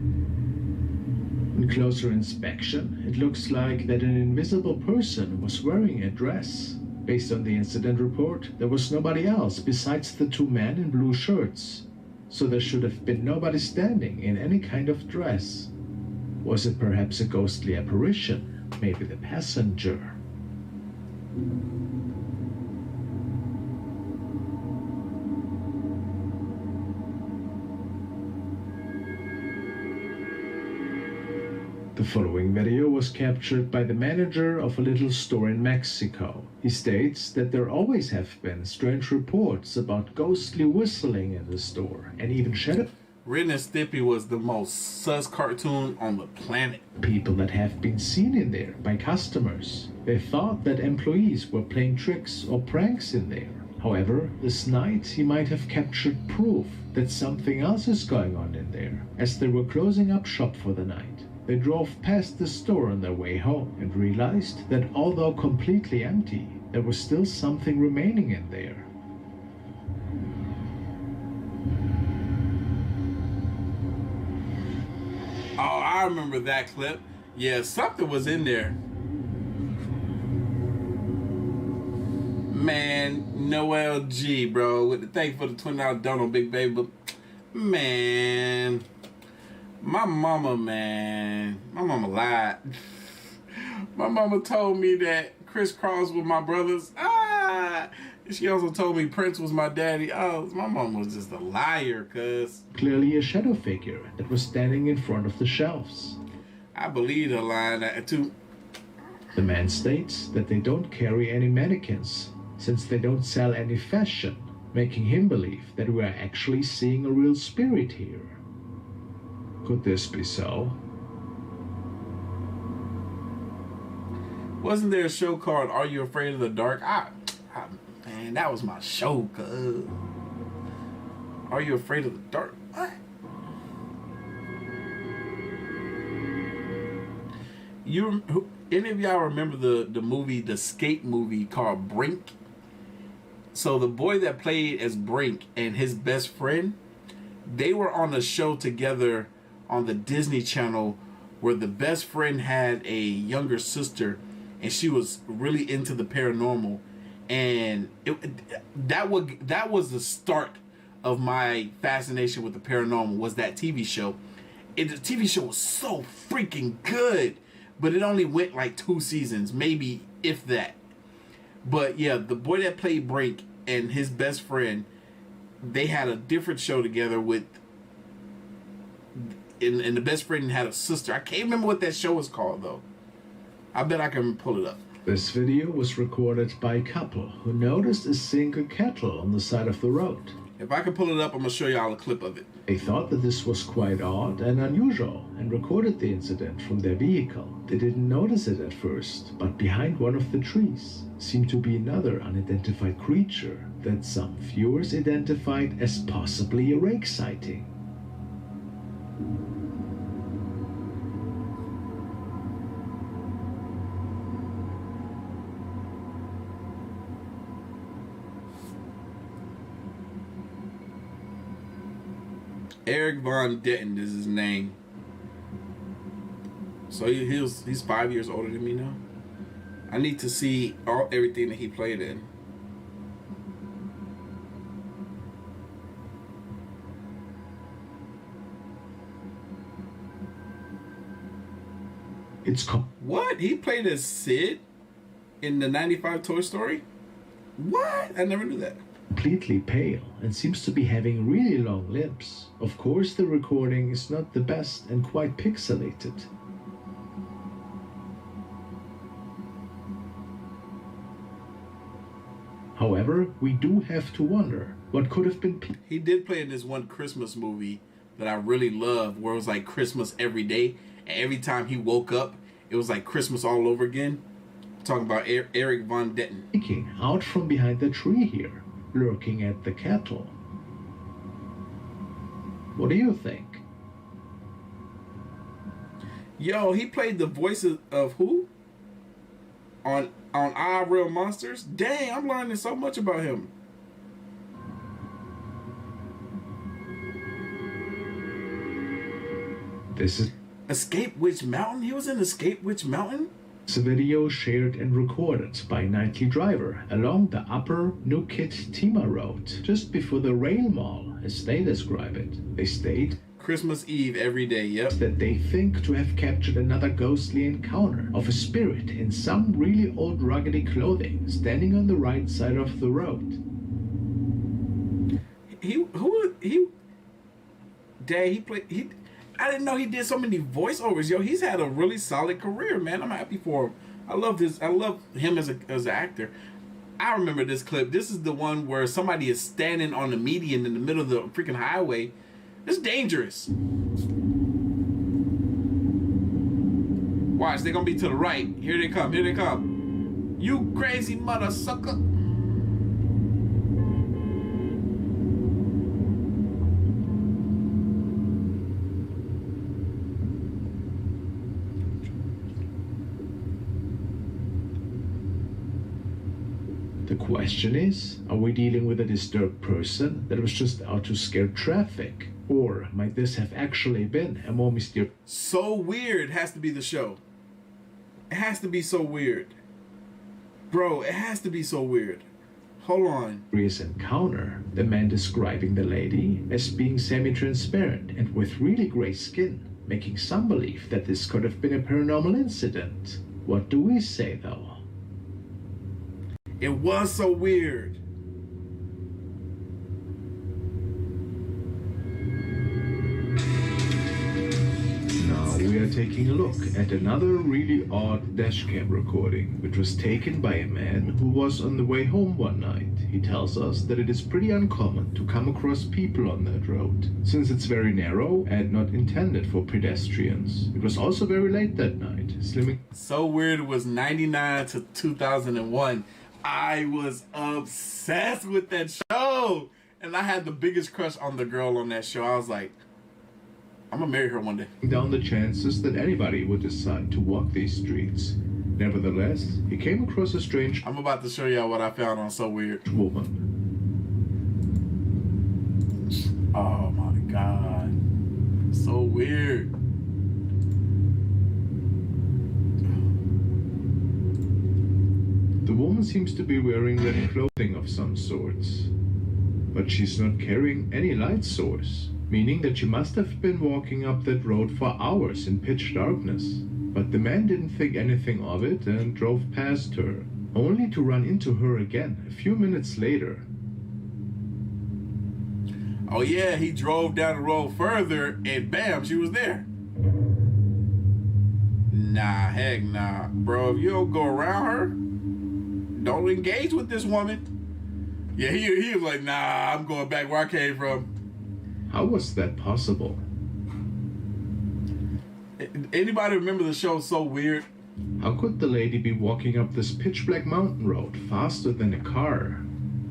On closer inspection, it looks like that an invisible person was wearing a dress. Based on the incident report, there was nobody else besides the two men in blue shirts. So there should have been nobody standing in any kind of dress. Was it perhaps a ghostly apparition? Maybe the passenger? The following video was captured by the manager of a little store in Mexico. He states that there always have been strange reports about ghostly whistling in the store and even shadow. Ren and Stimpy was the most sus cartoon on the planet. People that have been seen in there by customers. They thought that employees were playing tricks or pranks in there. However, this night he might have captured proof that something else is going on in there, as they were closing up shop for the night. They drove past the store on their way home and realized that although completely empty, there was still something remaining in there. Oh, I remember that clip. Yeah, something was in there. Man, Noel G, bro, with the thank for the $20 donut, big baby. But man, my mama lied. My mama told me that Chris Cross was my brothers. She also told me Prince was my daddy. Oh, my mom was just a liar, cuz. Clearly a shadow figure that was standing in front of the shelves. I believe her line too. The man states that they don't carry any mannequins, since they don't sell any fashion, making him believe that we are actually seeing a real spirit here. Could this be so? Wasn't there a show called Are You Afraid of the Dark? Man, that was my show, cuz. Are You Afraid of the Dark? What? Any of y'all remember the movie, the skate movie called Brink? So the boy that played as Brink and his best friend, they were on a show together on the Disney Channel where the best friend had a younger sister and she was really into the paranormal. And that was the start of my fascination with the paranormal, was that TV show. The TV show was so freaking good, but it only went like 2 seasons, maybe if that. But yeah, the boy that played Brink and his best friend, they had a different show together with, and the best friend had a sister. I can't remember what that show was called though. I bet I can pull it up. This video was recorded by a couple who noticed a single kettle on the side of the road. If I can pull it up, I'm going to show y'all a clip of it. They thought that this was quite odd and unusual and recorded the incident from their vehicle. They didn't notice it at first, but behind one of the trees seemed to be another unidentified creature that some viewers identified as possibly a Rake sighting. Eric Von Detten is his name. So he's 5 years older than me now. I need to see everything that he played in. What? He played as Sid in the 95 Toy Story? What? I never knew that. Completely pale and seems to be having really long limbs. Of course, the recording is not the best and quite pixelated. However, However, we do have to wonder what could have been. He did play in this one Christmas movie that I really loved, where it was like Christmas every day, and every time he woke up, it was like Christmas all over again. I'm talking about Eric Von Detten. Peeking out from behind the tree here, lurking at the cattle. What do you think? Yo, he played the voice of who? On Our Real Monsters? Dang, I'm learning so much about him. This is Escape Witch Mountain? He was in Escape Witch Mountain? It's a video shared and recorded by Nightly Driver along the upper New Kid-Tima Road, just before the rail mall, as they describe it. They state Christmas Eve every day, yep. That they think to have captured another ghostly encounter of a spirit in some really old ruggedy clothing standing on the right side of the road. I didn't know he did so many voiceovers. Yo, he's had a really solid career, man. I'm happy for him. I love him as an actor. I remember this clip. This is the one where somebody is standing on the median in the middle of the freaking highway. It's dangerous. Watch, they're gonna be to the right. Here they come, here they come. You crazy mother sucker. The question is, are we dealing with a disturbed person that was just out to scare traffic? Or might this have actually been a more mysterious... So Weird has to be the show. It has to be so weird. Bro, it has to be so weird. Hold on. ...encounter, the man describing the lady as being semi-transparent and with really gray skin, making some believe that this could have been a paranormal incident. What do we say, though? It was so weird. Now we are taking a look at another really odd dashcam recording, which was taken by a man who was on the way home one night. He tells us that it is pretty uncommon to come across people on that road, since it's very narrow and not intended for pedestrians. It was also very late that night, slimming... So Weird was 99 to 2001. I was obsessed with that show. And I had the biggest crush on the girl on that show. I was like, I'm gonna marry her one day. Down the chances that anybody would decide to walk these streets. Nevertheless, he came across a strange... I'm about to show y'all what I found on So Weird. ...woman. Oh my God. So weird. The woman seems to be wearing red clothing of some sorts. But she's not carrying any light source, meaning that she must have been walking up that road for hours in pitch darkness. But the man didn't think anything of it and drove past her, only to run into her again a few minutes later. Oh yeah, he drove down the road further and bam, she was there. Nah, heck nah. Bro, if you don't go around her, don't engage with this woman. Yeah, he was like, nah, I'm going back where I came from. How was that possible? Anybody remember the show So Weird? How could the lady be walking up this pitch black mountain road faster than a car?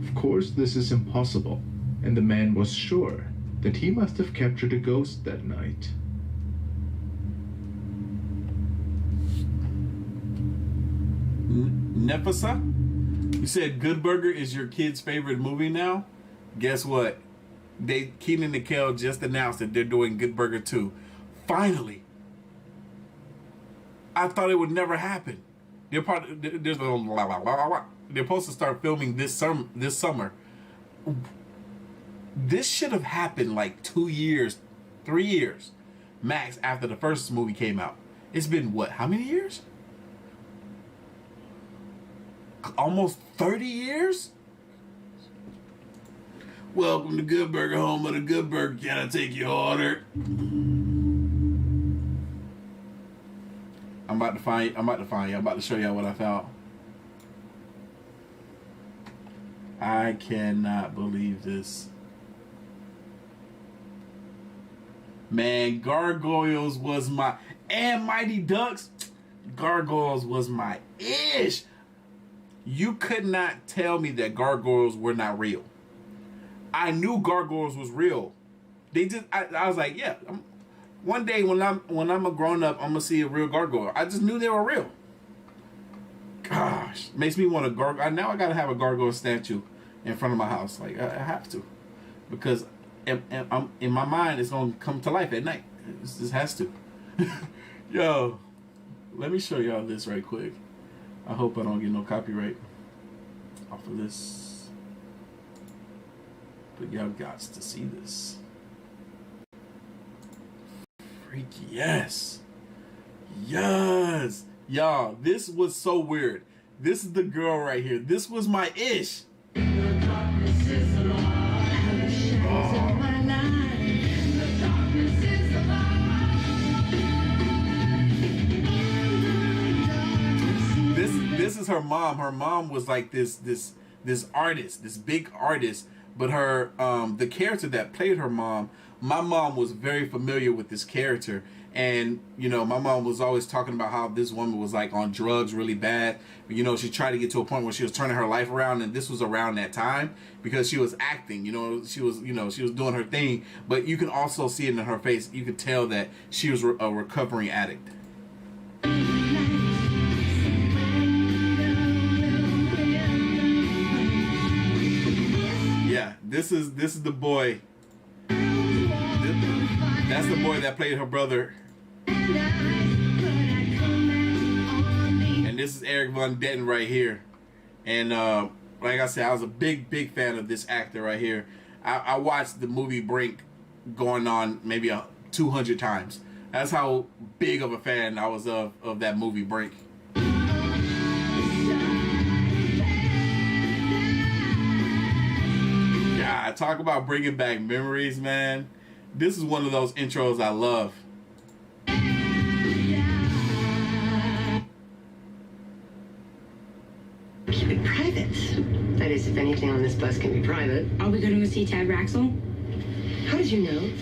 Of course, this is impossible, and the man was sure that he must have captured a ghost that night. Nefasa? You said Good Burger is your kid's favorite movie now? Guess what? Keenan and Kel just announced that they're doing Good Burger 2. Finally. I thought it would never happen. They're supposed to start filming this summer. This should have happened like 2 years, 3 years max after the first movie came out. It's been what? How many years? Almost 30 years? Welcome to Good Burger, home of the Good Burger. Can I take your order? I'm about to find you. I'm about to show y'all what I found. I cannot believe this. Man, Gargoyles was my... And Mighty Ducks. Gargoyles was my ish. You could not tell me that gargoyles were not real. I knew gargoyles was real. They just... I was like, yeah. One day when I'm a grown up, I'm gonna see a real gargoyle. I just knew they were real. Gosh, makes me want a gargoyle. Now I gotta have a gargoyle statue in front of my house. Like I have to, because in my mind it's gonna come to life at night. It just has to. Yo, let me show y'all this right quick. I hope I don't get no copyright off of this, but y'all got to see this. Freaky, yes. Y'all, this was so weird. This is the girl right here. This was my ish. This is her mom. Her mom was like this artist, this big artist, but her the character that played her mom, my mom was very familiar with this character. And, you know, my mom was always talking about how this woman was like on drugs really bad. You know, she tried to get to a point where she was turning her life around, and this was around that time because she was acting, she was doing her thing. But you can also see it in her face. You could tell that she was a recovering addict. Yeah, this is the boy. That's the boy that played her brother. And this is Eric Von Detten right here. And like I said, I was a big fan of this actor right here. I watched the movie Brink going on maybe 200 times. That's how big of a fan I was of that movie Brink. God, talk about bringing back memories, man. This is one of those intros I love. Keep it private. That is, if anything on this bus can be private. Are we going to see Tab Raxel? How did you know?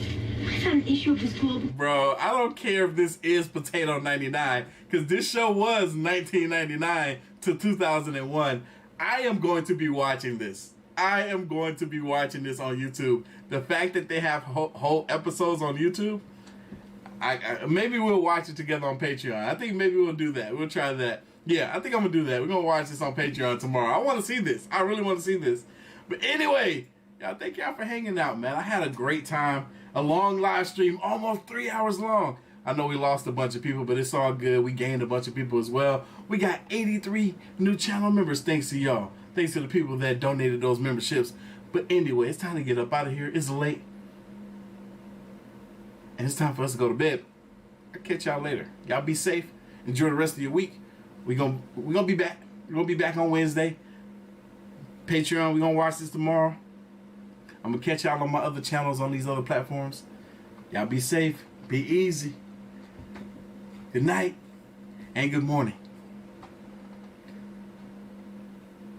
I found an issue of this globe. Bro, I don't care if this is Potato 99, because this show was 1999 to 2001. I am going to be watching this. I am going to be watching this on YouTube. The fact that they have whole episodes on YouTube, I maybe we'll watch it together on Patreon. I think maybe we'll do that. We'll try that. Yeah, I think I'm going to do that. We're going to watch this on Patreon tomorrow. I want to see this. I really want to see this. But anyway, y'all, thank y'all for hanging out, man. I had a great time. A long live stream, almost 3 hours long. I know we lost a bunch of people, but it's all good. We gained a bunch of people as well. We got 83 new channel members thanks to y'all. Thanks to the people that donated those memberships. But anyway, it's time to get up out of here. It's late. And it's time for us to go to bed. I'll catch y'all later. Y'all be safe. Enjoy the rest of your week. We're gonna be back. We're gonna be back on Wednesday. Patreon, we're gonna watch this tomorrow. I'm gonna catch y'all on my other channels on these other platforms. Y'all be safe. Be easy. Good night and good morning.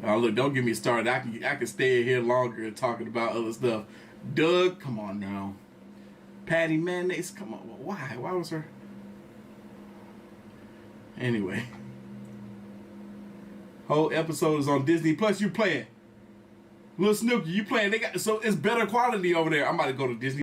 Oh, look, don't get me started. I can stay here longer talking about other stuff. Doug, come on now. Patty Mayonnaise, come on. Why? Why was her? Anyway. Whole episode is on Disney Plus. You playing. Little Snooki, you playing. So it's better quality over there. I'm about to go to Disney